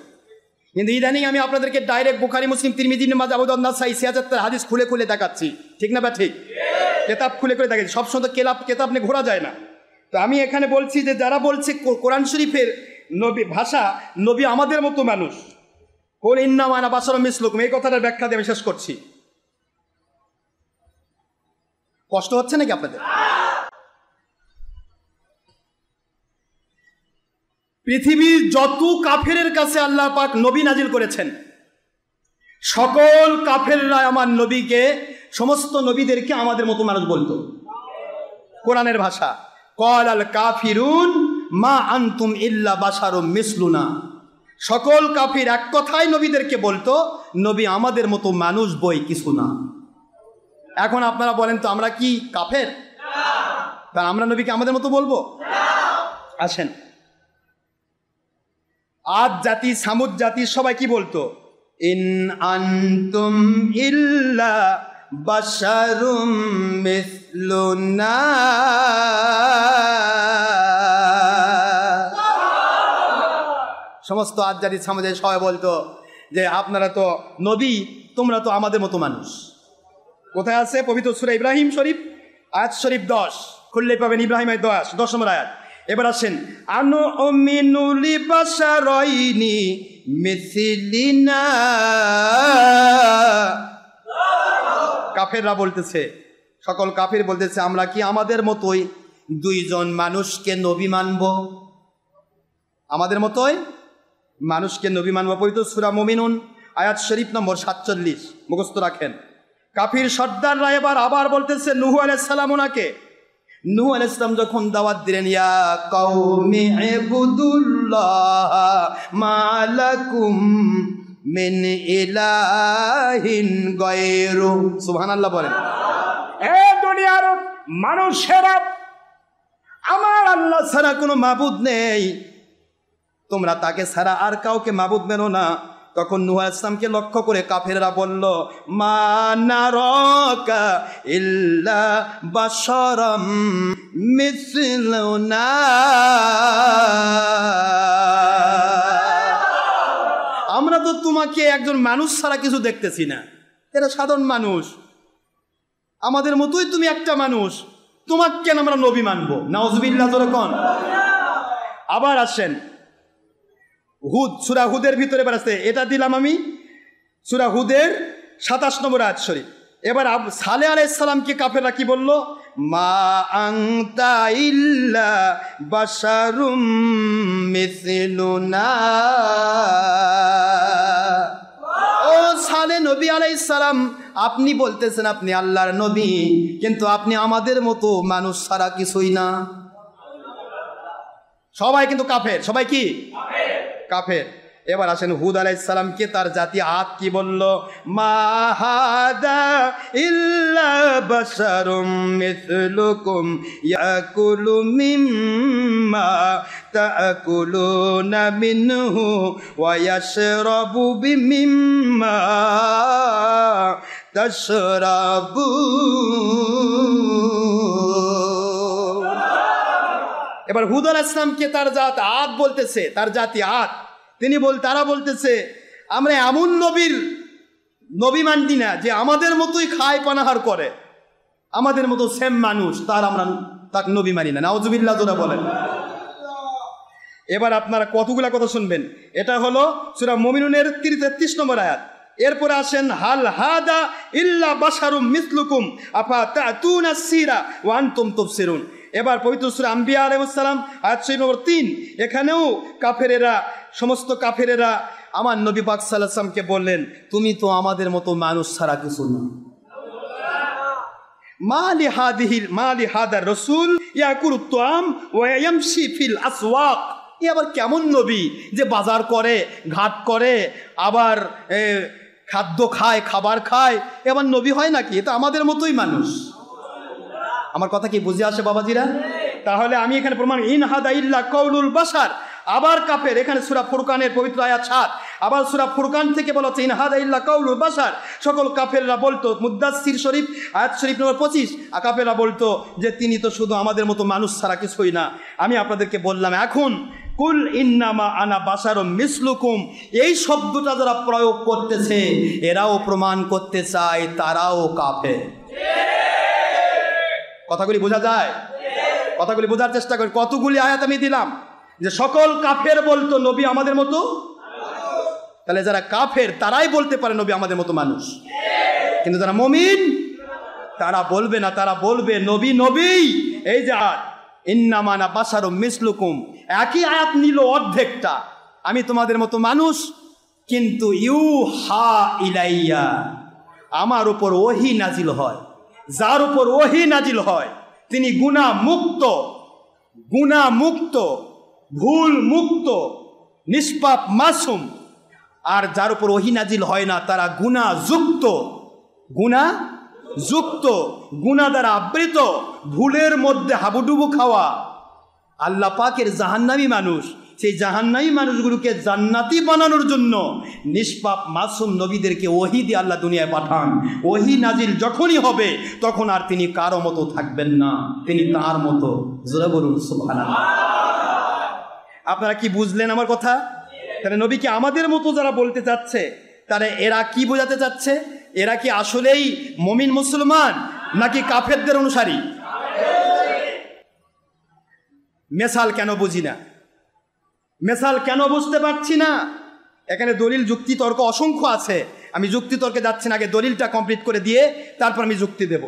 কিন্তু ইদানিং আমি আপনাদেরকে ডাইরেক্ট বুখারী, মুসলিম, তিরমিজি, মাজাহ, আবু দাউদ, নাসাঈ, সিয়াজের হাদিস খুলে খুলে দেখাচ্ছি। ঠিক না বা ঠিক? কেতাব খুলে খুলে দেখাচ্ছি। সবসময় তো কেতাব নিয়ে ঘোরা যায় না। তো আমি এখানে বলছি যে যারা বলছে কোরআন শরীফের নবী ভাষা, নবী আমাদের মতো মানুষ, কুল ইন্নামা আনা বাশারুম মিসলুকুম, এই কথাটার ব্যাখ্যা দিয়ে আমি শেষ করছি। কষ্ট হচ্ছে নাকি আপনাদের? পৃথিবীর যত কাফেরের কাছে আল্লাহ পাক নবী নাজিল করেছেন, সকল কাফেররা আমার নবীকে, সমস্ত নবীদেরকে আমাদের মতো মানুষ বলতো। কোরআনের ভাষা, ক্বাল আল কাফিরুন মা আনতুম ইল্লা বাশারুম মিসলুনা। সকল কাফির এক কথায় নবীদেরকে বলতো, নবী আমাদের মতো মানুষ বই কিছু না। এখন আপনারা বলেন তো আমরা কি কাফের? তা আমরা নবীকে আমাদের মতো বলবো? আসেন, আদ জাতি, সামুদ জাতি সবাই কি বলতো? ইন আনতুম ইল্লা বাশারুম মিসলুনা। সমস্ত আদ জাতি, সামুদ জাতি সবাই বলতো যে আপনারা তো নবী, তোমরা তো আমাদের মতো মানুষ। কোথায় আছে? পবিত্র সূরা ইব্রাহিম শরীফ, আয়াত শরীফ 10 খুললেই পাবেন। ইব্রাহিম 10 নম্বর আয়াত। এবার আসেন, আনু মিনুলি বাশারাইনি মিসলিনা। কাফেররা বলতেছে, সকল কাফের বলতেছে আমরা কি আমাদের মতোই 2জন মানুষকে নবী মানব? আমাদের মতোই মানুষকে নবী মানব। পবিত্র সূরা মুমিনুন আয়াত শরীফ নম্বর 47 মুখস্থ রাখেন। কাফির সর্দাররা এবার আবার বলতেছে নূহ আলাইহিস সালাম, ওনাকে নূহ আলাইহিস সালাম যখন দাওয়াত দিলেন, ইয়া কওমি ইবুদুল্লাহ মা লাকুম মিন ইলাহিন গায়রু। সুবহানাল্লাহ বলেন। এ দুনিয়ার মানুষেরা, আমার আল্লাহ ছাড়া কোনো মাবুদ নেই, তোমরা তাকে ছাড়া আর কাউকে মাবুদ মেনো না। তখন নূহ আলাইহিস সালামকে লক্ষ্য করে কাফেররা বলল, মা নারাকা ইল্লা বাশারাম মিসলুনা, আমরা তো তোমাকে একজন মানুষ ছাড়া কিছু দেখতেছি না, এটা সাধারণ মানুষ, আমাদের মতোই তুমি একটা মানুষ, তোমাকে কেন আমরা নবী মানবো? নাউজুবিল্লাহ জোরে কোন। আবার আসেন হুদ, সূরা হুদের ভিতরে বাড়াচ্ছে, এটা দিলাম আমি সূরা হুদের 27 নম্বর আয়াত শরীফ। এবার সালেহ আলাইহিস সালামকে কাফেররা কি বলল? মা আনতা ইল্লা বাশারুম মিসলুনা। ও সালেহ নবী আলাইহিস সালাম, আপনি বলতেছেন আপনি আল্লাহর নবী, কিন্তু আপনি আমাদের মতো মানুষ ছাড়া কিছুই না। সবাই কিন্তু কাফের, সবাই কি কাফের। এবার আসেন হুদ আলাইহিস সালামকে তার জাতি আদ কি বলল? মা হাদা ইল্লা বাশারুম মিসলুকুম ইয়াকুলু মিম্মা তাকুলুনা মিনহু ওয়া ইয়াশরাবু বিমিম্মা তাশরাবুন। এবার হুদ আলাইহিস সালামকে তার জাত আদ বলতেছে, তার জাতি আদ, তারা বলতেছে আমরা এমন নবী মানতি না যে আমাদের মতোই খায় পানাহার করে, আমাদের মতো সেম মানুষ, আমরা তাকে নবী মানি না। নাউজুবিল্লাহ জোরে বলেন। এবার আপনারা কতগুলা কথা শুনবেন। এটা হলো সূরা মুমিনুনের 33 নম্বর আয়াত। এরপরে আসেন হাল হাদা ইল্লা বাশারুম মিসলুকুম আফা তাতুনা সিরা ওয়া আনতুম তুবসিরুন। এবার পবিত্র সূরা আম্বিয়া আলাইহিস সালাম আয়াত নম্বর 3, এখানেও সমস্ত কাফেরেরা আমার নবী পাক সাল্লাল্লাহু আলাইহি ওয়াসাল্লামকে বললেন, তুমি তো আমাদের মতো মানুষ ছাড়া কিছু না। মালি হাদার রাসূল ইয়াকুলু তুআম ওয়া ইয়ামশি ফিল আসওয়াক। এ আবার কেমন নবী যে বাজার করে, ঘাট করে, আবার খাদ্য খায়, খাবার খায়, এবার নবী হয় নাকি? এটা আমাদের মতোই মানুষ। আমার কথা কি বুঝে আসে বাবাজিরা? তাহলে আমি এখানে প্রমাণ, ইন হাদা ইল্লা কাউলুল বাশার। আবার কাফের, এখানে সূরা ফুরকানের পবিত্র আয়াত 7, আবার সূরা ফুরকান থেকে বলা হচ্ছে ইন হাদা ইল্লা কাউলুল বাশার। সকল কাফেররা বলতো, মুদ্দাসসির শরীফ আয়াত শরীফ নম্বর 25, কাফেররা বলতো যে তিনি তো শুধু আমাদের মতো মানুষ ছাড়া কিছুই না। আমি আপনাদেরকে বললাম, এখন কুল ইন্নামা আনা বাশারুম মিসলুকুম, এই শব্দটা যারা প্রয়োগ করতেছে এরাও প্রমাণ করতে চায় তারাও কাফের। কথাগুলি বোঝা যায়? কথাগুলি বোঝার চেষ্টা করি। কতগুলি আয়াত আমি দিলাম যে সকল কাফের বলতো নবী আমাদের মতো। তাহলে যারা কাফের তারাই বলতে পারে নবী আমাদের মতো মানুষ, কিন্তু যারা মুমিন তারা বলবে না, তারা বলবে নবী নবী। এই যে ইন্নামা আনা বাশারুম মিসলুকুম, একই আয়াত নিল অর্ধেকটা, আমি তোমাদের মতো মানুষ, কিন্তু ইউহা ইলাইয়া, আমার উপর ওহী নাজিল হয়। যার উপর ওহী নাজিল হয় তিনি গুনাহ মুক্ত, ভুল মুক্ত, নিষ্পাপ মাসুম। আর যার উপর ওহী নাজিল হয় না তারা গুনাহযুক্ত, গুনাহ দ্বারা আবৃত, ভুলের মধ্যে হাবুডুবু খাওয়া। আল্লাহ পাকের জাহান্নামী মানুষ, সেই জাহান্নামী মানুষগুলোকে জান্নাতি বানানোর জন্য নিষ্পাপ মাসুম নবীদেরকে ওহী দিয়ে আল্লাহ দুনিয়ায় পাঠান। ওহী নাজিল যখনই হবে তখন আর তিনি কারো মতো থাকবেন না, তিনি তার মতো। জোরে বলুন সুবহানাল্লাহ। আপনারা কি বুঝলেন আমার কথা? তাহলে নবীকে আমাদের মতো যারা বলতে চাচ্ছে, তারা এরা কি বোঝাতে চাচ্ছে? এরা কি আসলেই মুমিন মুসলমান নাকি কাফেরদের অনুসারী? মেসাল কেন বুঝি না, মেসাল কেন বুঝতে পারছি না? এখানে দলিল যুক্তি তর্ক অসংখ্য আছে, আমি যুক্তি তর্কে যাচ্ছি না, আগে দলিলটা কমপ্লিট করে দিয়ে তারপর আমি যুক্তি দেব।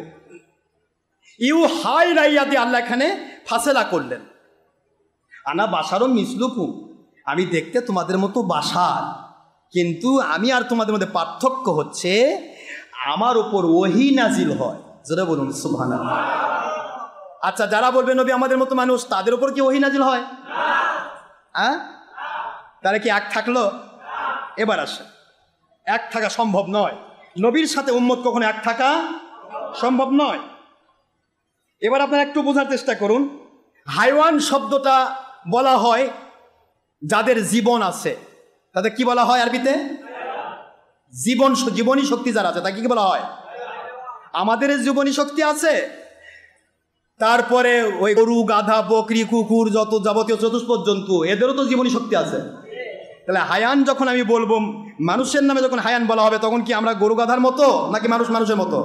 ইউহা ইলাইয়া দিয়ে আল্লাহ এখানে ফাসেলা করলেন। আনা বাশারুম মিসলুকুম, আমি দেখতে তোমাদের মতো বাশার, কিন্তু আমি আর তোমাদের মধ্যে পার্থক্য হচ্ছে আমার উপর ওহী নাজিল হয়। যারা বলুন সুবহানাল্লাহ। আচ্ছা, যারা বলবে নবী আমাদের মতো মানুষ, তাদের উপর কি ওহী নাজিল হয়? হ্যাঁ, তারা কি এক থাকলো? এবার আসে এক থাকা সম্ভব নয়। নবীর সাথে উম্মত কখনো এক থাকা সম্ভব নয়। এবার আপনারা একটু বোঝার চেষ্টা করুন। হাইওয়ান শব্দটা বলা হয় যাদের জীবন আছে, তাদের কি বলা হয় আরবিতে? জীবনী শক্তি যারা আছে তাকে কি বলা হয়? আমাদের জীবনী শক্তি আছে, তারপরে ওই গরু, গাধা, বকরি, কুকুর, যত যাবতীয় চতুষ্পদ জন্তু, এদেরও তো জীবনী শক্তি আছে। তাহলে হায়ান যখন আমি বলবো, মানুষের নামে যখন হায়ান বলা হবে, তখন কি আমরা গরু গাধার মতো নাকি মানুষ মানুষের মতো?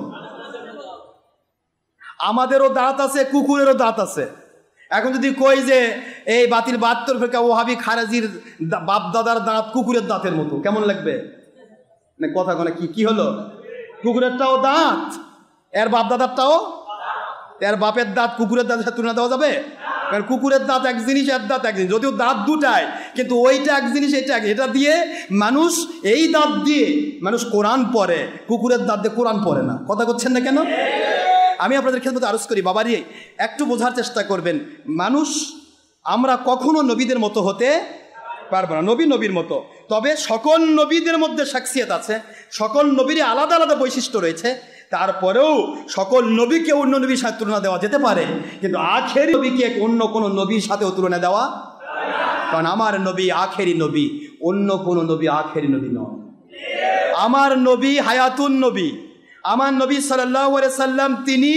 আমাদেরও দাঁত আছে, কুকুরেরও দাঁত আছে। এখন যদি কই যে এই বাতিল 72 ফেরকা ওহাবি খারাজির বাপ দাদার দাঁত কুকুরের দাঁতের মতো, কেমন লাগবে? না কথা কোনে কি হলো? কুকুরেরটাও দাঁত, এর বাপ দাদারটাও, এর বাপের দাঁত কুকুরের দাঁতের সাথে তুলনা দেওয়া যাবে? কারণ কুকুরের দাঁত এক জিনিস, এর দাঁত এক জিনিস, যদিও দাঁত দুটাই, কিন্তু ওইটা এক জিনিস, এটা এক। এটা দিয়ে মানুষ, এই দাঁত দিয়ে মানুষ কোরআন পড়ে, কুকুরের দাঁত দিয়ে কোরআন পড়ে না। কথা করছেন না কেন? আমি আপনাদের খেদমতে আরজ করি, বাবারি একটু বোঝার চেষ্টা করবেন। মানুষ আমরা কখনো নবীদের মতো হতে পারবো না, নবীর মতো। তবে সকল নবীদের মধ্যে শাখসিয়ত আছে, সকল নবীরই আলাদা আলাদা বৈশিষ্ট্য রয়েছে। তারপরেও সকল নবীকে অন্য নবীর সাথে তুলনা দেওয়া যেতে পারে, কিন্তু আখেরি নবীকে অন্য কোনো নবীর সাথেও তুলনা দেওয়া, কারণ আমার নবী আখেরি নবী, অন্য কোনো নবী আখেরি নবী নয়। আমার নবী হায়াতুন নবী, আমার নবী সাল্লাল্লাহু আলাইহি সাল্লাম তিনি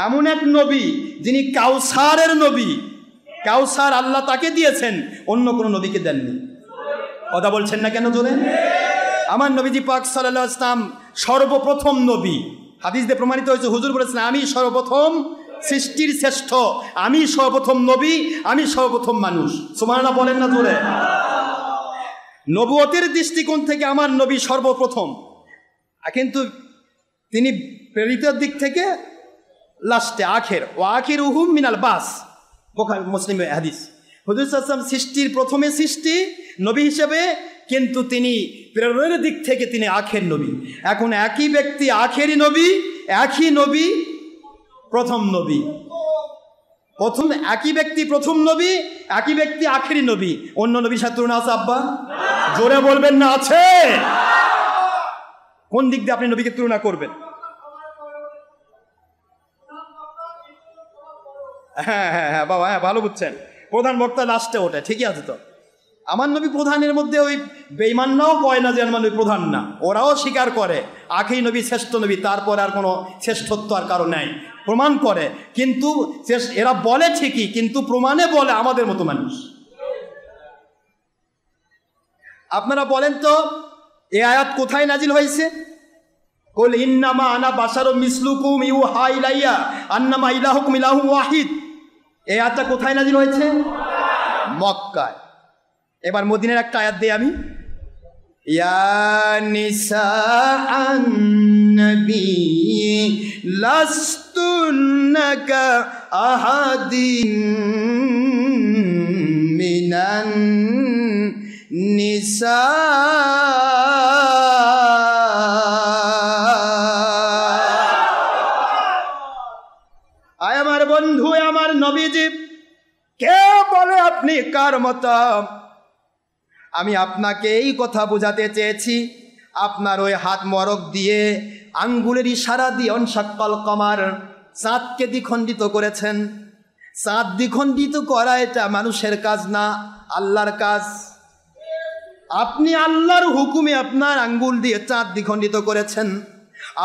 এমন এক নবী যিনি কাউসারের নবী। কাউসার আল্লাহ তাকে দিয়েছেন, অন্য কোনো নবীকে দেননি। কথা বলছেন না কেন জোরে? আমার নবীজি পাক সাল্লাল্লাহু আলাইহি সাল্লাম সর্বপ্রথম নবী। হাদিস দিয়ে প্রমাণিত হয়েছে, হুজুর বলেছেন আমি সর্বপ্রথম সৃষ্টির শ্রেষ্ঠ, আমি সর্বপ্রথম নবী, আমি সর্বপ্রথম মানুষ। সুবহানাল্লাহ বলেন না জোরে? নবুয়তের দৃষ্টিকোণ থেকে আমার নবী সর্বপ্রথম, কিন্তু তিনি প্রেরিতের দিক থেকে লাস্টে, আখের ও আখির উহুম মিনাল বাস, বুখারী মুসলিম হাদিস। হুজুর সাল্লাল্লাহু আলাইহি ওয়াসাল্লাম সৃষ্টির প্রথমে সৃষ্টি নবী হিসেবে, কিন্তু তিনি প্রেরণের দিক থেকে তিনি আখের নবী। এখন একই ব্যক্তি আখেরি নবী, একই নবী প্রথম নবী। প্রথম একই ব্যক্তি প্রথম নবী, একই ব্যক্তি আখেরি নবী। অন্য নবীর সাথে তুলনা আছে আব্বা? জোরে বলবেন না আছে? কোন দিক দিয়ে আপনি নবীকে তুলনা করবেন? হ্যাঁ হ্যাঁ হ্যাঁ বাবা, হ্যাঁ ভালো বুঝছেন। প্রধান বক্তা লাস্টে ওঠে, ঠিকই আছে। তো আমার নবী প্রধানের মধ্যে ওই বেঈমানরাও কয় না যে আমার নবী প্রধান না, ওরাও স্বীকার করে আখেরি নবী শ্রেষ্ঠ নবী, তারপরে আর কোনো শ্রেষ্ঠত্ব আর কারো নেই, প্রমাণ করে। কিন্তু এরা বলে ঠিকই, কিন্তু প্রমাণে বলে আমাদের মতো মানুষ। আপনারা বলেন তো এই আয়াত কোথায় নাজিল হয়েছে? কুল ইন্নামা আনা বাশারুম মিসলুকুম ইউহা ইলাইয়া আন্নামা ইলাহুকুম ইলাহুম ওয়াহিদ। এই আয়াতটা কোথায় নাজিল হয়েছে? মক্কায়। এবার মদিনার একটা আয়াত দেই আমি, ইয়া নিসাআন নবী লাস্তুন্না কা আহাদিন মিনান নিসা। আয় আমার বন্ধু, আমার নবীজি, কে বলে আপনি কার মতো? আমি আপনাকে এই কথা বোঝাতে চেয়েছি, আপনার ওই হাত মরক দিয়ে আঙ্গুলের ইশারা দিয়ে অনশাক্কাল কমার, চাঁদকে দ্বিখণ্ডিত করেছেন। চাঁদ দ্বিখণ্ডিত করা এটা মানুষের কাজ না, আল্লাহর কাজ। আপনি আল্লাহর হুকুমে আপনার আঙ্গুল দিয়ে চাঁদ দ্বিখণ্ডিত করেছেন।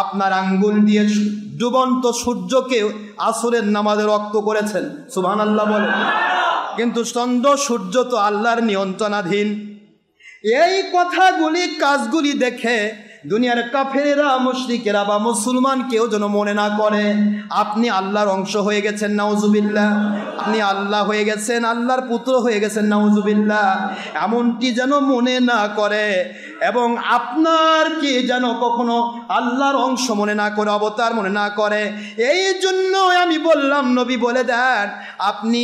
আপনার আঙ্গুল দিয়ে ডুবন্ত সূর্যকে আসরের নামাজে রক্ত করেছেন, সুবহানাল্লাহ বলেন। কিন্তু চন্দ্র সূর্য তো আল্লাহর নিয়ন্ত্রণাধীন। এই কথাগুলি কাজগুলি দেখে দুনিয়ার কাফেরেরা, মুশরিকেরা বা মুসলমান কেউ যেন মনে না করে আপনি আল্লাহর অংশ হয়ে গেছেন, নাউজুবিল্লাহ। আপনি আল্লাহ হয়ে গেছেন, আল্লাহর পুত্র হয়ে গেছেন, নাউজুবিল্লাহ। এমনটি যেন মনে না করে, এবং আপনার কি যেন কখনো আল্লাহর অংশ মনে না করে, অবতার মনে না করে। এই জন্য আমি বললাম, নবী বলে দেন আপনি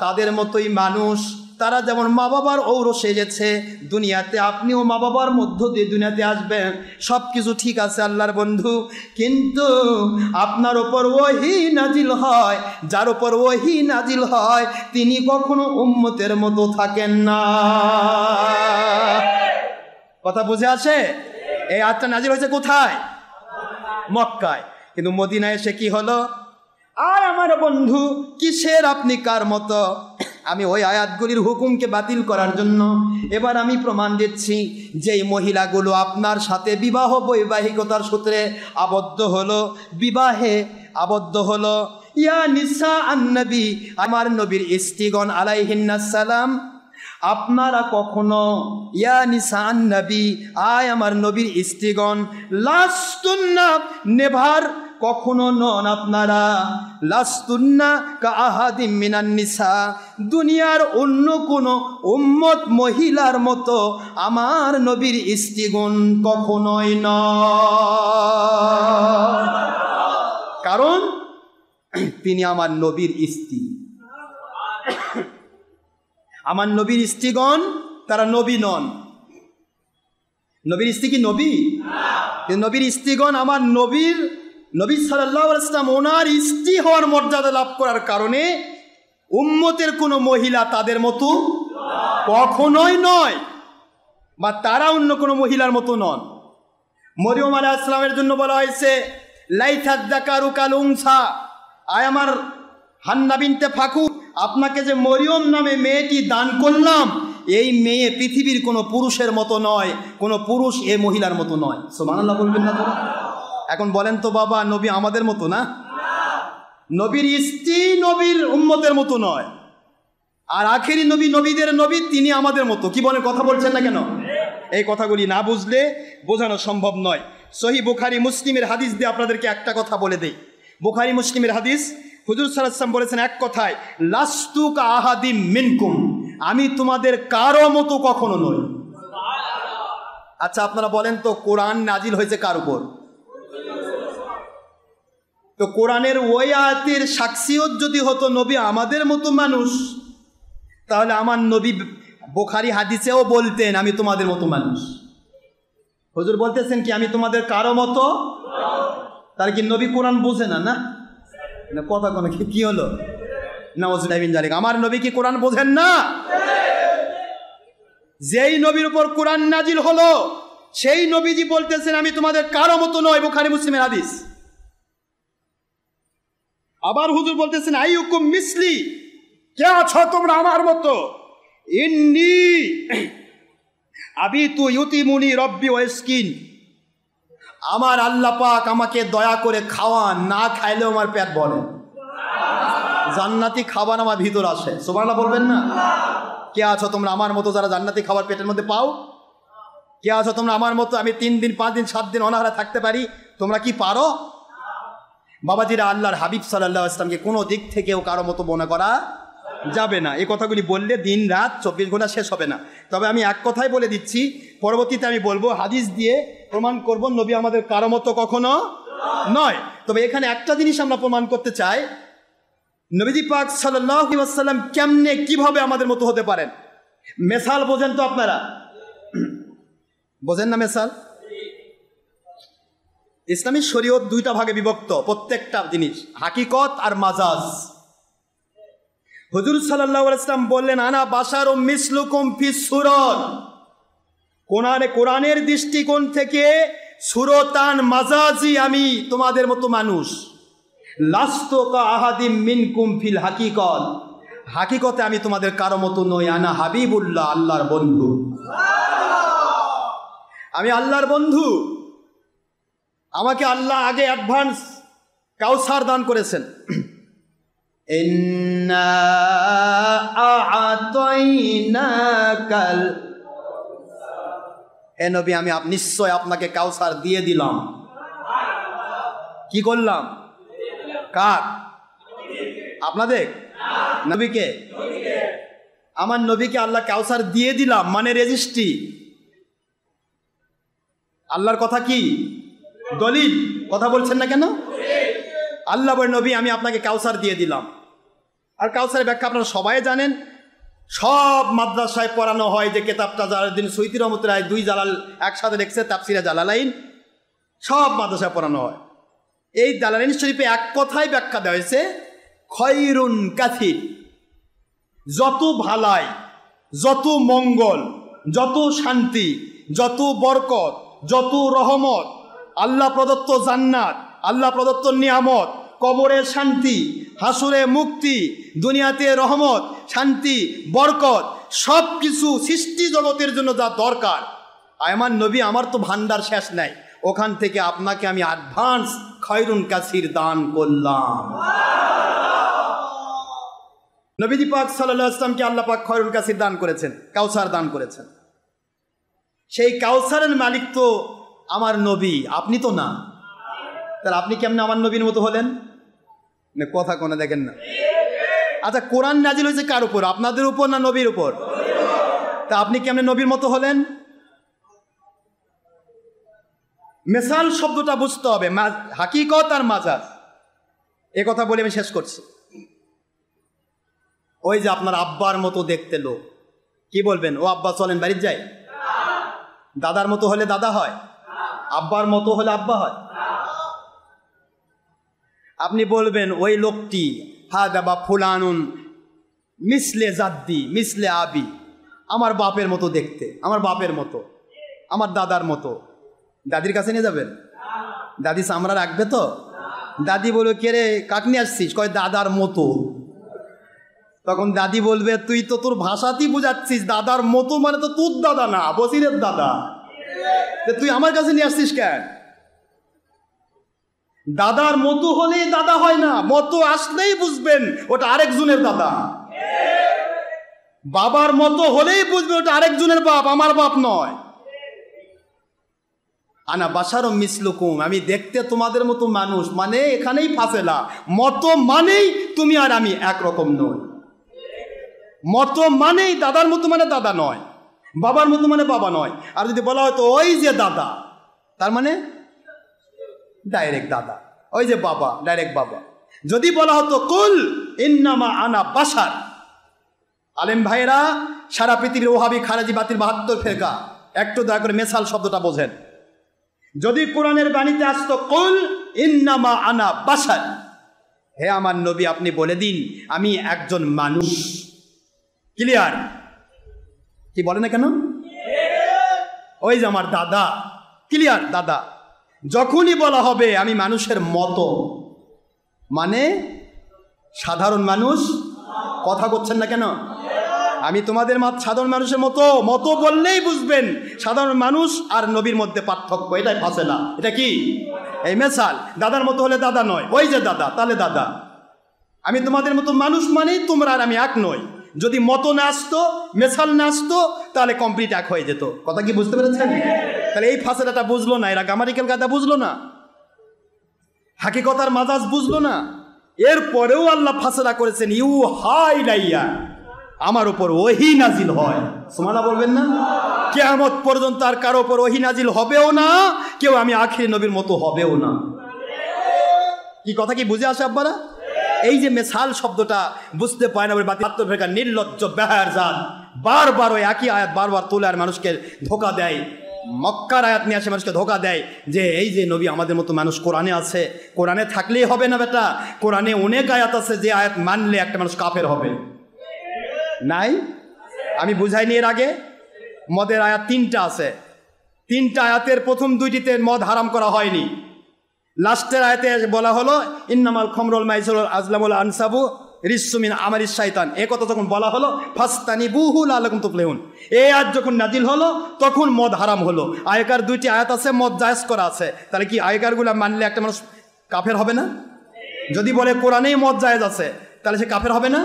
তাদের মতোই মানুষ। তারা যেমন মা বাবার ঔরসে গেছে দুনিয়াতে, আপনিও মা বাবার মধ্য দিয়ে দুনিয়াতে আসবেন। সব কিছু ঠিক আছে আল্লাহর বন্ধু, কিন্তু আপনার ওপর ওহী নাজিল হয়, যার ওপর ওহী নাজিল হয় তিনি কখনো উম্মতের মতো থাকেন না। কথা বুঝে আসে? এই আয়াতটা নাজিল হয়েছে কোথায়? মক্কায়। কিন্তু মদিনায় এসে কি হলো? আর আমার বন্ধু কিসের আপনি কার মতো? আমি ওই আয়াতগুলির হুকুমকে বাতিল করার জন্য এবার আমি প্রমাণ দিচ্ছি, যেই মহিলাগুলো আপনার সাথে বিবাহ বৈবাহিকতার সূত্রে আবদ্ধ হলো, বিবাহে আবদ্ধ হলো, ইয়া নিসা আন-নবী, আমার নবীর স্ত্রীগণ আলাইহিন্নাস সালাম, আপনারা কখনো ইয়া নিসা আন-নবী, আয় আমার নবীর স্ত্রীগণ, লাস্তুন্না, নেভার, কখনো নন আপনারা, লাস্তুন্না কা আহাদিম মিনান নিসা, দুনিয়ার অন্য কোনো উম্মত মহিলার মতো আমার নবীর স্ত্রীগণ কখনোই নয়। কারণ তিনি আমার নবীর স্ত্রী। আমার নবীর স্ত্রীগণ তারা নবী নন। নবীর স্ত্রী কি নবী? নবীর স্ত্রীগণ আমার নবী সাল্লাল্লাহু আলাইহি ওয়াসাল্লাম ওনার স্ত্রী হওয়ার মর্যাদা লাভ করার কারণে উম্মতের কোনো মহিলা তাদের মতো কখনোই নয়, বা তারা অন্য কোনো মহিলার মতো নন। মরিয়ম আলাইহিস সালামের জন্য বলা হয়েছে লাইসাদ যাকারু কাল উনসা, আয় আমার হান্না বিনতে ফাকুর, আপনাকে যে মরিয়ম নামে মেয়েটি দান করলাম, এই মেয়ে পৃথিবীর কোনো পুরুষের মতো নয়, কোনো পুরুষ এ মহিলার মতো নয়। সুবহানাল্লাহ বলবেন না তো? এখন বলেন তো বাবা, নবী আমাদের মতো না? নবীর স্ত্রী নবীর উম্মতের মতো নয়, আর আখেরি নবী নবীদের নবী তিনি আমাদের মতো। কি বলেন, কথা বলছেন না কেন? এই কথাগুলি না বুঝলে বোঝানো সম্ভব নয়। সহিহ বুখারী মুসলিমের হাদিস দিয়ে আপনাদেরকে একটা কথা বলে দেই। বুখারী মুসলিমের হাদিস, হুজুর সাল্লাল্লাহু আলাইহি ওয়াসাল্লাম বলেছেন এক কথায়, লাস্তু কা আহাদিম মিনকুম, আমি তোমাদের কারো মতো কখনো নই। আচ্ছা আপনারা বলেন তো, কোরআন নাজিল হয়েছে কার উপর? তো কোরআনের ওই আয়াতের সাক্ষীয়ত যদি হতো নবী আমাদের মতো মানুষ, তাহলে আমার নবী বুখারী হাদিসেও বলতেন আমি তোমাদের মতো মানুষ। হুজুর বলতেছেন কি আমি তোমাদের কারো মতো? তার কি নবী কোরআন বোঝে না? না কথা কোনো কি হলো? নাউযুবিল্লাহি মিন যালিক, আমার নবী কি কোরআন বোঝেন না? যেই নবীর উপর কোরআন নাজিল হলো সেই নবীজি বলতেছেন আমি তোমাদের কারো মতো নয়। বুখারী মুসলিমের হাদিস। আবার হুজুর বলতেছেন আইয়ুকুম মিসলি, কে আছো তোমরা আমার মতো? ইন্নী আবিতু ইউতিমুনি রব্বি ওয়াসকিন, আমার আল্লাহ পাক আমাকে দয়া করে খাওয়ান, না খাইলেও আমার পেট ভরে। জান্নাতি খাবার আমার ভিতর আসে। সুবহানাল্লাহ বলবেন না? কে আছো তোমরা আমার মতো যারা জান্নাতি খাবার পেটের মধ্যে পাও? কে আছো তোমরা আমার মতো আমি 3 দিন 5 দিন 7 দিন অনাহারে থাকতে পারি? তোমরা কি পারো? বাবাজিরা, আল্লাহর হাবিব সাল্লাল্লাহু আলাইহি ওয়াসাল্লামকে কোনো দিক থেকেও কারো মতো মনে করা যাবে না। এই কথাগুলি বললে দিন রাত 24 ঘন্টা শেষ হবে না। তবে আমি এক কথাই বলে দিচ্ছি, পরবর্তীতে আমি বলবো, হাদিস দিয়ে প্রমাণ করব নবী আমাদের কারো মতো কখনো নয়। তবে এখানে একটা জিনিস আমরা প্রমাণ করতে চাই, নবীজি পাক সাল্লাল্লাহু আলাইহি ওয়াসাল্লাম কেমনে কিভাবে আমাদের মতো হতে পারেন। মেসাল বোঝেন তো আপনারা? বোঝেন না মেসাল? ইসলামী শরীয়ত 2টা ভাগে বিভক্ত, প্রত্যেকটা জিনিস হাকিকত আর মাজাজ। হুজুর সাল্লাল্লাহু আলাইহি ওয়াসাল্লাম বললেন আনা বাশারুম মিসলুকুম ফিস সুরত, কোরআনের দৃষ্টিকোণ থেকে সুরতান মাজাজি আমি তোমাদের মতো মানুষ। লাস্তু কা আহাদিম মিনকুম ফিল হাকিকত, হাকিকতে আমি তোমাদের কারো মতো নই। আনা হাবিবুল্লাহ, আল্লাহর বন্ধু। আমি আল্লাহর বন্ধু। আমাকে আল্লাহ আগে অ্যাডভান্স কাউসার দান করেছেন। ইন্না আ'তাইনাকাল, হে নবী আমি নিশ্চয় আপনাকে কাউসার দিয়ে দিলাম। কি করলাম? কার? আপনাদের নবীকে। আমার নবীকে আল্লাহ কাউসার দিয়ে দিলাম মানে রেজিস্ট্রি। আল্লাহর কথা কি দলিল? কথা বলছেন না কেন? আল্লাহ বলে নবী আমি আপনাকে কাউসার দিয়ে দিলাম। আর কাউসারের ব্যাখ্যা আপনারা সবাই জানেন, সব মাদ্রাসায় পড়ানো হয় যে কেতাবটা জালালউদ্দিন সুয়ুতী রহমতুল্লাহ 2 জালাল একসাথে লিখছে, তাফসিরে জালালাইন, সব মাদ্রাসায় পড়ানো হয়। এই জালালাইন শরীফে এক কথায় ব্যাখ্যা দেওয়া হয়েছে খয়রুন কাসির, যত ভালাই, যত মঙ্গল, যত শান্তি, যত বরকত, যত রহমত, আল্লাহ প্রদত্ত জান্নাত, আল্লাহ প্রদত্ত নিয়ামত, কবরে শান্তি, হাসুরে মুক্তি, দুনিয়াতে রহমত, শান্তি, বরকত, সব কিছু সৃষ্টি জগতের জন্য যা দরকার, আমার নবী আমার তো ভান্ডার শেষ নাই, ওখান থেকে আপনাকে আমি অ্যাডভান্স খয়রুন কাসির দান করলাম। নবীজি পাক সাল্লাল্লাহু আলাইহি ওয়াসাল্লামকে আল্লাহ পাক খয়রুল কাসির দান করেছেন, কাউসার দান করেছেন। সেই কাউসারের মালিক তো আমার নবী, আপনি তো না। তাহলে আপনি কেমনে আমার নবীর মতো হলেন? না কথা কোনে দেখেন না। আচ্ছা, কোরআন নাজিল হয়েছে কার উপর, আপনাদের উপর না নবীর উপর? তা আপনি কেমনে নবীর মতো হলেন? মেসাল শব্দটা বুঝতে হবে, হাকিকত আর মাজাজ। এ কথা বলে আমি শেষ করছি। ওই যে আপনার আব্বার মতো দেখতে লোক, কি বলবেন? ও আব্বা চলেন বাড়ির যাই। দাদার মতো হলে দাদা হয়, আব্বার মতো হলে আব্বা হয়। আপনি বলবেন ওই লোকটি হা দাবা ফুলানুন মিসলে জাদ্দি মিসলে আবি, আমার বাপের মতো দেখতে, আমার বাপের মতো, আমার দাদার মতো। দাদির কাছে নিয়ে যাবেন? দাদি চামড়া রাখবে তো? দাদি বলবে কে রে, কাক নিয়ে আসছিস? কয় দাদার মতো। তখন দাদি বলবে তুই তো তোর ভাষাতেই বুঝাচ্ছিস, দাদার মতো মানে তো তোর দাদা না, বসিরের দাদা, তুই আমার কাছে নিয়ে আসছিস কেন? দাদার মতো হলেই দাদা হয় না, মতো আসলেই বুঝবেন ওটা আরেকজনের দাদা। বাবার মতো হলেই বুঝবে ওটা আরেকজনের বাপ, আমার বাপ নয়। আনা বাশারুম মিসলুকুম, আমি দেখতে তোমাদের মতো মানুষ, মানে এখানেই ফাসেলা। মতো মানেই তুমি আর আমি একরকম নই। মতো মানেই দাদার মতো মানে দাদা নয়, বাবার মতো মানে বাবা নয়। আর যদি বলা হয়তো ওই যে দাদা, তার মানে ডাইরেক্ট দাদা, ওই যে বাবা ডাইরেক্ট বাবা। যদি বলা হতো কুল ইন্নামা আনা বাশার, আলেম ভাইরা সারা পৃথিবীর ওহাবি খারাজি বাতিল ৭২ ফেরকা, একটু দয়া করে মেসাল শব্দটা বোঝেন। যদি কোরআনের বাণীতে আসতো কুল ইন্নামা আনা বাশার, হে আমার নবী আপনি বলে দিন আমি একজন মানুষ। ক্লিয়ার? কি বলে না কেন? ওই যে আমার দাদা, ক্লিয়ার দাদা। যখনই বলা হবে আমি মানুষের মতো, মানে সাধারণ মানুষ, কথা করছেন না কেন? আমি তোমাদের সাধারণ মানুষের মতো, মতো বললেই বুঝবেন সাধারণ মানুষ আর নবীর মধ্যে পার্থক্য, এটাই ফাসেলা। এটা কি? এই মেসাল। দাদার মতো হলে দাদা নয়, ওই যে দাদা, তাহলে দাদা। আমি তোমাদের মতো মানুষ মানেই তোমরা আর আমি এক নই। যদি মতো না আসতো, মেসাল না আসতো, তাহলে কমপ্লিট এক হয়ে যেত। কথা কি বুঝতে পেরেছেন? তাহলে এই ফাসেলাটা বুঝলো না, এরা গ্রামারিক্যাল কায়দা বুঝলো না, হাকিকতার মাজাজ বুঝলো না। এরপরেও আল্লাহ ফাসেলা করেছেন ইউ হাই লাইয়া, আমার উপর ওহী নাজিল হয়। সুবহানাল্লাহ বলবেন না? কিয়ামত পর্যন্ত আর কারো উপর ওহী নাজিল হবেও না, কেউ আমি আখিরি নবীর মতো হবেও না। কি কথা কি বুঝে আসে আব্বারা? এই যে মেসাল শব্দটা বুঝতে পায় না, বাতিল ফেরকা নির্লজ্জ বেহায়ার জাত বারবার ওই একই আয়াত বারবার তোলে আর মানুষকে ধোকা দেয়। মক্কার আয়াত নিয়ে আসে মানুষকে ধোকা দেয় যে এই যে নবী আমাদের মতো মানুষ কোরআনে আছে। কোরআনে থাকলেই হবে না বেটা, কোরআনে অনেক আয়াত আছে যে আয়াত মানলে একটা মানুষ কাফের হবে। নাই? আমি বুঝাইনি এর আগে? মদের আয়াত ৩টা আছে, ৩টা আয়াতের প্রথম ২টিতে মদ হারাম করা হয়নি। লাস্টের আয়াতে বলা হলো ইন্নামাল খমরুল মাইসির আজলামুল আনসাবু রিসসুমিন আমালিশ শাইতান। এ কথা যখন বলা হলো ফাস্তানিবুহু লাআল্লাকুম তুফলিহুন, এই আয়াত যখন নাজিল হলো তখন মদ হারাম হলো। আগেকার ২টি আয়াত আছে, মদ জায়েজ করা আছে। তাহলে কি আগেকারগুলো মানলে একটা মানুষ কাফের হবে না? যদি বলে কোরআনেই মদ জায়েজ আছে তাহলে সে কাফের হবে না?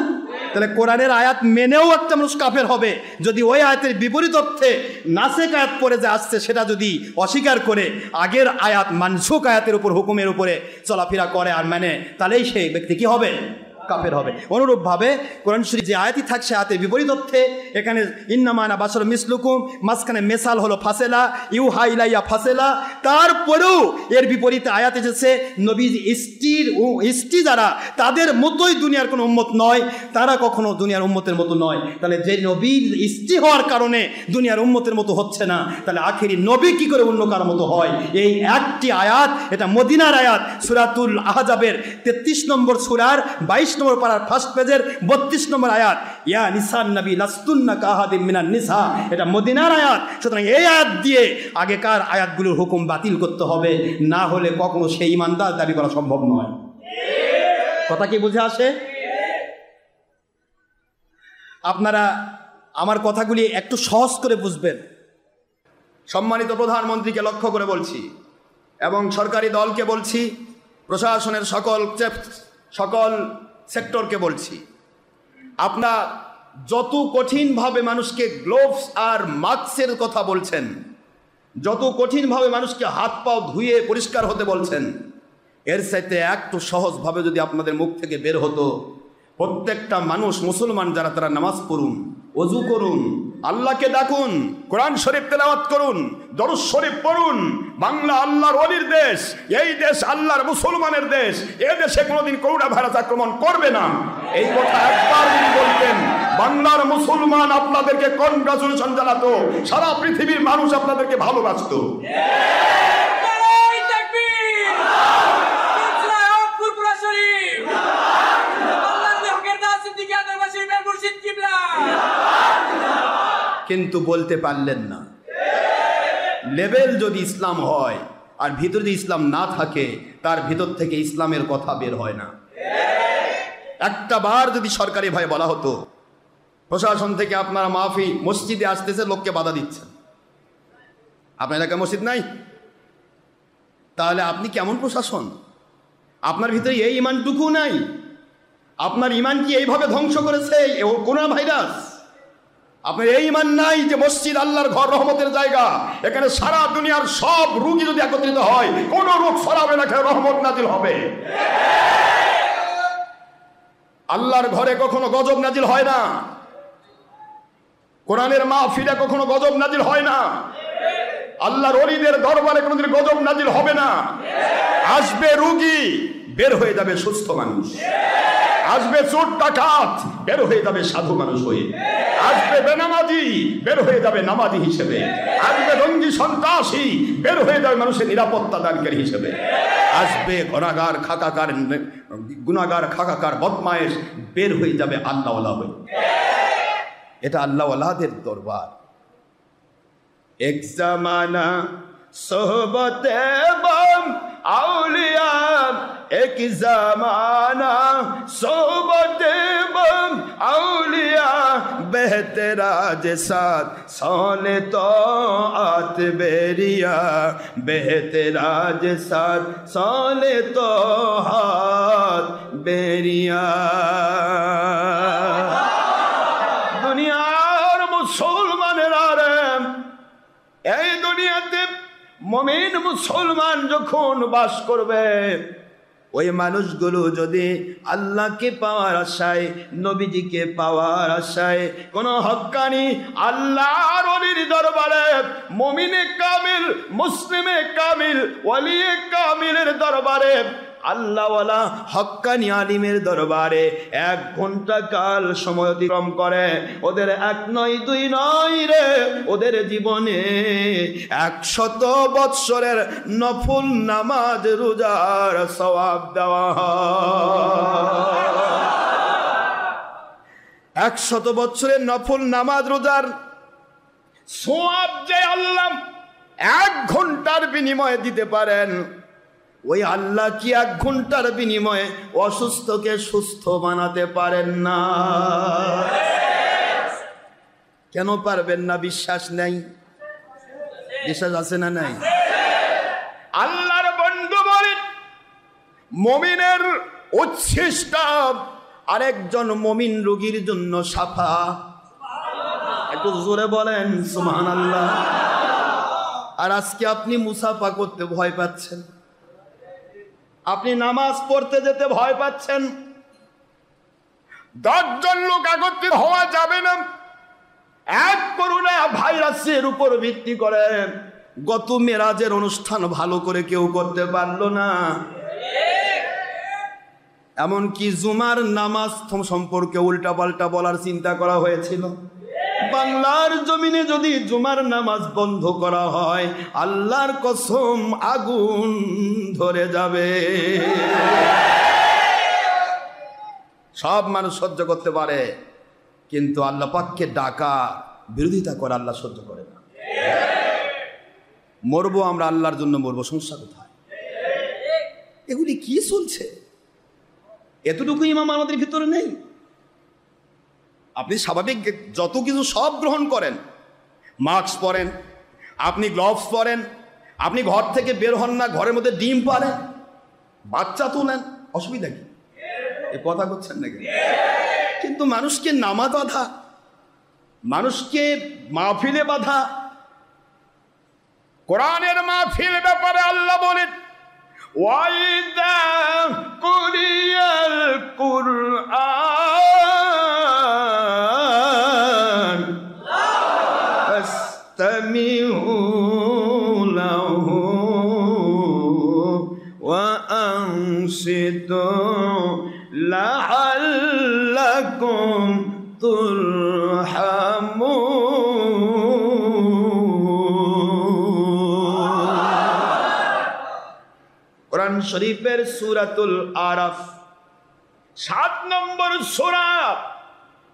তাহলে কোরআনের আয়াত মেনেও একটা মানুষ কাফের হবে যদি ওই আয়াতের বিপরীত অর্থে নাসেক আয়াত পড়ে যে আসছে সেটা যদি অস্বীকার করে আগের আয়াত মানসুক আয়াতের উপর হুকুমের উপরে চলাফেরা করে আর মানে, তাহলেই সেই ব্যক্তি কি হবে? কাফের হবে। অনুরূপভাবে কোরআন শরীফ যে আয়াতই থাকছে আয়াতের বিপরীত অর্থে, এখানে ইন্নামা আনা বাশারুম মিসলুকুম, মাঝখানে মেসাল হলো ফাসেলা, ইউহা ইলাইয়া ফাসেলা। তারপরেও এর বিপরীতে আয়াত এসেছে নবীর স্ত্রী যারা তাদের মতোই দুনিয়ার কোনো উম্মত নয়, তারা কখনো দুনিয়ার উম্মতের মতো নয়। তাহলে যে নবীর স্ত্রী হওয়ার কারণে দুনিয়ার উম্মতের মতো হচ্ছে না, তাহলে আখেরি নবী কি করে অন্য কার মতো হয়? এই একটি আয়াত, এটা মদিনার আয়াত, সূরাতুল আহজাবের 33 নম্বর সূরার 22 নম্বর পারার ফার্স্ট পেজের 32 নম্বর আয়াত, ইয়া নিসান নবী লাস্তুন্না কাহাদিম মিনান নিসা, এটা মদিনার আয়াত। সুতরাং এই আয়াত দিয়ে আগেকার আয়াতগুলোর হুকুম বাতিল করতে হবে, না হলে কখনো সেই ইমানদার দাবি করা সম্ভব নয়। কথা কি বুঝে আসে? আপনারা আমার কথাগুলি একটু সহজ করে বুঝবেন। সম্মানিত প্রধানমন্ত্রীকে লক্ষ্য করে বলছি এবং সরকারি দলকে বলছি, প্রশাসনের সকল সেক্টরকে বলছি, আপনারা যত কঠিনভাবে মানুষকে গ্লোভস আর মাস্কের কথা বলছেন, যত কঠিনভাবে মানুষকে হাত পাও ধুয়ে পরিষ্কার হতে বলছেন, এর সাথে একটু সহজভাবে যদি আপনাদের মুখ থেকে বের হতো, প্রত্যেকটা মানুষ মুসলমান যারা তারা নামাজ পড়ুন, ওযু করুন, আল্লাহকে ডাকুন, কোরআন শরীফ তেলাওয়াত করুন, দরুদ শরীফ পড়ুন। বাংলা আল্লাহর ওলির দেশ, এই দেশ আল্লাহর মুসলমানের দেশ, এই দেশে কোনোদিন করোনা ভাইরাস আক্রমণ করবে না। এই কথা একবার যদি বলতেন, বাংলার মুসলমান আপনাদেরকে কনগ্রাচুলেশন জানাতো, সারা পৃথিবীর মানুষ আপনাদেরকে ভালোবাসতো। কিন্তু বলতে পারলেন না। লেভেল যদি ইসলাম হয় আর ভিতরে যদি ইসলাম না থাকে, তার ভিতর থেকে ইসলামের কথা বের হয় না। একটা বার যদি সরকারি ভাবে বলা হতো, প্রশাসন থেকে আপনারা মাফি মসজিদে আসতেছে, লোককে বাধা দিচ্ছেন, আপনার এলাকায় মসজিদ নাই, তাহলে আপনি কেমন প্রশাসন? আপনার ভিতরে এই ইমানটুকু নাই? আপনার ইমান কি এইভাবে ধ্বংস করেছে করোনা ভাইরাস? আপনার এই ইমান নাই যে মসজিদ আল্লাহর ঘর, রহমতের জায়গা, এখানে সারা দুনিয়ার সব রোগী যদি একত্রিত হয়, কোন রোগ ছড়াবে না, রহমত নাজিল হবে। আল্লাহর ঘরে কখনো গজব নাজিল হয় না, কোরআনের মাহফিলে কখনো গজব নাজিল হয় না, আল্লাহর ওলিদের দরবারে কোনোদিন গজব নাজিল হবে না। আসবে রোগী, বের হয়ে যাবে সুস্থ মানুষ। আসবে চোর ডাকাত, বের হয়ে যাবে সাধু মানুষ হয়ে। আসবে বেনামাজি, বের হয়ে যাবে নামাজি হিসেবে। আসবে রঙ্গি সন্ত্রাসী, বের হয়ে যাবে মানুষের নিরাপত্তা দানকারী হিসেবে। আসবে গুনাহগার খাকাকার বদমায়েশ, বের হয়ে যাবে আল্লাহওয়ালা হয়ে। এটা আল্লাহওয়ালাদের দরবার। এক জামানা সোহবতে বম আউলিয়া, এক জামানা সোহবতে বম আউলিয়া, বেহতেরাজ সাথ সোনে তো আত বেরিয়া, বেহতেরাজ সাথ সোনে তো হাত বেরিয়া। দুনিয়ার মুসলমানেরা এই দুনিয়াতে মুমিন মুসলমান যখন বাস করবে, ওই মানুষগুলো যদি আল্লাহকে পাওয়ার আশায়, নবীজিকে পাওয়ার আশায় কোন হক্কানি আল্লাহর ওলির দরবারে, মুমিনে কামিল, মুসলিমে কামিল, ওলিয়ে কামিলের দরবারে, আল্লাহওয়ালা হক্কানি আলিমের দরবারে 1 ঘন্টা কাল সময় অতিক্রম করে, ওদের 1 নয় 2 নয় রে, ওদের জীবনে 100 বৎসরের নফল নামাজ রোজার সওয়াব দেওয়া হয়। 100 বৎসরের নফল নামাজ রোজার সওয়াব যে আল্লাহ 1 ঘন্টার বিনিময়ে দিতে পারেন, ওই আল্লাহ কি 1 ঘন্টার বিনিময়ে অসুস্থকে সুস্থ বানাতে পারেন না? কেন পারবেন না? বিশ্বাস নাই? বিশ্বাস আছে না নাই? আল্লাহর বন্ধু বলেন, মুমিনের উচ্ছিষ্ট আরেকজন মুমিন রোগীর জন্য সাফা। একটু জোরে বলেন সুবহানাল্লাহ। আর আজকে আপনি মুসাফা করতে ভয় পাচ্ছেন, আপনি নামাজ পড়তে যেতে ভয় পাচ্ছেন। 10 জন লোক একত্রিত হওয়া যাবে না। এক করোনা ভাইরাসের উপর ভিত্তি করে গত মেরাজের অনুষ্ঠান ভালো করে কেউ করতে পারলো না। এমনকি জুমার নামাজ সম্পর্কে উল্টাপাল্টা বলার চিন্তা করা হয়েছিল। বাংলার জমিনে যদি জুমার নামাজ বন্ধ করা হয়, আল্লাহর কসম আগুন ধরে যাবে। সব মানুষ সহ্য করতে পারে, কিন্তু আল্লাহ পাককে ডাকা বিরোধিতা করে আল্লাহ সহ্য করে না। মরবো আমরা আল্লাহর জন্য, মরবো, সমস্যা কোথায়? এগুলি কি চলছে? এতটুকু ইমাম আমাদের ভিতরে নেই। আপনি স্বাভাবিক যত কিছু সব গ্রহণ করেন, মাস্ক পরেন, আপনি গ্লাভস পরেন, আপনি ঘর থেকে বের হন না, ঘরের মধ্যে ডিম পারেন, বাচ্চা তোলেন, অসুবিধা কি? এ কথা করছেন নাকি? কিন্তু মানুষকে নামাজ বাধা, মানুষকে মাহফিলে বাধা। কোরআনের মাহফিল ব্যাপারে আল্লাহ বলেন, ওয়াইদা কুরিয়াল কুরআন ফাসতামিউ লাহু ওয়া আনসিতু লাআল্লাকুম কোরআন শরীফের সূরাতুল আরাফ 7 নম্বর সূরা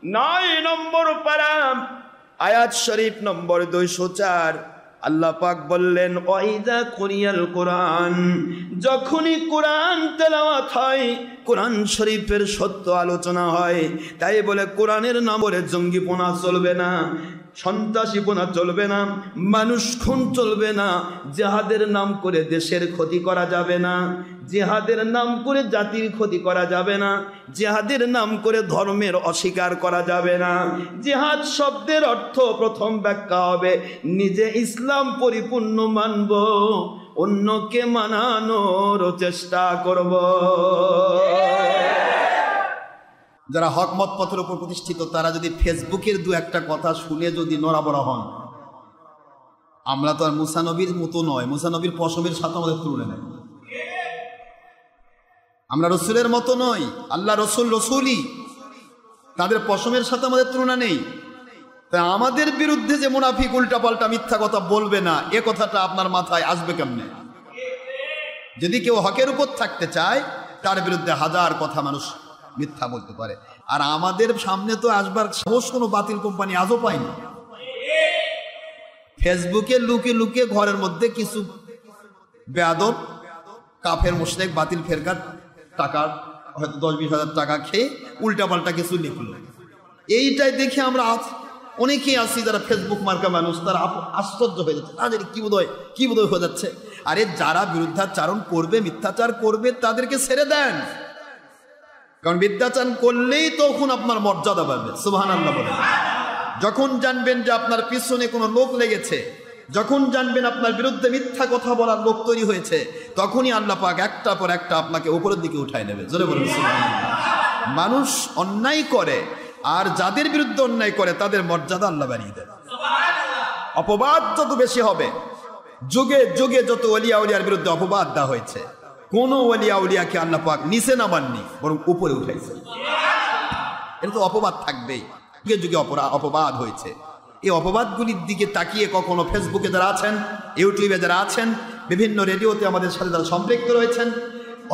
9 নম্বর পারা আয়াত শরীফ নম্বর 204 আল্লাহ পাক বললেন, ওয়াইদা কুরিয়াল কোরআন, যখনই কোরআন তেলাওয়াত হয়, কোরআন শরীফের সত্য আলোচনা হয়, তাই বলে কোরআনের নামে জঙ্গিপনা চলবে না, সন্ত্রাসীপনা চলবে না, মানুষ খুন চলবে না, জিহাদের নাম করে দেশের ক্ষতি করা যাবে না, জিহাদের নাম করে জাতির ক্ষতি করা যাবে না, জিহাদের নাম করে ধর্মের অস্বীকার করা যাবে না। জিহাদ শব্দের অর্থ প্রথম ব্যাখ্যা হবে নিজে ইসলাম পরিপূর্ণ মানব, অন্যকে মানানোর চেষ্টা করব। যারা হকমত পথের উপর প্রতিষ্ঠিত, তারা যদি ফেসবুকের দু একটা কথা শুনে যদি নড়াবড়া হন, আমরা তো আর মুসা নবীর মতো নয়, মুসা নবীর পশমের সাথে আমাদের তুলনা নেই, আমরা রসুলের মতো নই, আল্লাহ রসুল রসুলই, তাদের পশমের সাথে আমাদের তুলনা নেই। তাই আমাদের বিরুদ্ধে যে মুনাফিক উল্টাপাল্টা মিথ্যা কথা বলবে না, এ কথাটা আপনার মাথায় আসবে কেমনে? যদি কেউ হকের উপর থাকতে চায়, তার বিরুদ্ধে হাজার কথা মানুষ মিথ্যা বলতে পারে। আর আমাদের সামনে তো আসবার সাহস কোনো বাতিল কোম্পানি আজও পায়নি। ফেসবুকে লুকিয়ে লুকিয়ে ঘরের মধ্যে কিছু বেয়াদব কাফের মুশরিক বাতিল ফেরকার টাকার হয়তো 10-20 হাজার টাকা খেয়ে উল্টাপাল্টা কিছু লিখলো, এইটাই দেখে আমরা অনেকেই আছি যারা ফেসবুক মার্কা মানুষ, তারা আশ্চর্য হয়ে যাচ্ছে, তাদের কি বোধহয় হয়ে যাচ্ছে। আরে যারা বিরুদ্ধাচারণ করবে, মিথ্যাচার করবে, তাদেরকে ছেড়ে দেন, কারণ মিথ্যাচার করলেই তখন আপনার মর্যাদা বাড়বে। সুবহানাল্লাহ বলেন। যখন জানবেন যে আপনার পিছনে কোনো লোক লেগেছে, যখন জানবেন আপনার বিরুদ্ধে মিথ্যা কথা বলার লোক তৈরি হয়েছে, তখনই আল্লাহ পাক একটা পর একটা আপনাকে উপরের দিকে উঠায় নেবে। জোরে বলুন সুবহানাল্লাহ। মানুষ অন্যায় করে, আর যাদের বিরুদ্ধে অন্যায় করে তাদের মর্যাদা আল্লাহ বাড়িয়ে দেন। অপবাদ যত বেশি হবে, যুগে যুগে যত ওলিয়া উলিয়ার বিরুদ্ধে অপবাদ দেওয়া হয়েছে, কোন ওলিয়া উলিয়াকে আল্লাহ পাক নিচে নামাননি, বরং উপরে উঠাইছে। এটা তো অপবাদ থাকবেই, যুগে যুগে অপবাদ হয়েছে। এই অপবাদগুলির দিকে তাকিয়ে কখনো ফেসবুকে যারা আছেন, ইউটিউবে যারা আছেন, বিভিন্ন রেডিওতে আমাদের সাথে যারা সম্পৃক্ত রয়েছেন,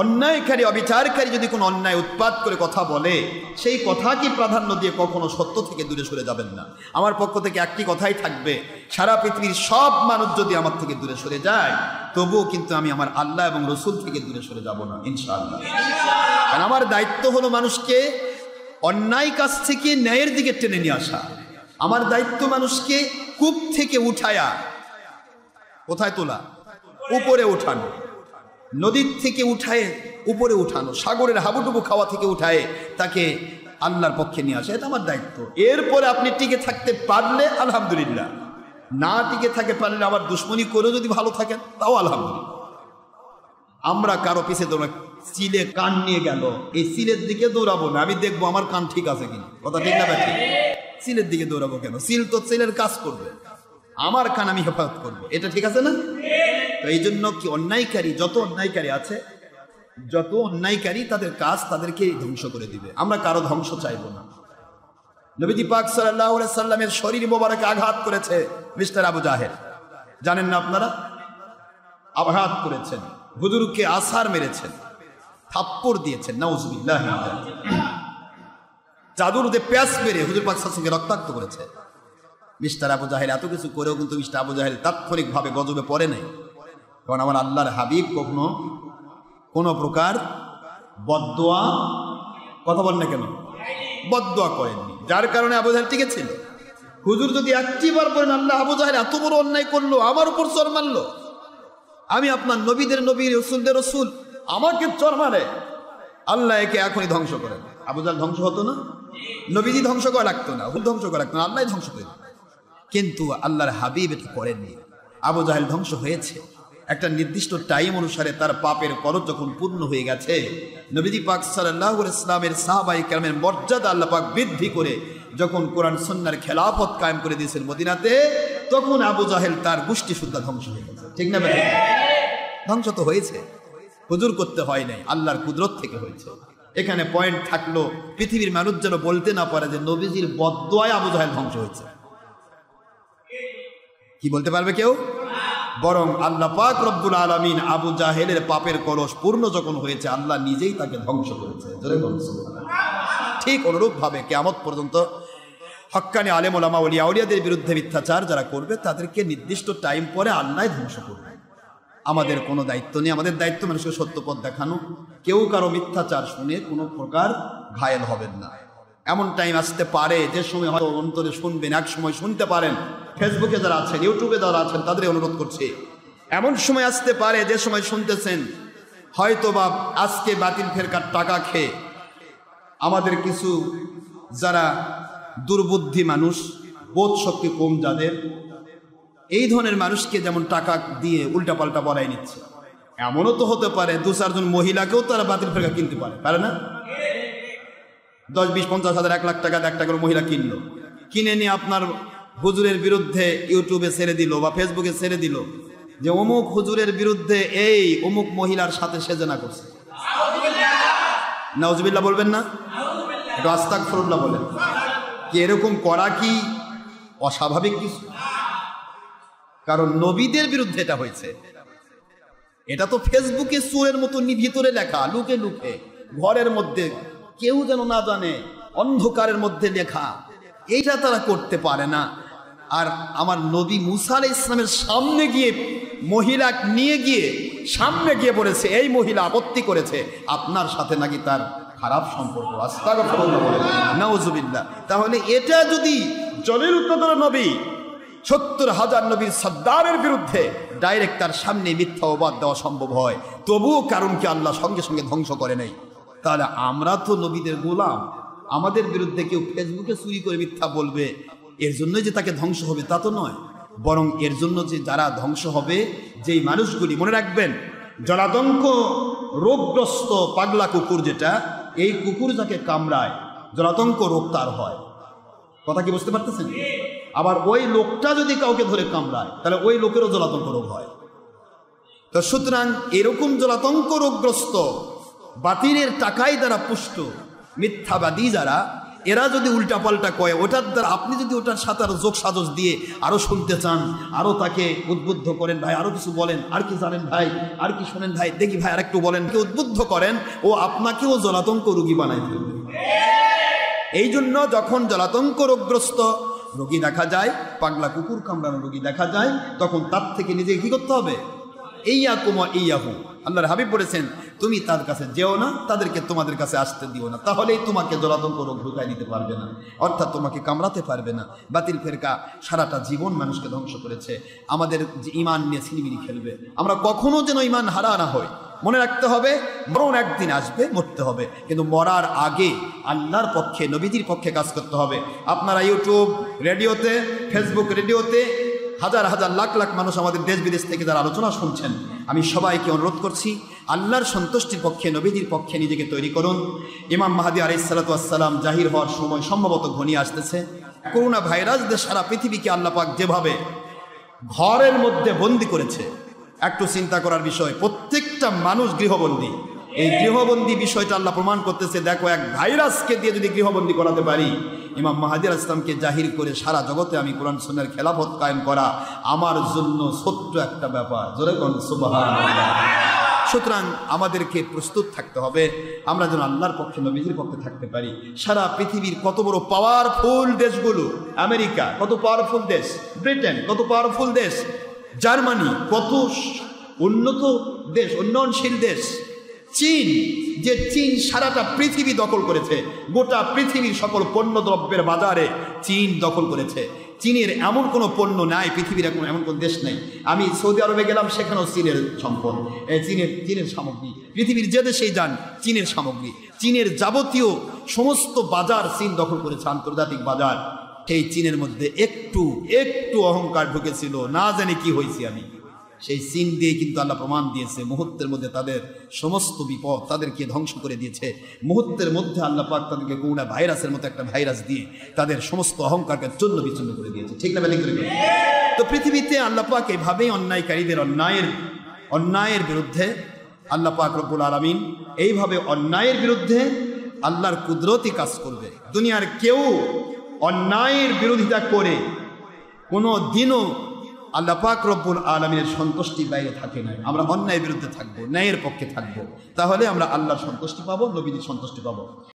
অন্যায়কারী অবিচারকারী যদি কোনো অন্যায় উৎপাত করে কথা বলে, সেই কথাকে প্রাধান্য দিয়ে কখনো সত্য থেকে দূরে সরে যাবেন না। আমার পক্ষ থেকে একটি কথাই থাকবে, সারা পৃথিবীর সব মানুষ যদি আমার থেকে দূরে সরে যায়, তবুও কিন্তু আমি আমার আল্লাহ এবং রসুল থেকে দূরে সরে যাব না, ইনশাআল্লাহ। কারণ আমার দায়িত্ব হলো মানুষকে অন্যায় কাজ থেকে ন্যায়ের দিকে টেনে নিয়ে আসা। আমার দায়িত্ব মানুষকে কূপ থেকে উঠায়া কোথায় তোলা? উপরে উঠানো। নদীর থেকে উঠায় উপরে উঠানো, সাগরের হাবুডুবু খাওয়া থেকে উঠায় তাকে আল্লাহর পক্ষে নিয়ে আসা, এটা আমার দায়িত্ব। এরপরে আপনি টিকে থাকতে পারলে আলহামদুলিল্লাহ, না টিকে থাকতে পারলে আবার দুশ্মনী করেও যদি ভালো থাকেন তাও আলহামদুলিল্লাহ। আমরা কারো পিছে দৌড়া, চিলে কান নিয়ে গেল, এই চিলের দিকে দৌড়াবো না, আমি দেখবো আমার কান ঠিক আছে কিনা। কথা ঠিক না ঠিক? চিলের দিকে দৌড়াবো কেন? চিল তো চিলের কাজ করবে, আমার কান আমি হেফাজত করবো, এটা ঠিক আছে না? তো এই জন্য কি অন্যায়কারী যত অন্যায়কারী আছে, যত অন্যায়কারী তাদের কাজ তাদেরকে ধ্বংস করে দিবে। আমরা কারো ধ্বংস চাইবো না। নবীজি পাক সাল্লাল্লাহু আলাইহি সাল্লামের শরীর মোবারকে আঘাত করেছে মিস্টার আবু জাহেল, জানেন না আপনারা? আঘাত করেছেন, হুজুরকে আসার মেরেছেন, থাপ্পড় দিয়েছেন, নাউজুবিল্লাহ। চাদর দিয়ে প্যাঁচ মেরে হুজুর পাক সাল্লাল্লাহু আলাইহি ওয়াসাল্লামকে রক্তাক্ত করেছে। মিস্টার আবু জাহেল এত কিছু করেও কিন্তু মিস্টার আবু জাহেল তাৎক্ষণিকভাবে গজবে পড়ে নাই, কারণ আমার আল্লাহর হাবিব কখনো কোনো প্রকার বদদোয়া, কথা বল না কেন, বদদোয়া করেননি, যার কারণে আবু জাহেল টিকে ছিল। হুজুর যদি একটিবার বলেন আল্লাহ আবু জাহেল এত বড় অন্যায় করলো, আমার উপর চর মারলো, আমি আপনার নবীদের নবী রসুলদের রসুল, আমাকে চর মারে, আল্লাহ একে এখনই ধ্বংস করেন। আবু জাহেল ধ্বংস হতো না? নবীজি ধ্বংস করা লাগতো না, ধ্বংস করা লাগতো না, আল্লাহ ধ্বংস করে। কিন্তু আল্লাহর হাবিব এটা করেননি। আবু জাহেল ধ্বংস হয়েছে একটা নির্দিষ্ট টাইম অনুসারে, তার পাপের করজ যখন পূর্ণ হয়ে গেছে, নবীজি পাক সাল্লাল্লাহু আলাইহি ওয়াসাল্লামের সাহাবায়ে কেরামের মর্যাদা আল্লাহ পাক বৃদ্ধি করে যখন কোরআন সুন্নাহর খেলাফত কায়েম করে দিয়েছেন মদিনাতে, তখন আবু জাহেল তার গোষ্ঠী শুদ্ধ ধ্বংস হয়ে গেছে। ঠিক না ভাই? ধ্বংস তো হয়েছে, হুজুর করতে হয় নাই, আল্লাহর কুদরত থেকে হয়েছে। এখানে পয়েন্ট থাকলো, পৃথিবীর মানুষ যেন বলতে না পারে যে নবীজির বদদোয়ায় আবু জাহেল ধ্বংস হয়েছে। কি বলতে পারবে কেউ? বরং আল্লাহ পাক রব্বুল আলামিন আবু জাহেলের পাপের কলস পূর্ণ যখন হয়েছে, আল্লাহ নিজেই তাকে ধ্বংস করেছে। ঠিক অনুরূপ ভাবে কিয়ামত পর্যন্ত হক্কানি আলেম ওলামা ওলিয়া আউলিয়াদের বিরুদ্ধে মিথ্যাচার যারা করবে, তাদেরকে নির্দিষ্ট টাইম পরে আল্লাহ ধ্বংস করবে। আমাদের কোনো দায়িত্ব নেই, আমাদের দায়িত্ব মানুষকে সত্য পথ দেখানো। কেউ কারো মিথ্যাচার শুনে কোনো প্রকার ঘায়েল হবেন না। এমন টাইম আসতে পারে যে সময় হয়তো অন্তরে শুনবেন, এক সময় শুনতে পারেন, ফেসবুকে যারা আছেন, ইউটিউবে যারা আছেন, তাদের অনুরোধ করছে, এমন সময় আসতে পারে যে সময় শুনতেছেন হয়তো বা আজকে বাতিল ফেরকার টাকা খেয়ে আমাদের কিছু যারা দুর্বুদ্ধি মানুষ, বোধ শক্তি কম যাদের, এই ধরনের মানুষকে যেমন টাকা দিয়ে উল্টাপাল্টা বলাই নিচ্ছে, এমনও তো হতে পারে 2-4 জন মহিলাকেও তারা বাতিল ফেরকা কিনতে পারে না? 10, 20, 50 হাজার 1 লাখ টাকা একটা করে মহিলা কিনলো, কিনে নিয়ে আপনার হুজুরের বিরুদ্ধে ইউটিউবে ছেড়ে দিল বা ফেসবুকে ছেড়ে দিল যে অমুক হুজুরের বিরুদ্ধে এই অমুক মহিলার সাথে সে জেনা করছে। নাউজুবিল্লাহ বলবেন না? একটু আস্তাগফিরুল্লাহ বলেন। কি এরকম করা কি অস্বাভাবিক কিছু? কারণ নবীদের বিরুদ্ধে এটা হয়েছে। এটা তো ফেসবুকে চোরের মতো ভিতরে লেখা, লুকে লুকে ঘরের মধ্যে কেউ যেন না জানে, অন্ধকারের মধ্যে লেখা, এইটা তারা করতে পারে না। আর আমার নবী মুসা আলাইহিস সালামের সামনে গিয়ে মহিলা নিয়ে গিয়ে সামনে গিয়ে বলেছে, এই মহিলা আপত্তি করেছে আপনার সাথে নাকি তার খারাপ সম্পর্ক। আস্তাগফিরুল্লাহ বলেন, নাউজুবিল্লাহ। তাহলে এটা যদি জলিলুল কদর নবী 70,000 নবীর সর্দারের বিরুদ্ধে ডাইরেক্ট তার সামনে মিথ্যা অবাদ দেওয়া সম্ভব হয়, তবুও কারণ কি আল্লাহ সঙ্গে সঙ্গে ধ্বংস করে নাই? তাহলে আমরা তো নবীদের গোলাম, আমাদের বিরুদ্ধে কেউ ফেসবুকে চুরি করে মিথ্যা বলবে, এর জন্য যে তাকে ধ্বংস হবে তা তো নয়, বরং এর জন্য যে যারা ধ্বংস হবে, যেই মানুষগুলি, মনে রাখবেন জলাতঙ্ক রোগগ্রস্ত পাগলা কুকুর, যেটা এই কুকুর যাকে কামড়ায় জলাতঙ্ক রোগ তার হয়। কথা কি বুঝতে পারতেছেন? আবার ওই লোকটা যদি কাউকে ধরে কামড়ায় তাহলে ওই লোকেরও জলাতঙ্ক রোগ হয়। তো সুতরাং এরকম জলাতঙ্ক রোগগ্রস্ত বাতিলের টাকায় দ্বারা পুষ্ট মিথ্যাবাদী যারা, এরা যদি উল্টাপাল্টা কয়, ওটার দ্বারা আপনি যদি ওটার সাথে আরো যোগ সাজস দিয়ে আরো শুনতে চান, আরো তাকে উদ্বুদ্ধ করেন, ভাই আরো কিছু বলেন, আর কি জানেন ভাই, আর কি শোনেন ভাই, দেখি ভাই আরেকটু বলেন, কে উদ্বুদ্ধ করেন, ও আপনাকেও জলাতঙ্ক রোগী বানাই ফেলবে। এই জন্য যখন জলাতঙ্ক রোগগ্রস্ত রোগী দেখা যায়, পাগলা কুকুর কামড়ানো রোগী দেখা যায়, তখন তার থেকে নিজেকে কি করতে হবে? ইয়াকুম ওয়া ইয়াহু, আল্লাহর হাবিব বলেছেন, তুমি তার কাছে যেও না, তাদেরকে তোমাদের কাছে আসতে দিও না, তাহলেই তোমাকে জলাতঙ্ক রোগ ঢুকাই দিতে পারবে না, অর্থাৎ তোমাকে কামড়াতে পারবে না। বাতিল ফেরকা সারাটা জীবন মানুষকে ধ্বংস করেছে। আমাদের যে ইমান নিয়ে ছিনিমিনি খেলবে, আমরা কখনো যেন ইমান হারা না হই। মনে রাখতে হবে, মরণ একদিন আসবে, মরতে হবে, কিন্তু মরার আগে আল্লাহর পক্ষে, নবীজির পক্ষে কাজ করতে হবে। আপনারা ইউটিউব, রেডিওতে, ফেসবুক, রেডিওতে হাজার হাজার লাখ লাখ মানুষ আমাদের দেশ বিদেশ থেকে যারা আলোচনা শুনছেন, আমি সবাইকে অনুরোধ করছি, আল্লাহর সন্তুষ্টির পক্ষে, নবীজির পক্ষে নিজেকে তৈরি করুন। ইমাম মাহদী আলাইহিস সালাতু ওয়াস সালাম জাহির হওয়ার সময় সম্ভবত ঘনিয়ে আসতেছে। করোনা ভাইরাস দিয়ে সারা পৃথিবীকে আল্লাহ পাক যেভাবে ঘরের মধ্যে বন্দি করেছে, একটু চিন্তা করার বিষয়। প্রত্যেকটা মানুষ গৃহবন্দী। এই গৃহবন্দী বিষয়টা আল্লাহ প্রমাণ করতেছে, দেখো এক ভাইরাসকে দিয়ে যদি গৃহবন্দী করাতে পারি, ইমাম মাহদী আলাইহিস সালামকে জাহির করে সারা জগতে আমি কোরআন সুন্নাহর খেলাফত কায়েম করা আমার জন্য ছোট্ট একটা ব্যাপার। জোরে কোন সুবহানাল্লাহ। সুতরাং আমাদেরকে প্রস্তুত থাকতে হবে আমরা যেন আল্লাহর পক্ষে নবীজির পক্ষে থাকতে পারি। সারা পৃথিবীর কত বড় পাওয়ারফুল দেশগুলো, আমেরিকা কত পাওয়ারফুল দেশ, ব্রিটেন কত পাওয়ারফুল দেশ, জার্মানি কত উন্নত দেশ, উন্নয়নশীল দেশ, চীন, যে চীন সারাটা পৃথিবী দখল করেছে, গোটা পৃথিবীর সকল পণ্য দ্রব্যের বাজারে চীন দখল করেছে। চীনের এমন কোনো পণ্য নাই, পৃথিবীর এমন কোনো দেশ নেই। আমি সৌদি আরবে গেলাম, সেখানেও চীনের সম্পদ, চীনের সামগ্রী, পৃথিবীর যে দেশেই যান চীনের সামগ্রী, চীনের যাবতীয় সমস্ত বাজার চীন দখল করেছে, আন্তর্জাতিক বাজার। সেই চীনের মধ্যে একটু অহংকার ঢুকেছিল, না জানি কি হয়েছে আমি। সেই চীন দিয়ে কিন্তু আল্লাহ প্রমাণ দিয়েছে, মুহূর্তের মধ্যে তাদের সমস্ত বিপদ তাদেরকে ধ্বংস করে দিয়েছে। মুহূর্তের মধ্যে আল্লাহ পাক তাদেরকে করোনা ভাইরাসের মতো একটা ভাইরাস দিয়ে তাদের সমস্ত অহংকারকে চূর্ণ বিচ্ছিন্ন করে দিয়েছে। ঠিক না বেলিং করে? তো পৃথিবীতে আল্লাহ পাক এইভাবেই অন্যায়কারীদের অন্যায়ের বিরুদ্ধে আল্লাহ পাক রব্বুল আলামিন এইভাবে অন্যায়ের বিরুদ্ধে আল্লাহর কুদরতি কাজ করবে। দুনিয়ার কেউ অন্যায়ের বিরোধিতা করে কোনো দিনও আল্লাহ পাক রব্বুল আলামিনের সন্তুষ্টির বাইরে থাকে না। আমরা অন্যায়ের বিরুদ্ধে থাকবো, ন্যায়ের পক্ষে থাকবো, তাহলে আমরা আল্লাহর সন্তুষ্টি পাবো, নবীর সন্তুষ্টি পাবো।